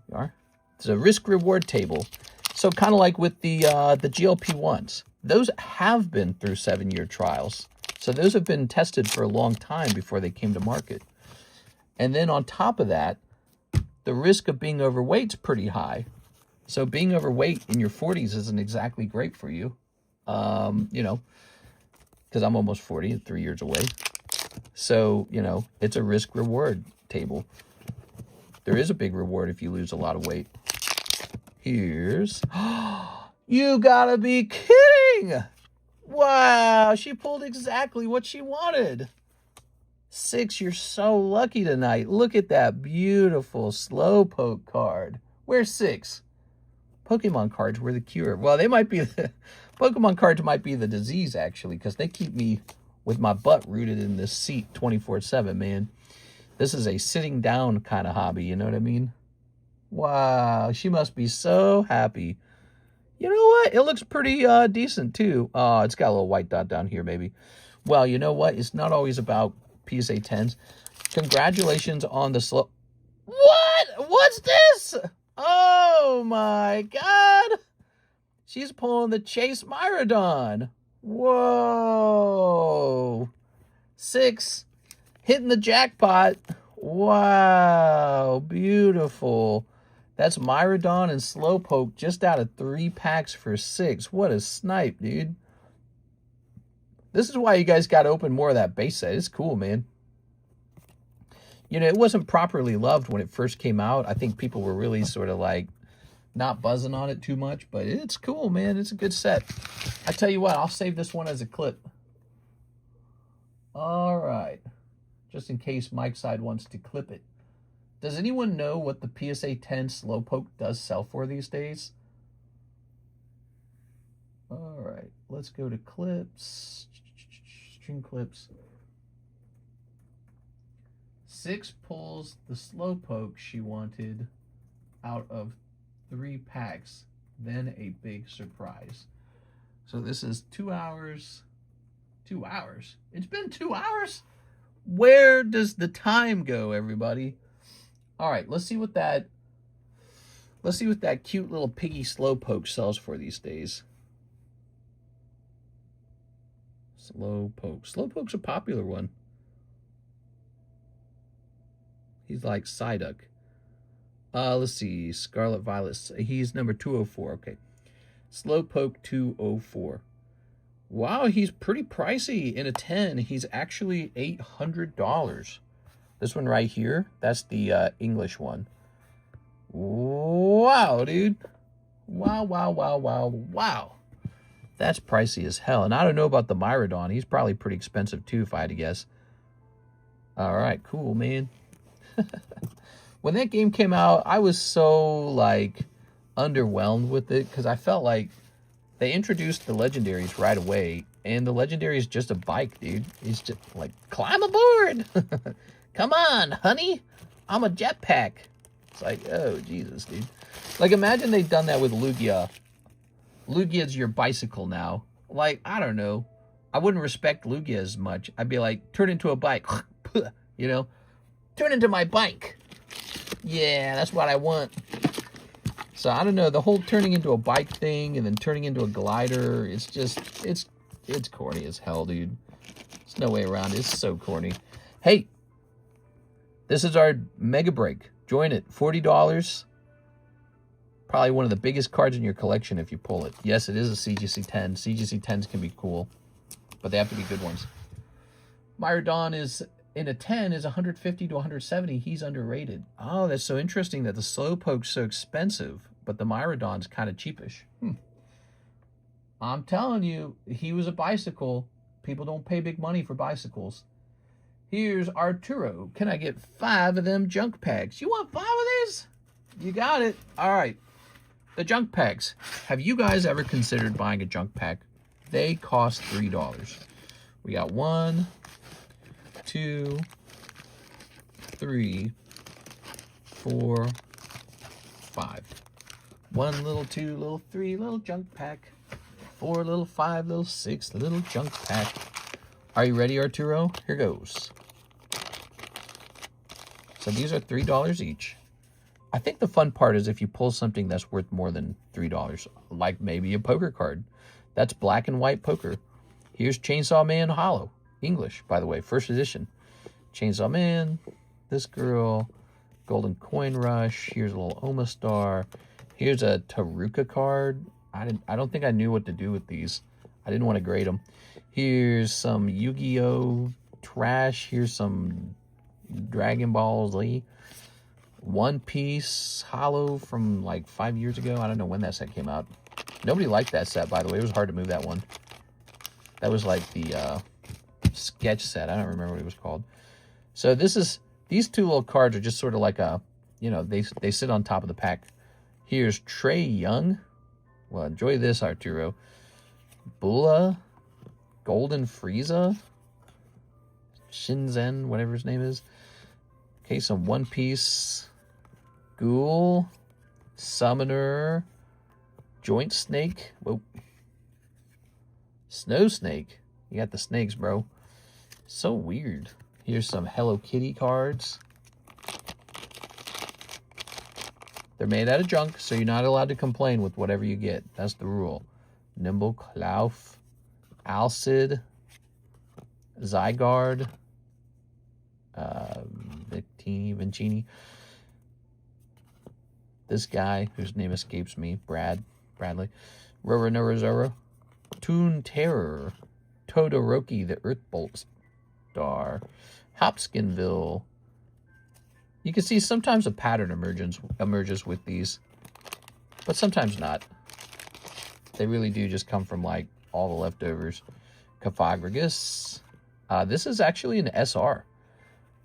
You are. It's a risk-reward table. So kind of like with the GLP-1s. Those have been through 7-year trials. So those have been tested for a long time before they came to market. And then on top of that, the risk of being overweight is pretty high. So being overweight in your 40s isn't exactly great for you. You know, because I'm almost 40, 3 years away. So, you know, it's a risk-reward table. There is a big reward if you lose a lot of weight. Here's... You gotta be kidding! Wow, she pulled exactly what she wanted. 6, you're so lucky tonight. Look at that beautiful Slowpoke card. Where's 6? Pokemon cards were the cure. Well, they might be... Pokemon cards might be the disease, actually, because they keep me with my butt rooted in this seat 24/7, man. This is a sitting down kind of hobby, you know what I mean? Wow, she must be so happy. You know what? It looks pretty decent, too. Oh, it's got a little white dot down here, maybe. Well, you know what? It's not always about PSA 10s. Congratulations on the slow... What? What's this? Oh, my God. She's pulling the Chase Myrmidon. Whoa. 6. Hitting the jackpot. Wow. Beautiful. That's Myrmidon and Slowpoke just out of 3 packs for 6. What a snipe, dude. This is why you guys got to open more of that base set. It's cool, man. You know, it wasn't properly loved when it first came out. I think people were really sort of like not buzzing on it too much, but it's cool, man. It's a good set. I tell you what, I'll save this one as a clip. All right. Just in case Mike's side wants to clip it. Does anyone know what the PSA 10 Slowpoke does sell for these days? All right. Let's go to clips. String clips. 6 pulls the Slowpoke she wanted out of 3 packs, then a big surprise. So this is 2 hours. 2 hours? It's been 2 hours? Where does the time go, everybody? All right, let's see what that cute little piggy Slowpoke sells for these days. Slowpoke. Slowpoke's a popular one. He's like Psyduck. Let's see. Scarlet Violet. He's number 204. Okay. Slowpoke 204. Wow, he's pretty pricey. In a 10, he's actually $800. This one right here, that's the English one. Wow, dude. Wow, wow, wow, wow, wow. That's pricey as hell. And I don't know about the Myrmidon. He's probably pretty expensive too, if I had to guess. All right, cool, man. When that game came out, I was so like underwhelmed with it because I felt like they introduced the legendaries right away, and the legendary is just a bike, dude. It's just like, climb aboard. Come on, honey. I'm a jetpack. It's like, oh, Jesus, dude. Like, imagine they'd done that with Lugia. Lugia's your bicycle now. Like, I don't know. I wouldn't respect Lugia as much. I'd be like, turn into a bike. You know? Turn into my bike. Yeah, that's what I want. So, I don't know. The whole turning into a bike thing and then turning into a glider, it's just, it's corny as hell, dude. There's no way around it. It's so corny. Hey, this is our mega break. Join it. $40. Probably one of the biggest cards in your collection if you pull it. Yes, it is a CGC 10. CGC 10s can be cool, but they have to be good ones. Myrodon is in a 10 is 150 to 170. He's underrated. Oh, that's so interesting that the Slowpoke's so expensive, but the Myrodon's kind of cheapish. I'm telling you, he was a bicycle. People don't pay big money for bicycles. Here's Arturo. Can I get 5 of them junk packs? You want 5 of these? You got it. All right. The junk packs. Have you guys ever considered buying a junk pack? They cost $3. We got 1, 2, 3, 4, 5. 1 little, 2 little, 3 little junk pack. 4 little, 5 little, 6 little junk pack. Are you ready, Arturo? Here goes. So these are $3 each. I think the fun part is if you pull something that's worth more than $3, like maybe a poker card. That's black and white poker. Here's Chainsaw Man Hollow. English, by the way, first edition. Chainsaw Man, this girl, Golden Coin Rush. Here's a little Oma Star. Here's a Taruka card. I don't think I knew what to do with these. I didn't want to grade them. Here's some Yu-Gi-Oh! Trash. Here's some Dragon Ball Z. One Piece Hollow from like 5 years ago. I don't know when that set came out. Nobody liked that set, by the way. It was hard to move that one. That was like the sketch set. I don't remember what it was called. So these 2 little cards are just sort of like a, you know, they sit on top of the pack. Here's Trey Young. Well, enjoy this, Arturo. Bula, Golden Frieza, Shinzen, whatever his name is. Okay, some One Piece, Ghoul, Summoner, Joint Snake. Whoa. Snow Snake. You got the snakes, bro. So weird. Here's some Hello Kitty cards. They're made out of junk, so you're not allowed to complain with whatever you get. That's the rule. Nimble Klauf, Alcid, Zygarde, Vincini. This guy, whose name escapes me, Bradley. Roronorazoro, Toon Terror, Todoroki, the Earthbolt Star, Hopskinville. You can see sometimes a pattern emerges with these, but sometimes not. They really do just come from like all the leftovers. Caphagrigus. This is actually an SR.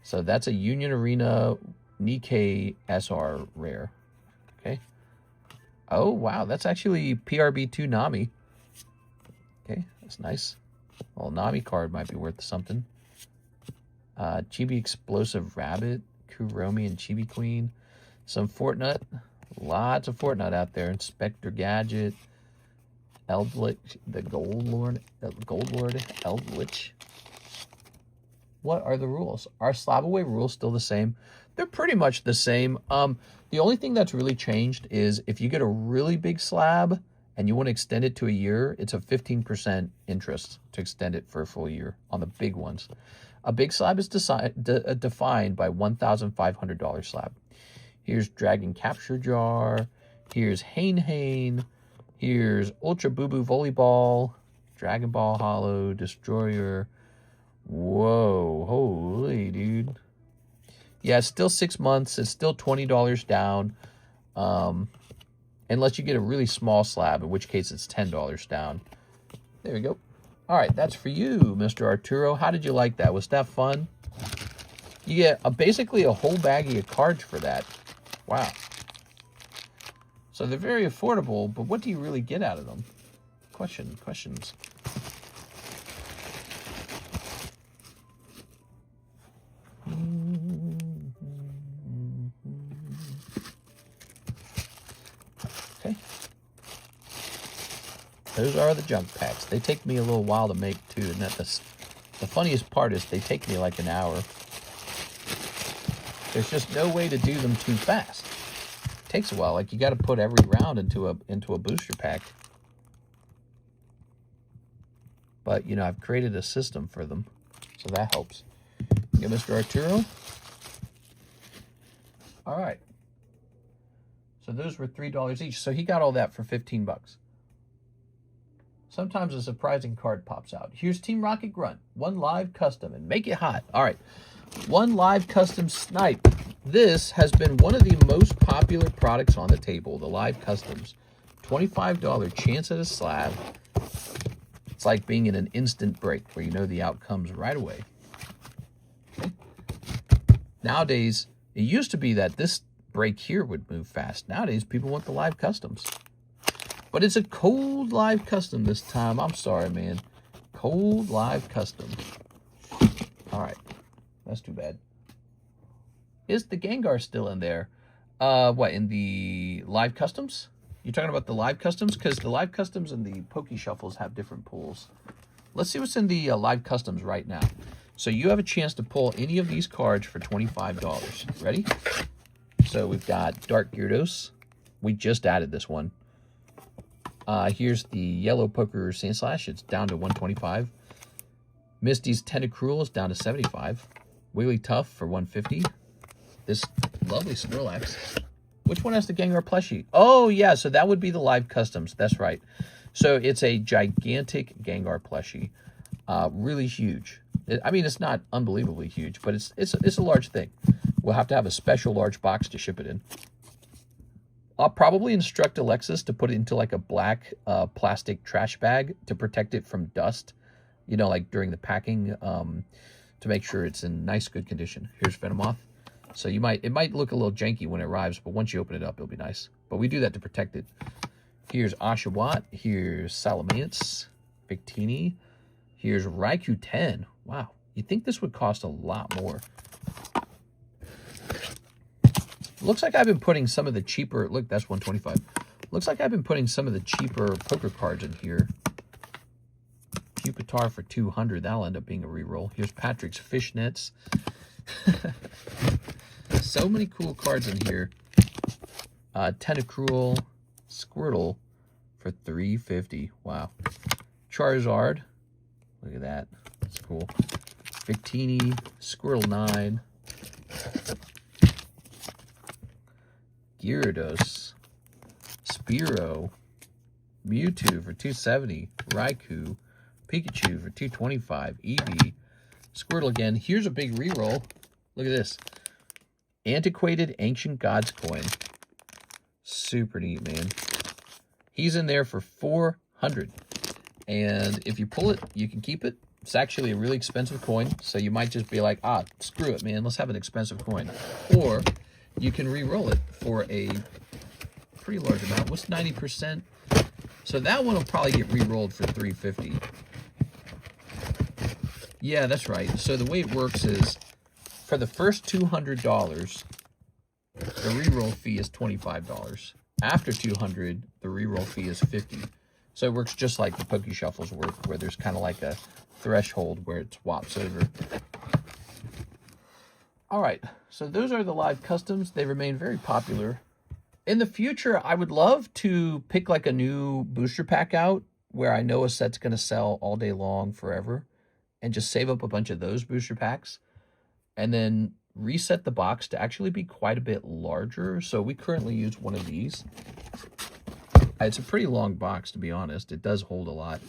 So that's a Union Arena Nikkei SR rare. Okay. Oh, wow. That's actually PRB2 Nami. Okay, that's nice. Well, Nami card might be worth something. Chibi Explosive Rabbit, Kuromi and Chibi Queen. Some Fortnite. Lots of Fortnite out there. Inspector Gadget. Eldritch, the Gold Lord, Eldritch. What are the rules? Are slab away rules still the same? They're pretty much the same. The only thing that's really changed is if you get a really big slab and you want to extend it to a year, it's a 15% interest to extend it for a full year on the big ones. A big slab is defined by $1,500 slab. Here's Dragon Capture Jar. Here's Hane. Here's Ultra Boo Boo Volleyball. Dragon Ball Hollow. Destroyer. Whoa. Holy, dude. Yeah, it's still 6 months. It's still $20 down. Unless you get a really small slab, in which case it's $10 down. There we go. All right, that's for you, Mr. Arturo. How did you like that? Was that fun? You get basically a whole baggie of cards for that. Wow. So they're very affordable, but what do you really get out of them? Questions. Okay. Those are the junk packs. They take me a little while to make too, and the funniest part is they take me like an hour. There's just no way to do them too fast. It takes a while. Like, you got to put every round into a booster pack. But, you know, I've created a system for them, so that helps. Yeah, Mr. Arturo. All right. So those were $3 each. So he got all that for 15 bucks. Sometimes a surprising card pops out. Here's Team Rocket Grunt. One live custom, and make it hot. All right. One live custom snipe. This has been one of the most popular products on the table, the live customs. $25 chance at a slab. It's like being in an instant break where you know the outcomes right away. Okay. Nowadays, it used to be that this break here would move fast. Nowadays, people want the live customs. But it's a cold live custom this time. I'm sorry, man. Cold live custom. All right. That's too bad. Is the Gengar still in there? What, in the live customs? You're talking about the live customs? Because the live customs and the Poke Shuffles have different pulls. Let's see what's in the live customs right now. So you have a chance to pull any of these cards for $25. Ready? So we've got Dark Gyarados. We just added this one. Here's the Yellow Poker Sandslash. It's down to $125. Misty's Tentacruel is down to $75. Wigglytuff for $150. This lovely Snorlax. Which one has the Gengar plushie? Oh, yeah, so that would be the live customs. That's right. So it's a gigantic Gengar plushie. Really huge. I mean, it's not unbelievably huge, but it's a large thing. We'll have to have a special large box to ship it in. I'll probably instruct Alexis to put it into like a black plastic trash bag to protect it from dust, you know, like during the packing, to make sure it's in nice, good condition. Here's Venomoth. So it might look a little janky when it arrives, but once you open it up, it'll be nice. But we do that to protect it. Here's Oshawott. Here's Salamence. Victini. Here's Raikou 10. Wow. You'd think this would cost a lot more. Looks like I've been putting some of the cheaper... Look, that's $125. Looks like I've been putting some of the cheaper poker cards in here. Pupitar for $200. That'll end up being a reroll. Here's Patrick's Fishnets. So many cool cards in here. Tentacruel, Squirtle for $350. Wow. Charizard. Look at that. That's cool. Victini, Squirtle 9. Gyarados, Spearow, Mewtwo for $270. Raikou, Pikachu for $225. Eevee, Squirtle again. Here's a big reroll. Look at this. Antiquated Ancient Gods coin. Super neat, man. He's in there for $400. And if you pull it, you can keep it. It's actually a really expensive coin, so you might just be like, screw it, man. Let's have an expensive coin. Or you can re-roll it for a pretty large amount. What's 90%? So that one will probably get re-rolled for $350. Yeah, that's right. So the way it works is, for the first $200, the re-roll fee is $25. After $200, the re-roll fee is $50. So it works just like the Poke Shuffles work, where there's kind of like a threshold where it swaps over. All right, so those are the live customs. They remain very popular. In the future, I would love to pick like a new booster pack out where I know a set's going to sell all day long forever, and just save up a bunch of those booster packs and then reset the box to actually be quite a bit larger. So we currently use one of these. It's a pretty long box, to be honest. It does hold a lot,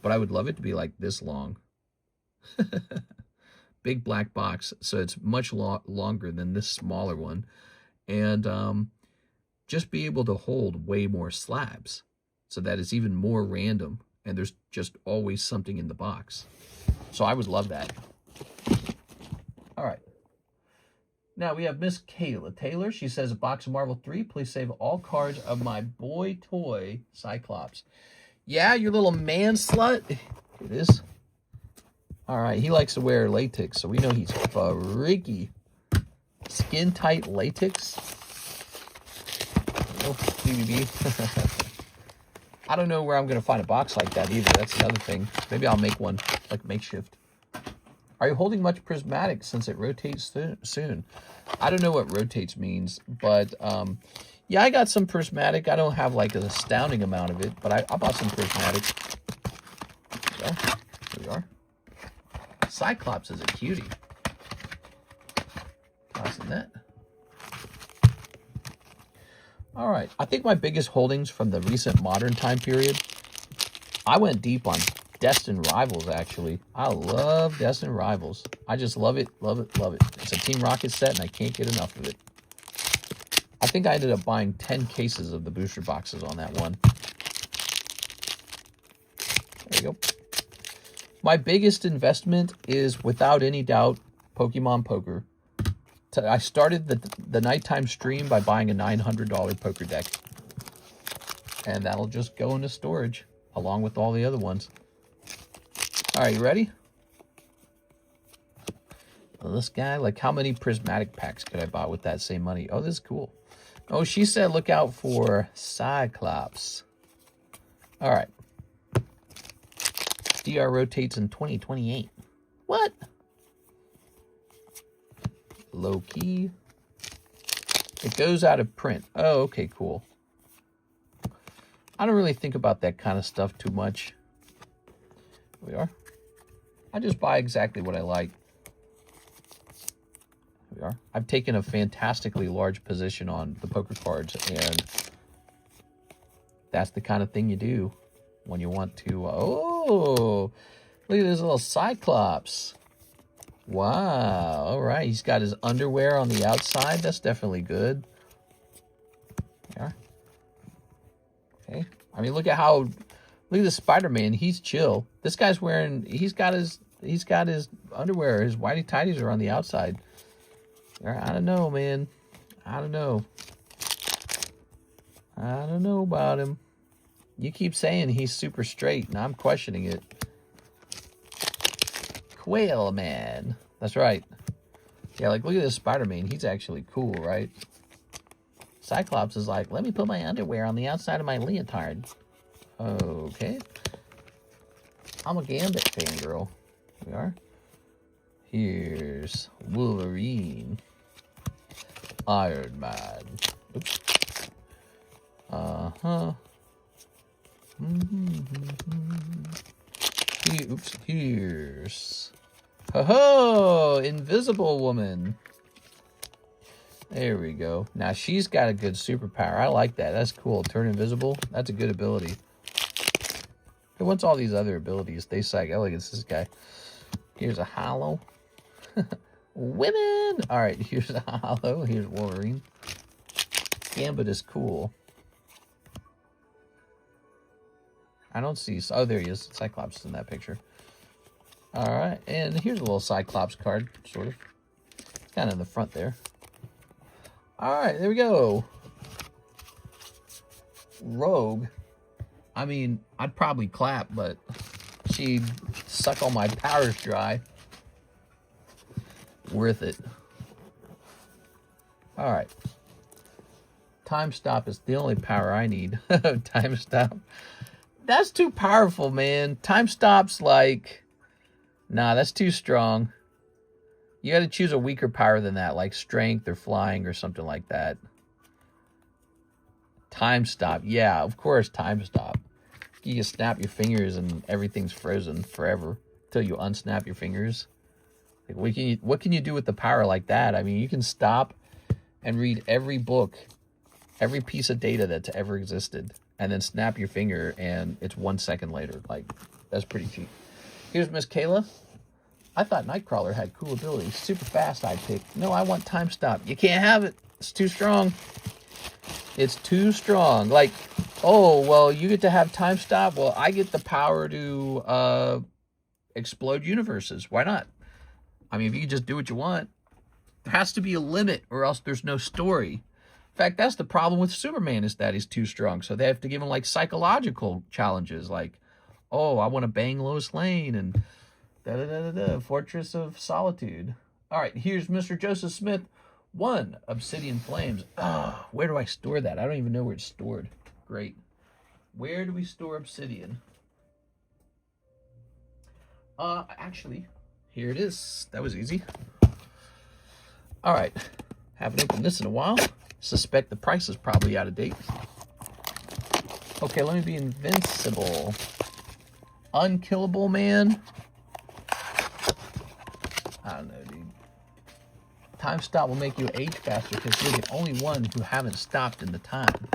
but I would love it to be like this long. Big black box, so it's much longer than this smaller one. And just be able to hold way more slabs so that it's even more random and there's just always something in the box. So I would love that. All right. Now we have Miss Kayla Taylor. She says, a box of Marvel 3. Please save all cards of my boy toy, Cyclops. Yeah, your little man slut. Here it is. All right, he likes to wear latex, so we know he's freaky. Skin-tight latex. Oh, BBB. I don't know where I'm going to find a box like that either. That's another thing. Maybe I'll make one, like makeshift. Are you holding much prismatic since it rotates soon? I don't know what rotates means, but yeah, I got some prismatic. I don't have like an astounding amount of it, but I bought some prismatic. So, here we are. Cyclops is a cutie. Tossing that. All right, I think my biggest holdings from the recent modern time period, I went deep on Destined Rivals, actually. I love Destined Rivals. I just love it, love it, love it. It's a Team Rocket set, and I can't get enough of it. I think I ended up buying 10 cases of the booster boxes on that one. There you go. My biggest investment is, without any doubt, Pokemon Poker. I started the nighttime stream by buying a $900 poker deck. And that'll just go into storage, along with all the other ones. All right, you ready? Well, this guy, like, how many prismatic packs could I buy with that same money? Oh, this is cool. Oh, she said look out for Cyclops. All right. DR rotates in 2028. What? Low key. It goes out of print. Oh, okay, cool. I don't really think about that kind of stuff too much. Here we are. I just buy exactly what I like. Here we are. I've taken a fantastically large position on the poker cards, and that's the kind of thing you do when you want to... oh, look at this little Cyclops. Wow. All right. He's got his underwear on the outside. That's definitely good. Yeah. Okay. I mean, look at the Spider-Man. He's chill. This guy's wearing, he's got his underwear. His whitey tighties are on the outside. I don't know, man. I don't know. I don't know about him. You keep saying he's super straight, and I'm questioning it. Quail Man. That's right. Yeah, like, look at this Spider-Man. He's actually cool, right? Cyclops is like, let me put my underwear on the outside of my leotard. Okay. I'm a Gambit fangirl. Here we are. Here's Wolverine. Iron Man. Oops. Uh-huh. Oops. Here's... ho-ho! Invisible Woman. There we go. Now, she's got a good superpower. I like that. That's cool. Turn invisible. That's a good ability. But what's all these other abilities? They psych elegance, this guy. Here's a hollow. Women! Alright, here's a hollow. Here's Wolverine. Gambit is cool. I don't see... oh, there he is. Cyclops is in that picture. Alright, and here's a little Cyclops card, sort of. It's kind of in the front there. Alright, there we go. Rogue. I mean, I'd probably clap, but she'd suck all my powers dry. Worth it. Alright. Time Stop is the only power I need. Time Stop. That's too powerful, man. Time Stop's like... nah, that's too strong. You got to choose a weaker power than that, like strength or flying or something like that. Time Stop. Yeah, of course, Time Stop. You can snap your fingers and everything's frozen forever until you unsnap your fingers. Like, what can you do with the power like that? I mean, you can stop and read every book, every piece of data that's ever existed, and then snap your finger, and it's 1 second later. Like, that's pretty cheap. Here's Miss Kayla. I thought Nightcrawler had cool abilities. Super fast, I'd pick. No, I want Time Stop. You can't have it. It's too strong. It's too strong. Like, oh, well, you get to have Time Stop. Well, I get the power to explode universes. Why not? I mean, if you can just do what you want. There has to be a limit or else there's no story. In fact, that's the problem with Superman, is that he's too strong. So they have to give him like psychological challenges, like, oh, I want to bang Lois Lane and da-da-da-da-da, Fortress of Solitude. All right, here's Mr. Joseph Smith, 1 Obsidian Flames. Oh, where do I store that? I don't even know where it's stored. Great. Where do we store Obsidian? Actually, here it is. That was easy. All right, haven't opened this in a while. Suspect the price is probably out of date. Okay, let me be invincible. Unkillable man. I don't know, dude. Time stop will make you age faster because you're the only one who haven't stopped in the time.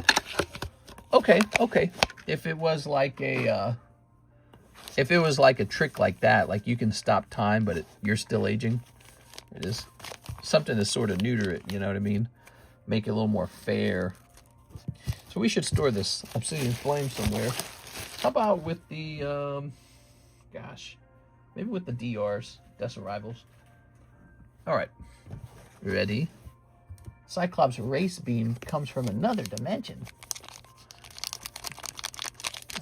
Okay, okay. If it was like a trick like that, like you can stop time, but you're still aging. It is something to sort of neuter it. You know what I mean? Make it a little more fair. So we should store this Obsidian Flame somewhere. How about with the maybe with the DRs, Death's Arrivals. All right, ready? Cyclops' race beam comes from another dimension.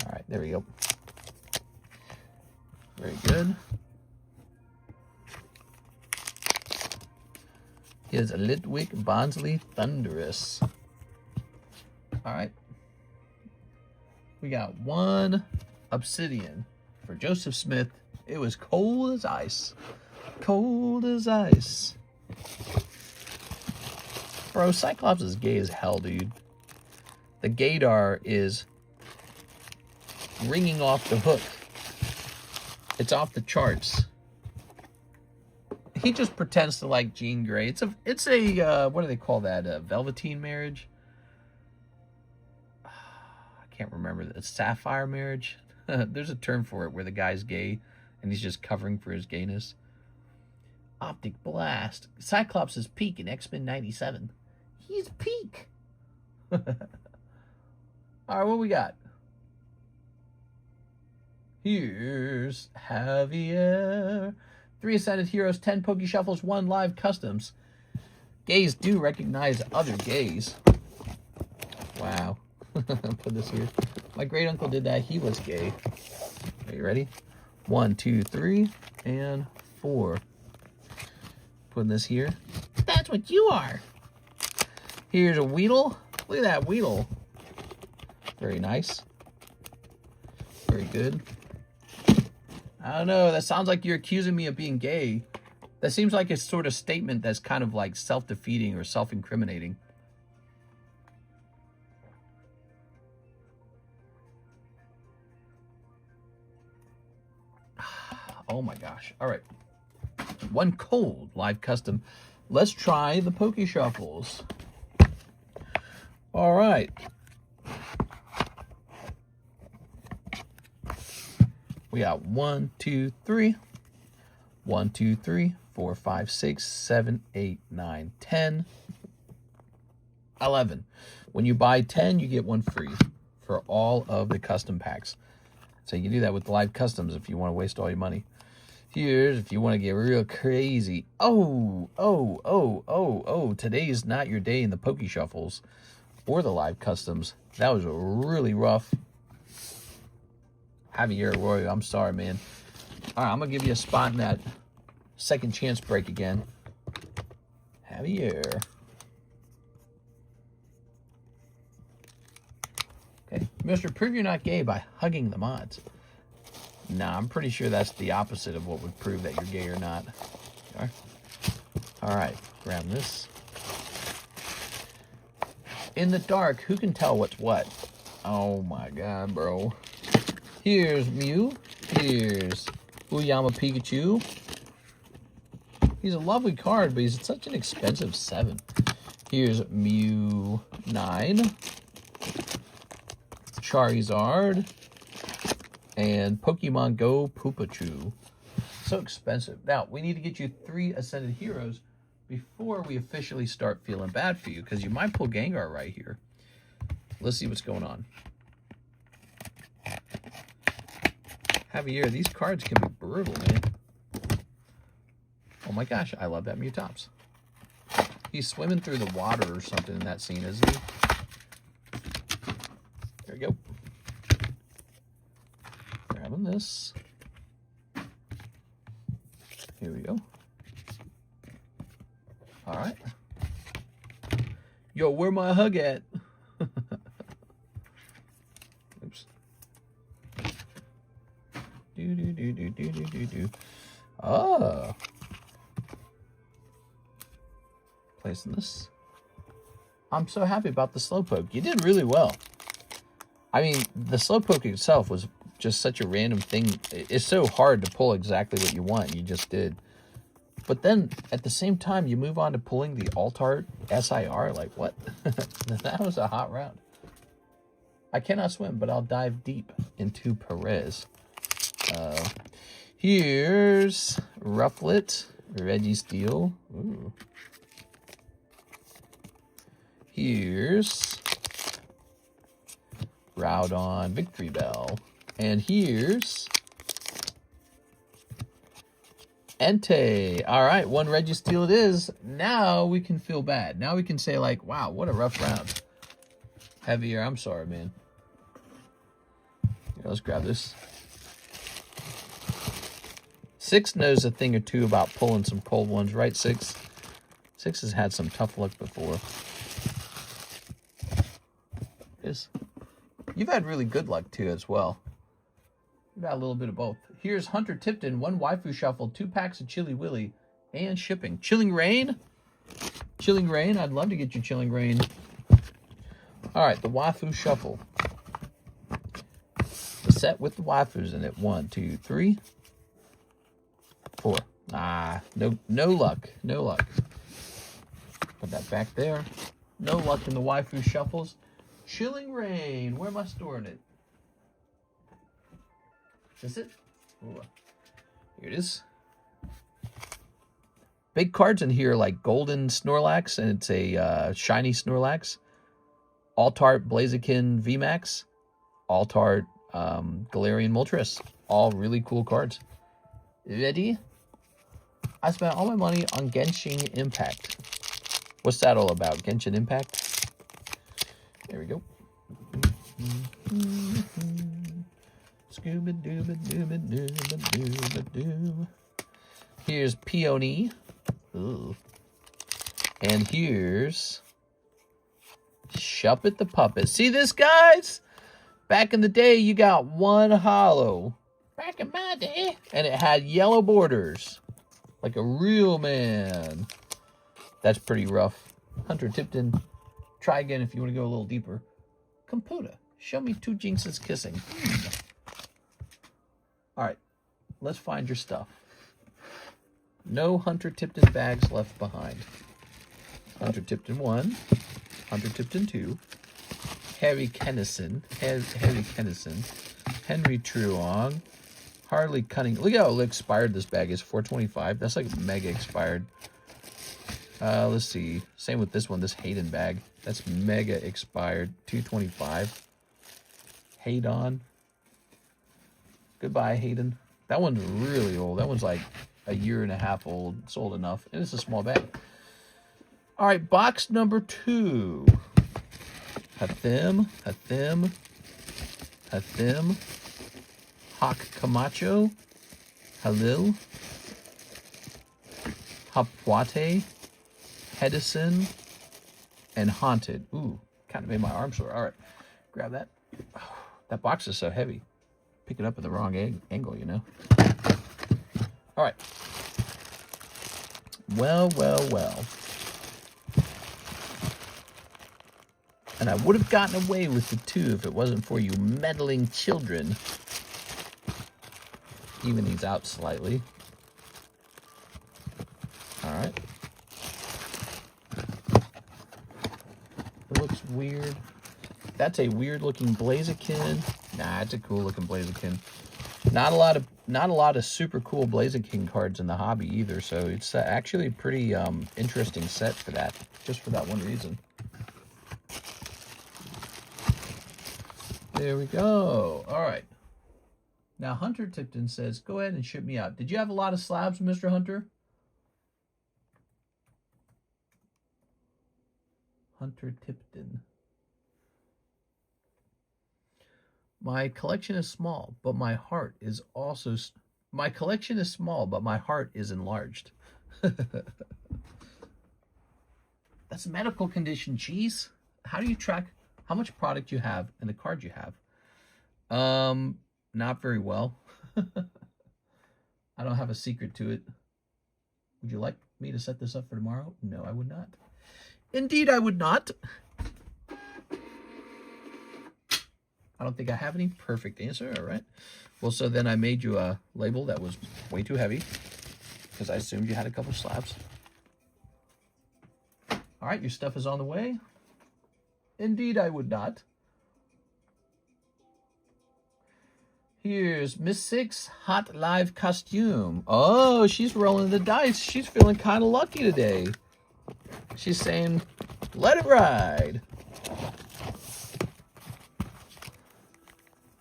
All right, there we go. Very good. Here's Litwick Bondsley Thunderous. All right. We got 1 Obsidian for Joseph Smith. It was cold as ice. Cold as ice. Bro, Cyclops is gay as hell, dude. The gaydar is ringing off the hook. It's off the charts. He just pretends to like Jean Grey. It's a what do they call that? A velveteen marriage? I can't remember. It's sapphire marriage. There's a term for it where the guy's gay and he's just covering for his gayness. Optic Blast. Cyclops is peak in X-Men 97. He's peak. All right, what we got? Here's Javier. 3 Ascended Heroes, 10 Poke Shuffles, 1 Live Customs. Gays do recognize other gays. Wow. Put this here. My great uncle did that. He was gay. Are you ready? 1, 2, 3, and 4. Putting this here. That's what you are. Here's a Weedle. Look at that Weedle. Very nice. Very good. I don't know. That sounds like you're accusing me of being gay. That seems like a sort of statement that's kind of like self-defeating or self-incriminating. Oh my gosh. All right. 1 cold Live Custom. Let's try the Poke Shuffles. All right. We got 1, 2, 3. 1, 2, 3, 4, 5, 6, 7, 8, 9, 10, 11. When you buy 10, you get 1 free for all of the custom packs. So you can do that with Live Customs if you want to waste all your money. Here's if you want to get real crazy. Oh, today's not your day in the Poke Shuffles or the Live Customs. That was really rough. Javier Arroyo, I'm sorry, man. All right, I'm going to give you a spot in that second chance break again. Javier. Okay, Mr. Prove You're Not Gay by hugging the mods. Nah, I'm pretty sure that's the opposite of what would prove that you're gay or not. All right, grab this. In the dark, who can tell what's what? Oh my god, bro. Here's Mew. Here's Uyama Pikachu. He's a lovely card, but he's such an expensive 7. Here's Mew 9. Charizard. And Pokemon Go Poopachu. So expensive. Now, we need to get you 3 Ascended Heroes before we officially start feeling bad for you, because you might pull Gengar right here. Let's see what's going on. Javier, these cards can be brutal, man. Oh my gosh, I love that Mewtops. He's swimming through the water or something in that scene, isn't he? There we go. Grabbing this. Here we go. All right. Yo, where my hug at? Oops. Do. Oh. Placing this. I'm so happy about the slowpoke. You did really well. I mean, the slowpoke itself was just such a random thing. It's so hard to pull exactly what you want. You just did. But then, at the same time, you move on to pulling the Alt-Art SIR. Like, what? That was a hot round. I cannot swim, but I'll dive deep into Perez. Here's Rufflet, Reggie Steele. Ooh. Here's Groudon, Victory Bell. And here's Entei. All right, one Registeel it is. Now we can feel bad. Now we can say, like, wow, what a rough round. Heavier, I'm sorry, man. Here, let's grab this. Six knows a thing or two about pulling some cold ones, right, Six? Six has had some tough luck before. Yes. You've had really good luck, too, as well. You've had a little bit of both. Here's Hunter Tipton, one Waifu Shuffle, 2 packs of Chili Willy, and shipping. Chilling Rain? Chilling Rain? I'd love to get you Chilling Rain. All right, the Waifu Shuffle. The set with the waifus in it. 1, 2, 3, 4. Ah, no luck. No luck. Put that back there. No luck in the Waifu Shuffles. Chilling Rain. Where am I storing it? Is this it? Ooh. Here it is. Big cards in here like Golden Snorlax, and it's a shiny Snorlax. Alt-Art Blaziken VMAX. Alt-Art Galarian Moltres. All really cool cards. Ready? I spent all my money on Genshin Impact. What's that all about? Genshin Impact? There we go. Scooba-dooba-dooba-dooba-dooba-doo. Here's Peony. Ooh. And here's Shuppet the Puppet. See this, guys? Back in the day, you got one holo. Back in my day. And it had yellow borders. Like a real man. That's pretty rough. Hunter Tipton. Try again if you want to go a little deeper. Computer. Show me 2 Jinxes kissing. Alright. Let's find your stuff. No Hunter Tipton bags left behind. Hunter Tipton 1. Hunter Tipton 2. Harry Kennison. Harry Kennison. Henry Truong. Harley Cunning. Look how expired this bag is. 425. That's like mega expired. Let's see. Same with this one. This Hayden bag. That's mega expired. 225. Haydon. Goodbye, Hayden. That one's really old. That one's like a year and a half old. It's old enough. And it's a small bag. All right, box number 2. Hathim. Hawk Camacho. Halil. Hapwate. Hedison. And Haunted. Ooh, kind of made my arm sore. All right, grab that. Oh, that box is so heavy. Pick it up at the wrong angle, you know. All right. Well. And I would have gotten away with the 2 if it wasn't for you meddling children. Even these out slightly. All right. It looks weird. That's a weird looking Blaziken. Nah, it's a cool looking Blaziken. Not a lot of super cool Blaziken cards in the hobby either, so it's actually a pretty interesting set for that, just for that one reason. There we go. All right. Now Hunter Tipton says, "Go ahead and ship me out." Did you have a lot of slabs, Mr. Hunter? Hunter Tipton. My collection is small, but my heart is also... My collection is small, but my heart is enlarged. That's a medical condition, Cheese. How do you track how much product you have and the card you have? Not very well. I don't have a secret to it. Would you like me to set this up for tomorrow? No, I would not. Indeed, I would not. I don't think I have any perfect answer. All right. Well, so then I made you a label that was way too heavy because I assumed you had a couple slabs. All right, your stuff is on the way. Indeed, I would not. Here's Miss Six Hot Live Costume. Oh, she's rolling the dice. She's feeling kind of lucky today. She's saying, let it ride.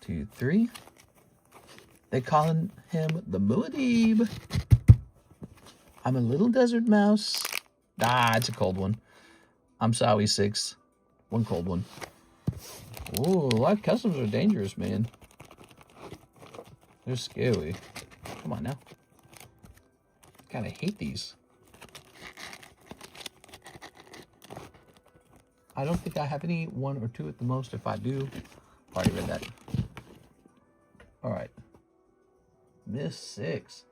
2, 3. They calling him the Muad'Dib. I'm a little desert mouse. Ah, it's a cold one. I'm sorry, 6. One cold one. Ooh, live customs are dangerous, man. They're scary. Come on now. Kind of hate these. I don't think I have any 1 or 2 at the most. If I do, already read that. All right. Miss 6.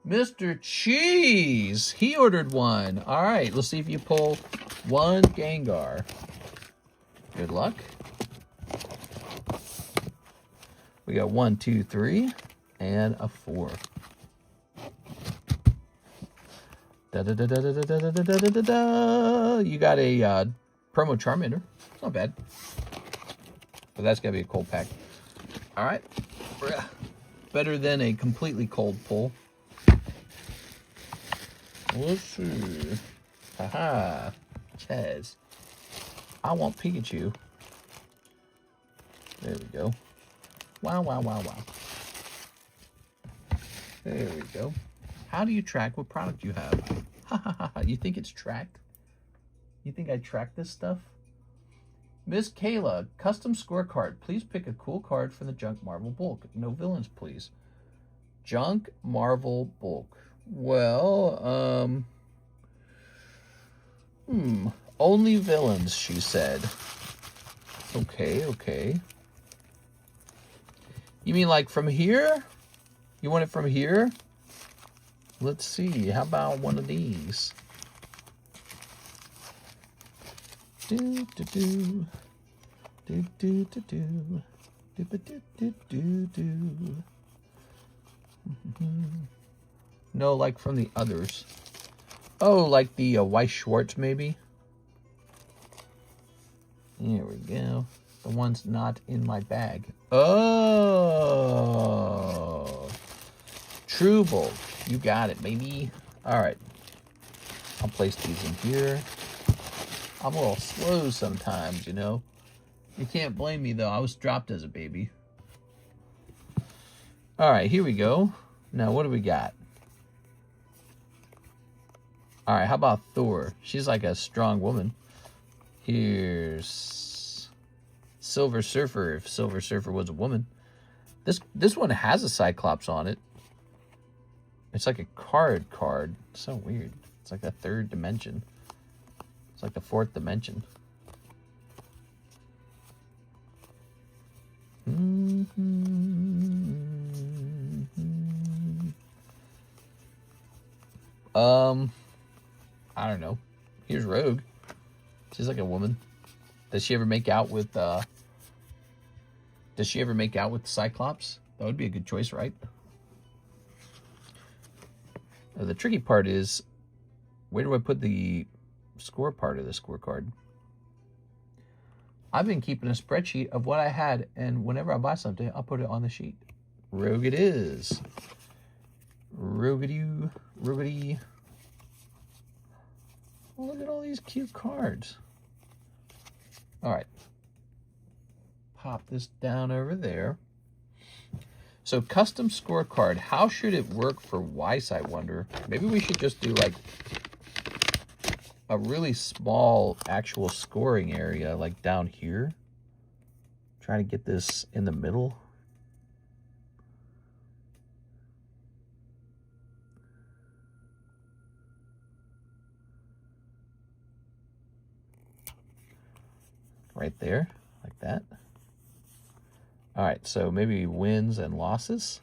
Mr. Cheese. He ordered 1. All right. Let's see if you pull 1 Gengar. Good luck. We got 1, 2, 3, and a 4. Da da da da da da da da da da da. You got a promo Charmander. It's not bad, but that's gotta be a cold pack. All right, better than a completely cold pull. Let's see. Haha, Chaz. I want Pikachu. There we go. Wow, wow, wow, wow. There we go. How do you track what product you have? Ha ha ha ha. You think it's tracked? You think I track this stuff? Miss Kayla, custom scorecard. Please pick a cool card from the Junk Marvel bulk. No villains, please. Junk Marvel bulk. Well, only villains, she said. Okay, okay. You mean like from here? You want it from here? Let's see. How about one of these? Do do do. Do do do do. Do do do do do. No, like from the others. Oh, like the Weiss Schwartz maybe? There we go. The one's not in my bag. Oh. True bulk. You got it, baby. All right. I'll place these in here. I'm a little slow sometimes, you know. You can't blame me, though. I was dropped as a baby. All right, here we go. Now, what do we got? All right, how about Thor? She's like a strong woman. Here's Silver Surfer, if Silver Surfer was a woman. This one has a Cyclops on it. It's like a card. It's so weird. It's like a 3rd dimension. It's like the 4th dimension. I don't know. Here's Rogue. She's like a woman. Does she ever make out with Cyclops? That would be a good choice, right? The tricky part is, where do I put the score part of the scorecard? I've been keeping a spreadsheet of what I had, and whenever I buy something, I'll put it on the sheet. Rogue it is. Roguity. Look at all these cute cards. All right. Pop this down over there. So custom scorecard, how should it work for Weiss, I wonder? Maybe we should just do like a really small actual scoring area, like down here. Trying to get this in the middle. Right there, like that. All right, so maybe wins and losses.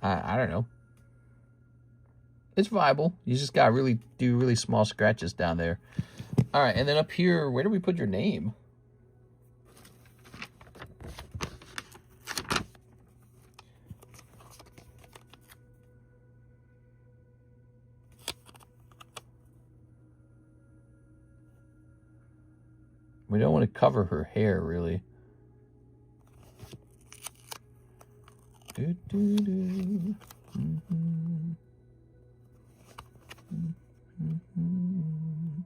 I don't know. It's viable. You just gotta really do really small scratches down there. All right, and then up here, where do we put your name? We don't want to cover her hair, really. Do, do, do. Mm-hmm. Mm-hmm.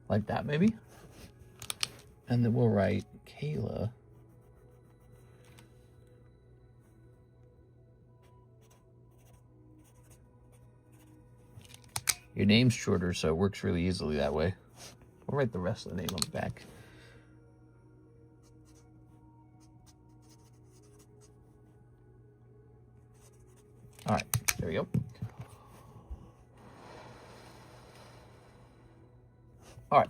Like that, maybe? And then we'll write Kayla. Your name's shorter, so it works really easily that way. We'll write the rest of the name on the back. All right, there we go. All right,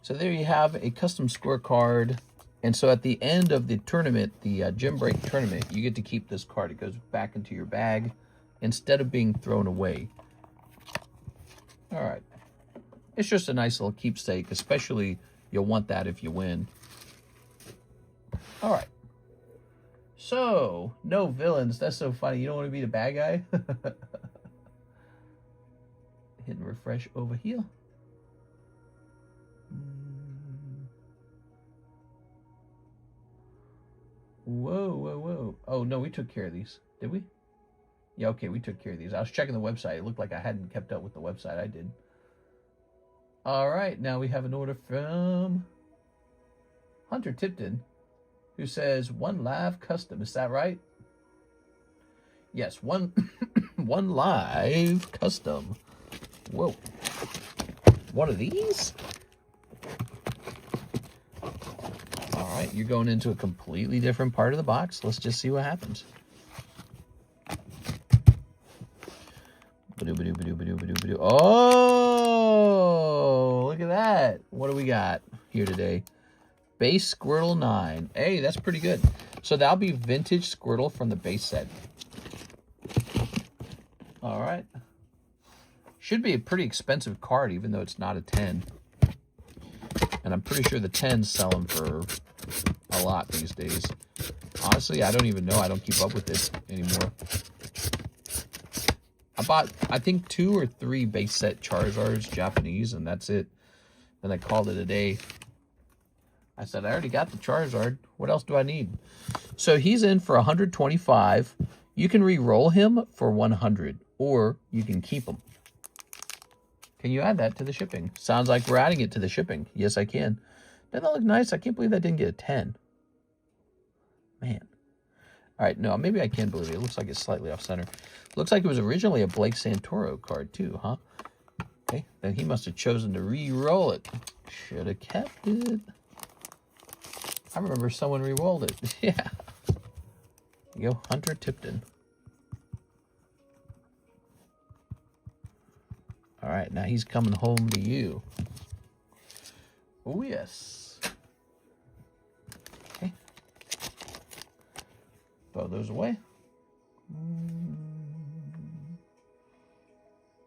so there you have a custom scorecard. And so at the end of the tournament, the gym break tournament, you get to keep this card. It goes back into your bag instead of being thrown away. All right. It's just a nice little keepsake, especially you'll want that if you win. All right. So, no villains. That's so funny. You don't want to be the bad guy? Hitting refresh over here. Whoa, whoa, whoa. Oh, no, we took care of these. Did we? Yeah, okay, we took care of these. I was checking the website. It looked like I hadn't kept up with the website. I did. All right, now we have an order from Hunter Tipton, who says 1 live custom. Is that right? Yes, one live custom. Whoa. One of these? All right, you're going into a completely different part of the box. Let's just see what happens. Oh, look at that. What do we got here today? Base Squirtle 9. Hey, that's pretty good. So that'll be vintage Squirtle from the base set. All right. Should be a pretty expensive card, even though it's not a 10. And I'm pretty sure the 10's selling for a lot these days. Honestly, I don't even know. I don't keep up with it anymore. I bought, I think, 2 or 3 base set Charizards, Japanese, and that's it. Then I called it a day. I said, I already got the Charizard. What else do I need? So he's in for 125. You can re-roll him for 100, or you can keep him. Can you add that to the shipping? Sounds like we're adding it to the shipping. Yes, I can. Doesn't that look nice? I can't believe that didn't get a 10. Man. All right, no, maybe I can believe it. It looks like it's slightly off center. Looks like it was originally a Blake Santoro card too, huh? Okay, then he must have chosen to re-roll it. Should have kept it. I remember someone re-rolled it. Yeah. There you go, Hunter Tipton. All right, now he's coming home to you. Oh, yes. Okay. Throw those away.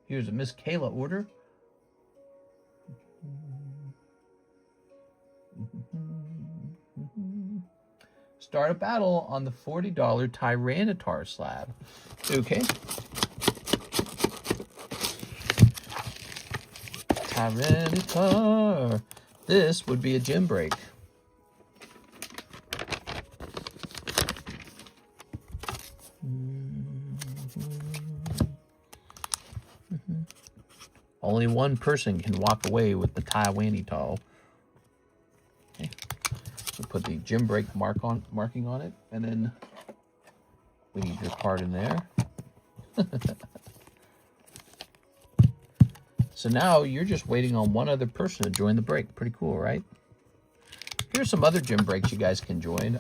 Here's a Miss Kayla order. Start a battle on the $40 Tyranitar slab. Okay. Tyranitar. This would be a gym break. Only one person can walk away with the Taiwanese towel. Okay. We'll put the gym break marking on it, and then we need your card in there. So now you're just waiting on one other person to join the break. Pretty cool, right? Here's some other gym breaks you guys can join.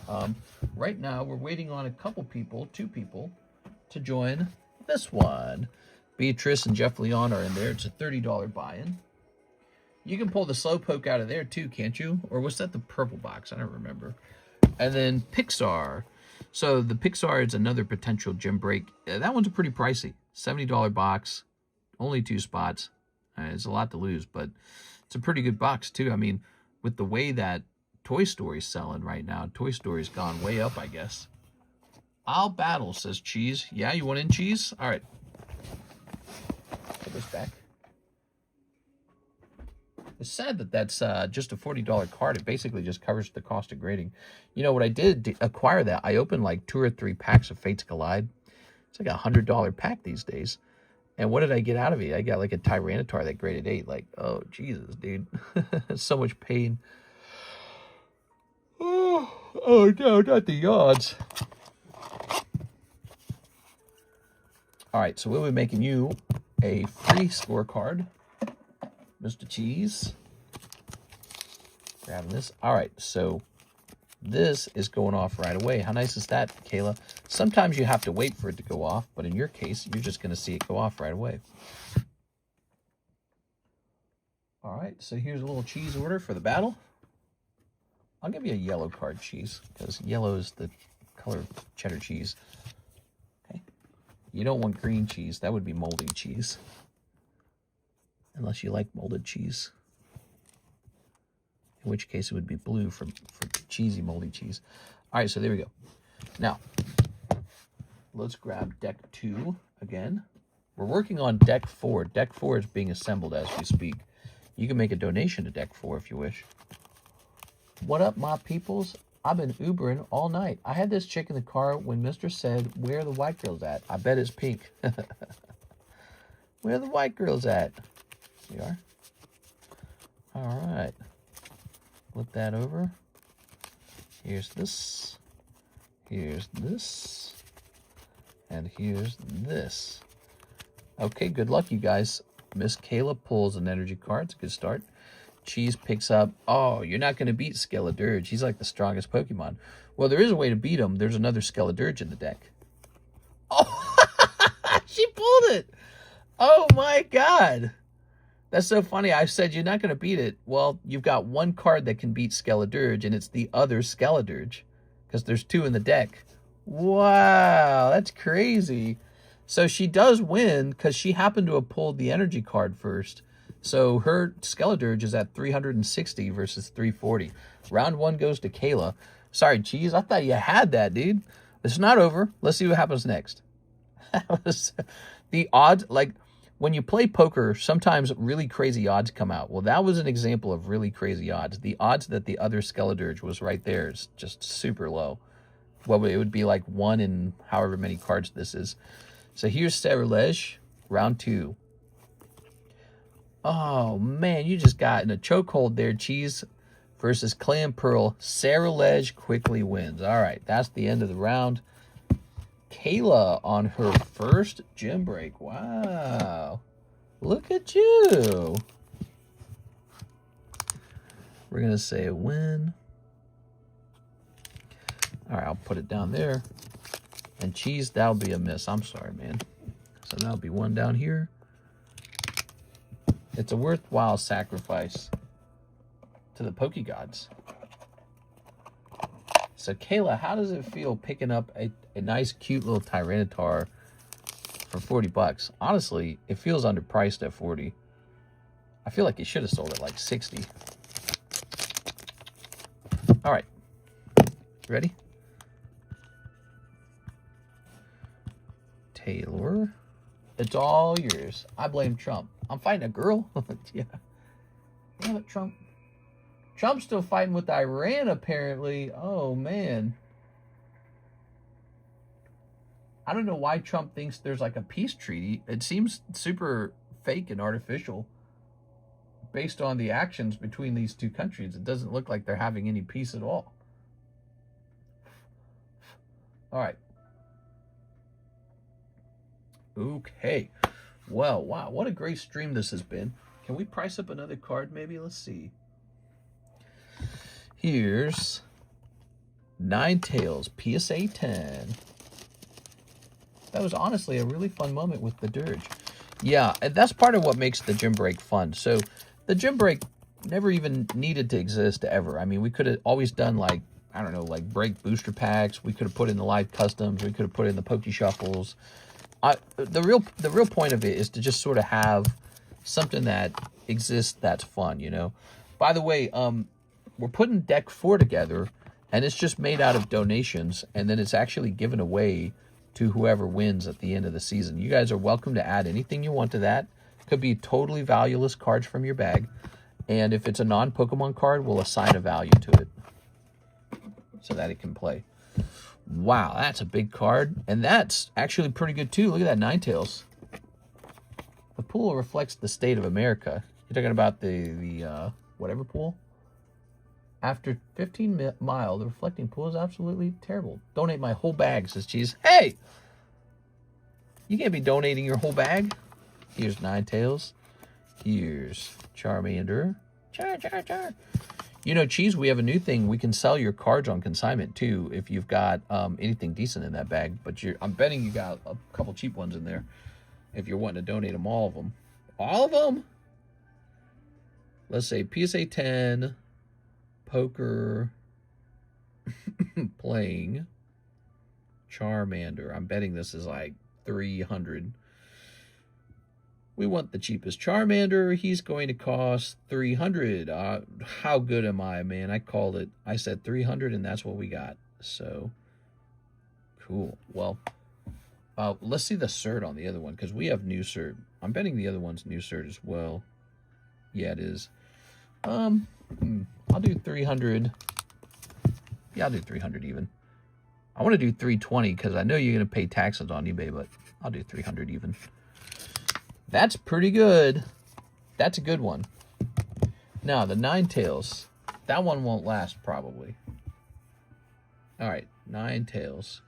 Right now, we're waiting on a couple people, 2 people, to join this one. Beatrice and Jeff Leon are in there. It's a $30 buy-in. You can pull the Slowpoke out of there too, can't you? Or was that the purple box? I don't remember. And then Pixar. So the Pixar is another potential gym break. That one's pretty pricey. $70 box, only 2 spots. It's a lot to lose, but it's a pretty good box too. I mean, with the way that Toy Story's selling right now, Toy Story's gone way up, I guess. I'll battle, says Cheese. Yeah, you want in, Cheese? All right. Put this back. It's sad that that's just a $40 card. It basically just covers the cost of grading. You know, what I did acquire that, I opened like 2 or 3 packs of Fates Collide. It's like a $100 pack these days. And what did I get out of it? I got like a Tyranitar that graded 8. Like, oh, Jesus, dude. So much pain. Oh, no, not the odds. All right, so we'll be making you a free scorecard. Mr. Cheese. Grabbing this. All right, so this is going off right away. How nice is that, Kayla? Sometimes you have to wait for it to go off, but in your case, you're just going to see it go off right away. All right, so here's a little cheese order for the battle. I'll give you a yellow card, Cheese, because yellow is the color of cheddar cheese. Okay. You don't want green cheese. That would be moldy cheese. Unless you like molded cheese. In which case it would be blue for cheesy moldy cheese. All right, so there we go. Now, let's grab deck 2 again. We're working on deck 4. Deck 4 is being assembled as we speak. You can make a donation to deck 4 if you wish. What up, my peoples? I've been Ubering all night. I had this chick in the car when Mr. said, where are the white girls at? I bet it's pink. Where are the white girls at? Here we are. All right. Flip that over. Here's this. Here's this. And here's this. Okay, good luck, you guys. Miss Kayla pulls an energy card. It's a good start. Cheese picks up. Oh, you're not going to beat Skeledirge. He's like the strongest Pokemon. Well, there is a way to beat him. There's another Skeledirge in the deck. Oh, she pulled it. Oh, my God. That's so funny. I said you're not going to beat it. Well, you've got one card that can beat Skeledirge, and it's the other Skeledirge, because there's 2 in the deck. Wow, that's crazy. So she does win because she happened to have pulled the energy card first. So her Skeledirge is at 360 versus 340. Round 1 goes to Kayla. Sorry, Cheese. I thought you had that, dude. It's not over. Let's see what happens next. The odds, like when you play poker, sometimes really crazy odds come out. Well, that was an example of really crazy odds. The odds that the other Skeledirge was right there is just super low. Well, it would be like 1 in however many cards this is. So here's Cerulege, round 2. Oh, man, you just got in a chokehold there, Cheese, versus Clan Pearl. Cerulege quickly wins. All right, that's the end of the round. Kayla on her first gym break. Wow. Look at you. We're going to say a win. All right, I'll put it down there. And Cheese, that'll be a miss. I'm sorry, man. So that'll be 1 down here. It's a worthwhile sacrifice to the Pokegods. So, Kayla, how does it feel picking up a nice, cute little Tyranitar for 40 bucks? Honestly, it feels underpriced at 40. I feel like you should have sold it like 60. All right. Ready? Taylor. It's all yours. I blame Trump. I'm fighting a girl. Yeah. Damn it, Trump. Trump's still fighting with Iran, apparently. Oh, man. I don't know why Trump thinks there's like a peace treaty. It seems super fake and artificial based on the actions between these two countries. It doesn't look like they're having any peace at all. All right. Okay. Well, wow, what a great stream this has been. Can we price up another card maybe? Let's see. Here's Ninetales PSA 10. That was honestly a really fun moment with the Dirge. Yeah, and that's part of what makes the gym break fun. So the gym break never even needed to exist ever. I mean, we could have always done like, I don't know, like break booster packs. We could have put in the live customs. We could have put in the Poke Shuffles. The real point of it is to just sort of have something that exists that's fun, you know. By the way, we're putting deck 4 together, and it's just made out of donations, and then it's actually given away to whoever wins at the end of the season. You guys are welcome to add anything you want to that. Could be totally valueless cards from your bag, and if it's a non-Pokemon card, we'll assign a value to it so that it can play. Wow, that's a big card, and that's actually pretty good too. Look at that Ninetales. The pool reflects the state of America. You're talking about the whatever pool? After 15 mile, the reflecting pool is absolutely terrible. Donate my whole bag, says Cheese. Hey! You can't be donating your whole bag. Here's Ninetales. Here's Charmander. Char. You know, Cheese, we have a new thing. We can sell your cards on consignment, too, if you've got anything decent in that bag. But I'm betting you got a couple cheap ones in there if you're wanting to donate them, all of them. All of them? Let's say PSA 10, Poker, playing, Charmander. I'm betting this is like 300. We want the cheapest Charmander. He's going to cost 300. How good am I, man? I called it. I said 300, and that's what we got. So, cool. Well, let's see the cert on the other one, because we have new cert. I'm betting the other one's new cert as well. Yeah, it is. I'll do 300. Yeah, I'll do 300 even. I want to do 320, because I know you're going to pay taxes on eBay, but I'll do 300 even. That's pretty good. That's a good one. Now, the Ninetales. That one won't last, probably. All right, Ninetales.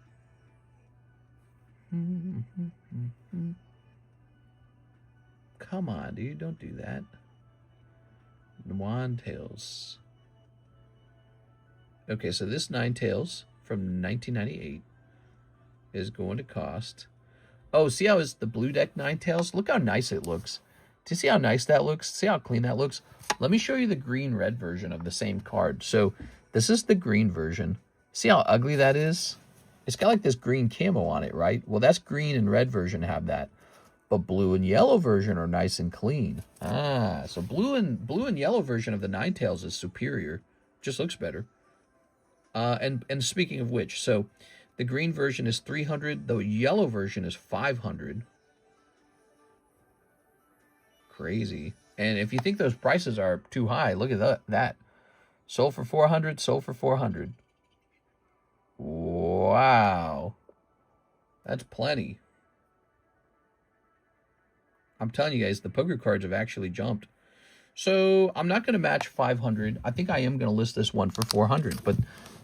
Come on, dude. Don't do that. Ninetales. Okay, so this Ninetales from 1998 is going to cost... Oh, see how it's the blue deck Ninetales? Look how nice it looks. Do you see how nice that looks? See how clean that looks? Let me show you the green-red version of the same card. So this is the green version. See how ugly that is? It's got like this green camo on it, right? Well, that's green and red version have that. But blue and yellow version are nice and clean. So blue and yellow version of the Ninetales is superior. Just looks better. And speaking of which, so... the green version is 300. The yellow version is 500. Crazy. And if you think those prices are too high, look at that. Sold for 400, sold for 400. Wow. That's plenty. I'm telling you guys, the poker cards have actually jumped. So I'm not going to match 500. I think I am going to list this one for 400, but...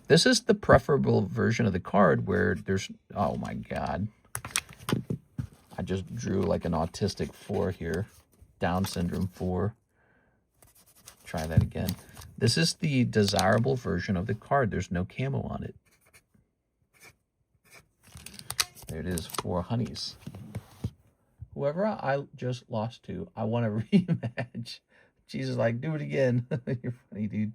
this is the preferable version of the card where there's... oh, my God. I just drew like an autistic 4 here. Down syndrome 4. Try that again. This is the desirable version of the card. There's no camo on it. There it is. 4 honeys. Whoever I just lost to, I want a rematch. Jesus, like, do it again. You're funny, dude.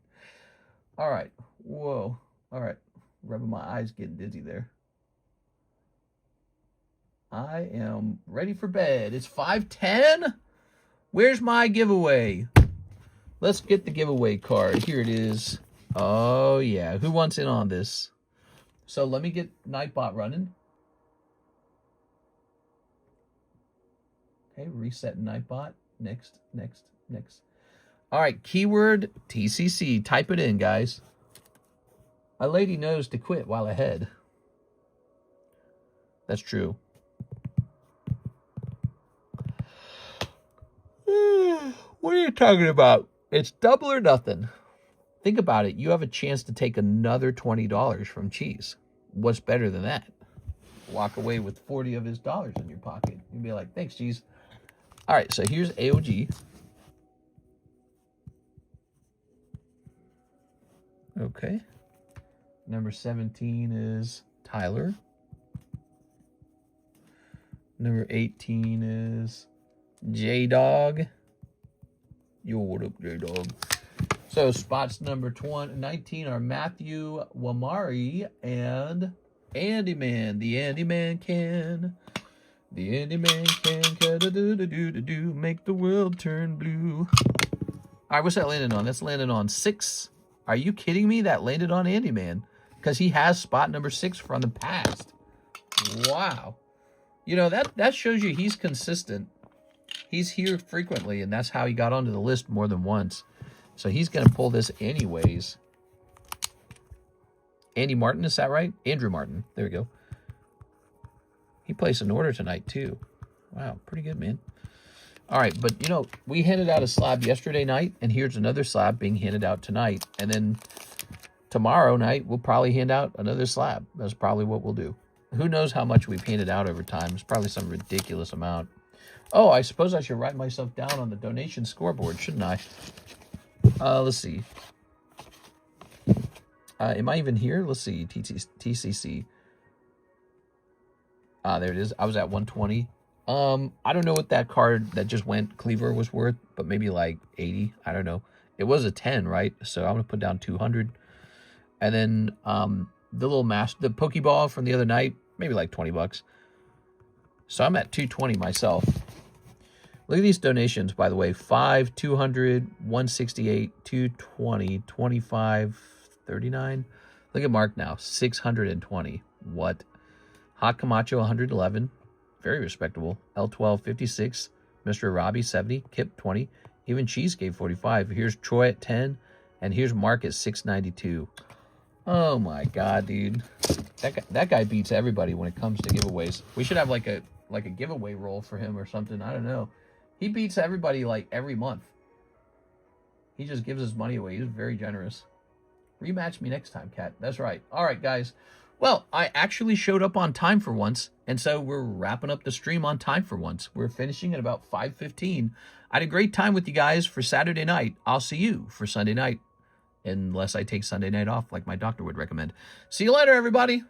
All right. Whoa. All right, rubbing my eyes, getting dizzy there. I am ready for bed. It's 5:10. Where's my giveaway? Let's get the giveaway card. Here it is. Oh, yeah. Who wants in on this? So let me get Nightbot running. Okay, reset Nightbot. Next. All right, keyword TCC. Type it in, guys. A lady knows to quit while ahead. That's true. What are you talking about? It's double or nothing. Think about it. You have a chance to take another $20 from Cheese. What's better than that? Walk away with 40 of his dollars in your pocket. You'd be like, thanks, Cheese. All right, so here's AOG. Okay. Number 17 is Tyler. Number 18 is J-Dog. Yo, what up, J-Dog? So spots number 19 are Matthew Wamari and Andy Man. The Andy Man can. The Andy Man can make the world turn blue. All right, what's that landing on? That's landing on 6. Are you kidding me? That landed on Andy Man because he has spot number 6 from the past. Wow. You know, that shows you he's consistent. He's here frequently, and that's how he got onto the list more than once. So he's going to pull this anyways. Andy Martin, is that right? Andrew Martin. There we go. He placed an order tonight, too. Wow, pretty good, man. All right, but, you know, we handed out a slab yesterday night, and here's another slab being handed out tonight. And then tomorrow night, we'll probably hand out another slab. That's probably what we'll do. Who knows how much we've handed out over time. It's probably some ridiculous amount. Oh, I suppose I should write myself down on the donation scoreboard, shouldn't I? Let's see. Am I even here? Let's see. TCC. There it is. I was at 120. I don't know what that card that just went Cleaver was worth, but maybe like 80. I don't know. It was a 10, right? So I'm gonna put down 200. And then the little the Pokeball from the other night, maybe like $20. So I'm at 220 myself. Look at these donations, by the way. 5, 200, 168, 220, 25, 39. Look at Mark now, 620. What? Hot Camacho, 111. Very respectable. L12, 56. Mr. Robbie, 70. Kip, 20. Even Cheese gave 45. Here's Troy at 10. And here's Mark at 692. Oh, my God, dude. That guy beats everybody when it comes to giveaways. We should have like a giveaway roll for him or something. I don't know. He beats everybody like every month. He just gives his money away. He's very generous. Rematch me next time, Cat. That's right. All right, guys. Well, I actually showed up on time for once, and so we're wrapping up the stream on time for once. We're finishing at about 5:15. I had a great time with you guys for Saturday night. I'll see you for Sunday night, unless I take Sunday night off like my doctor would recommend. See you later, everybody.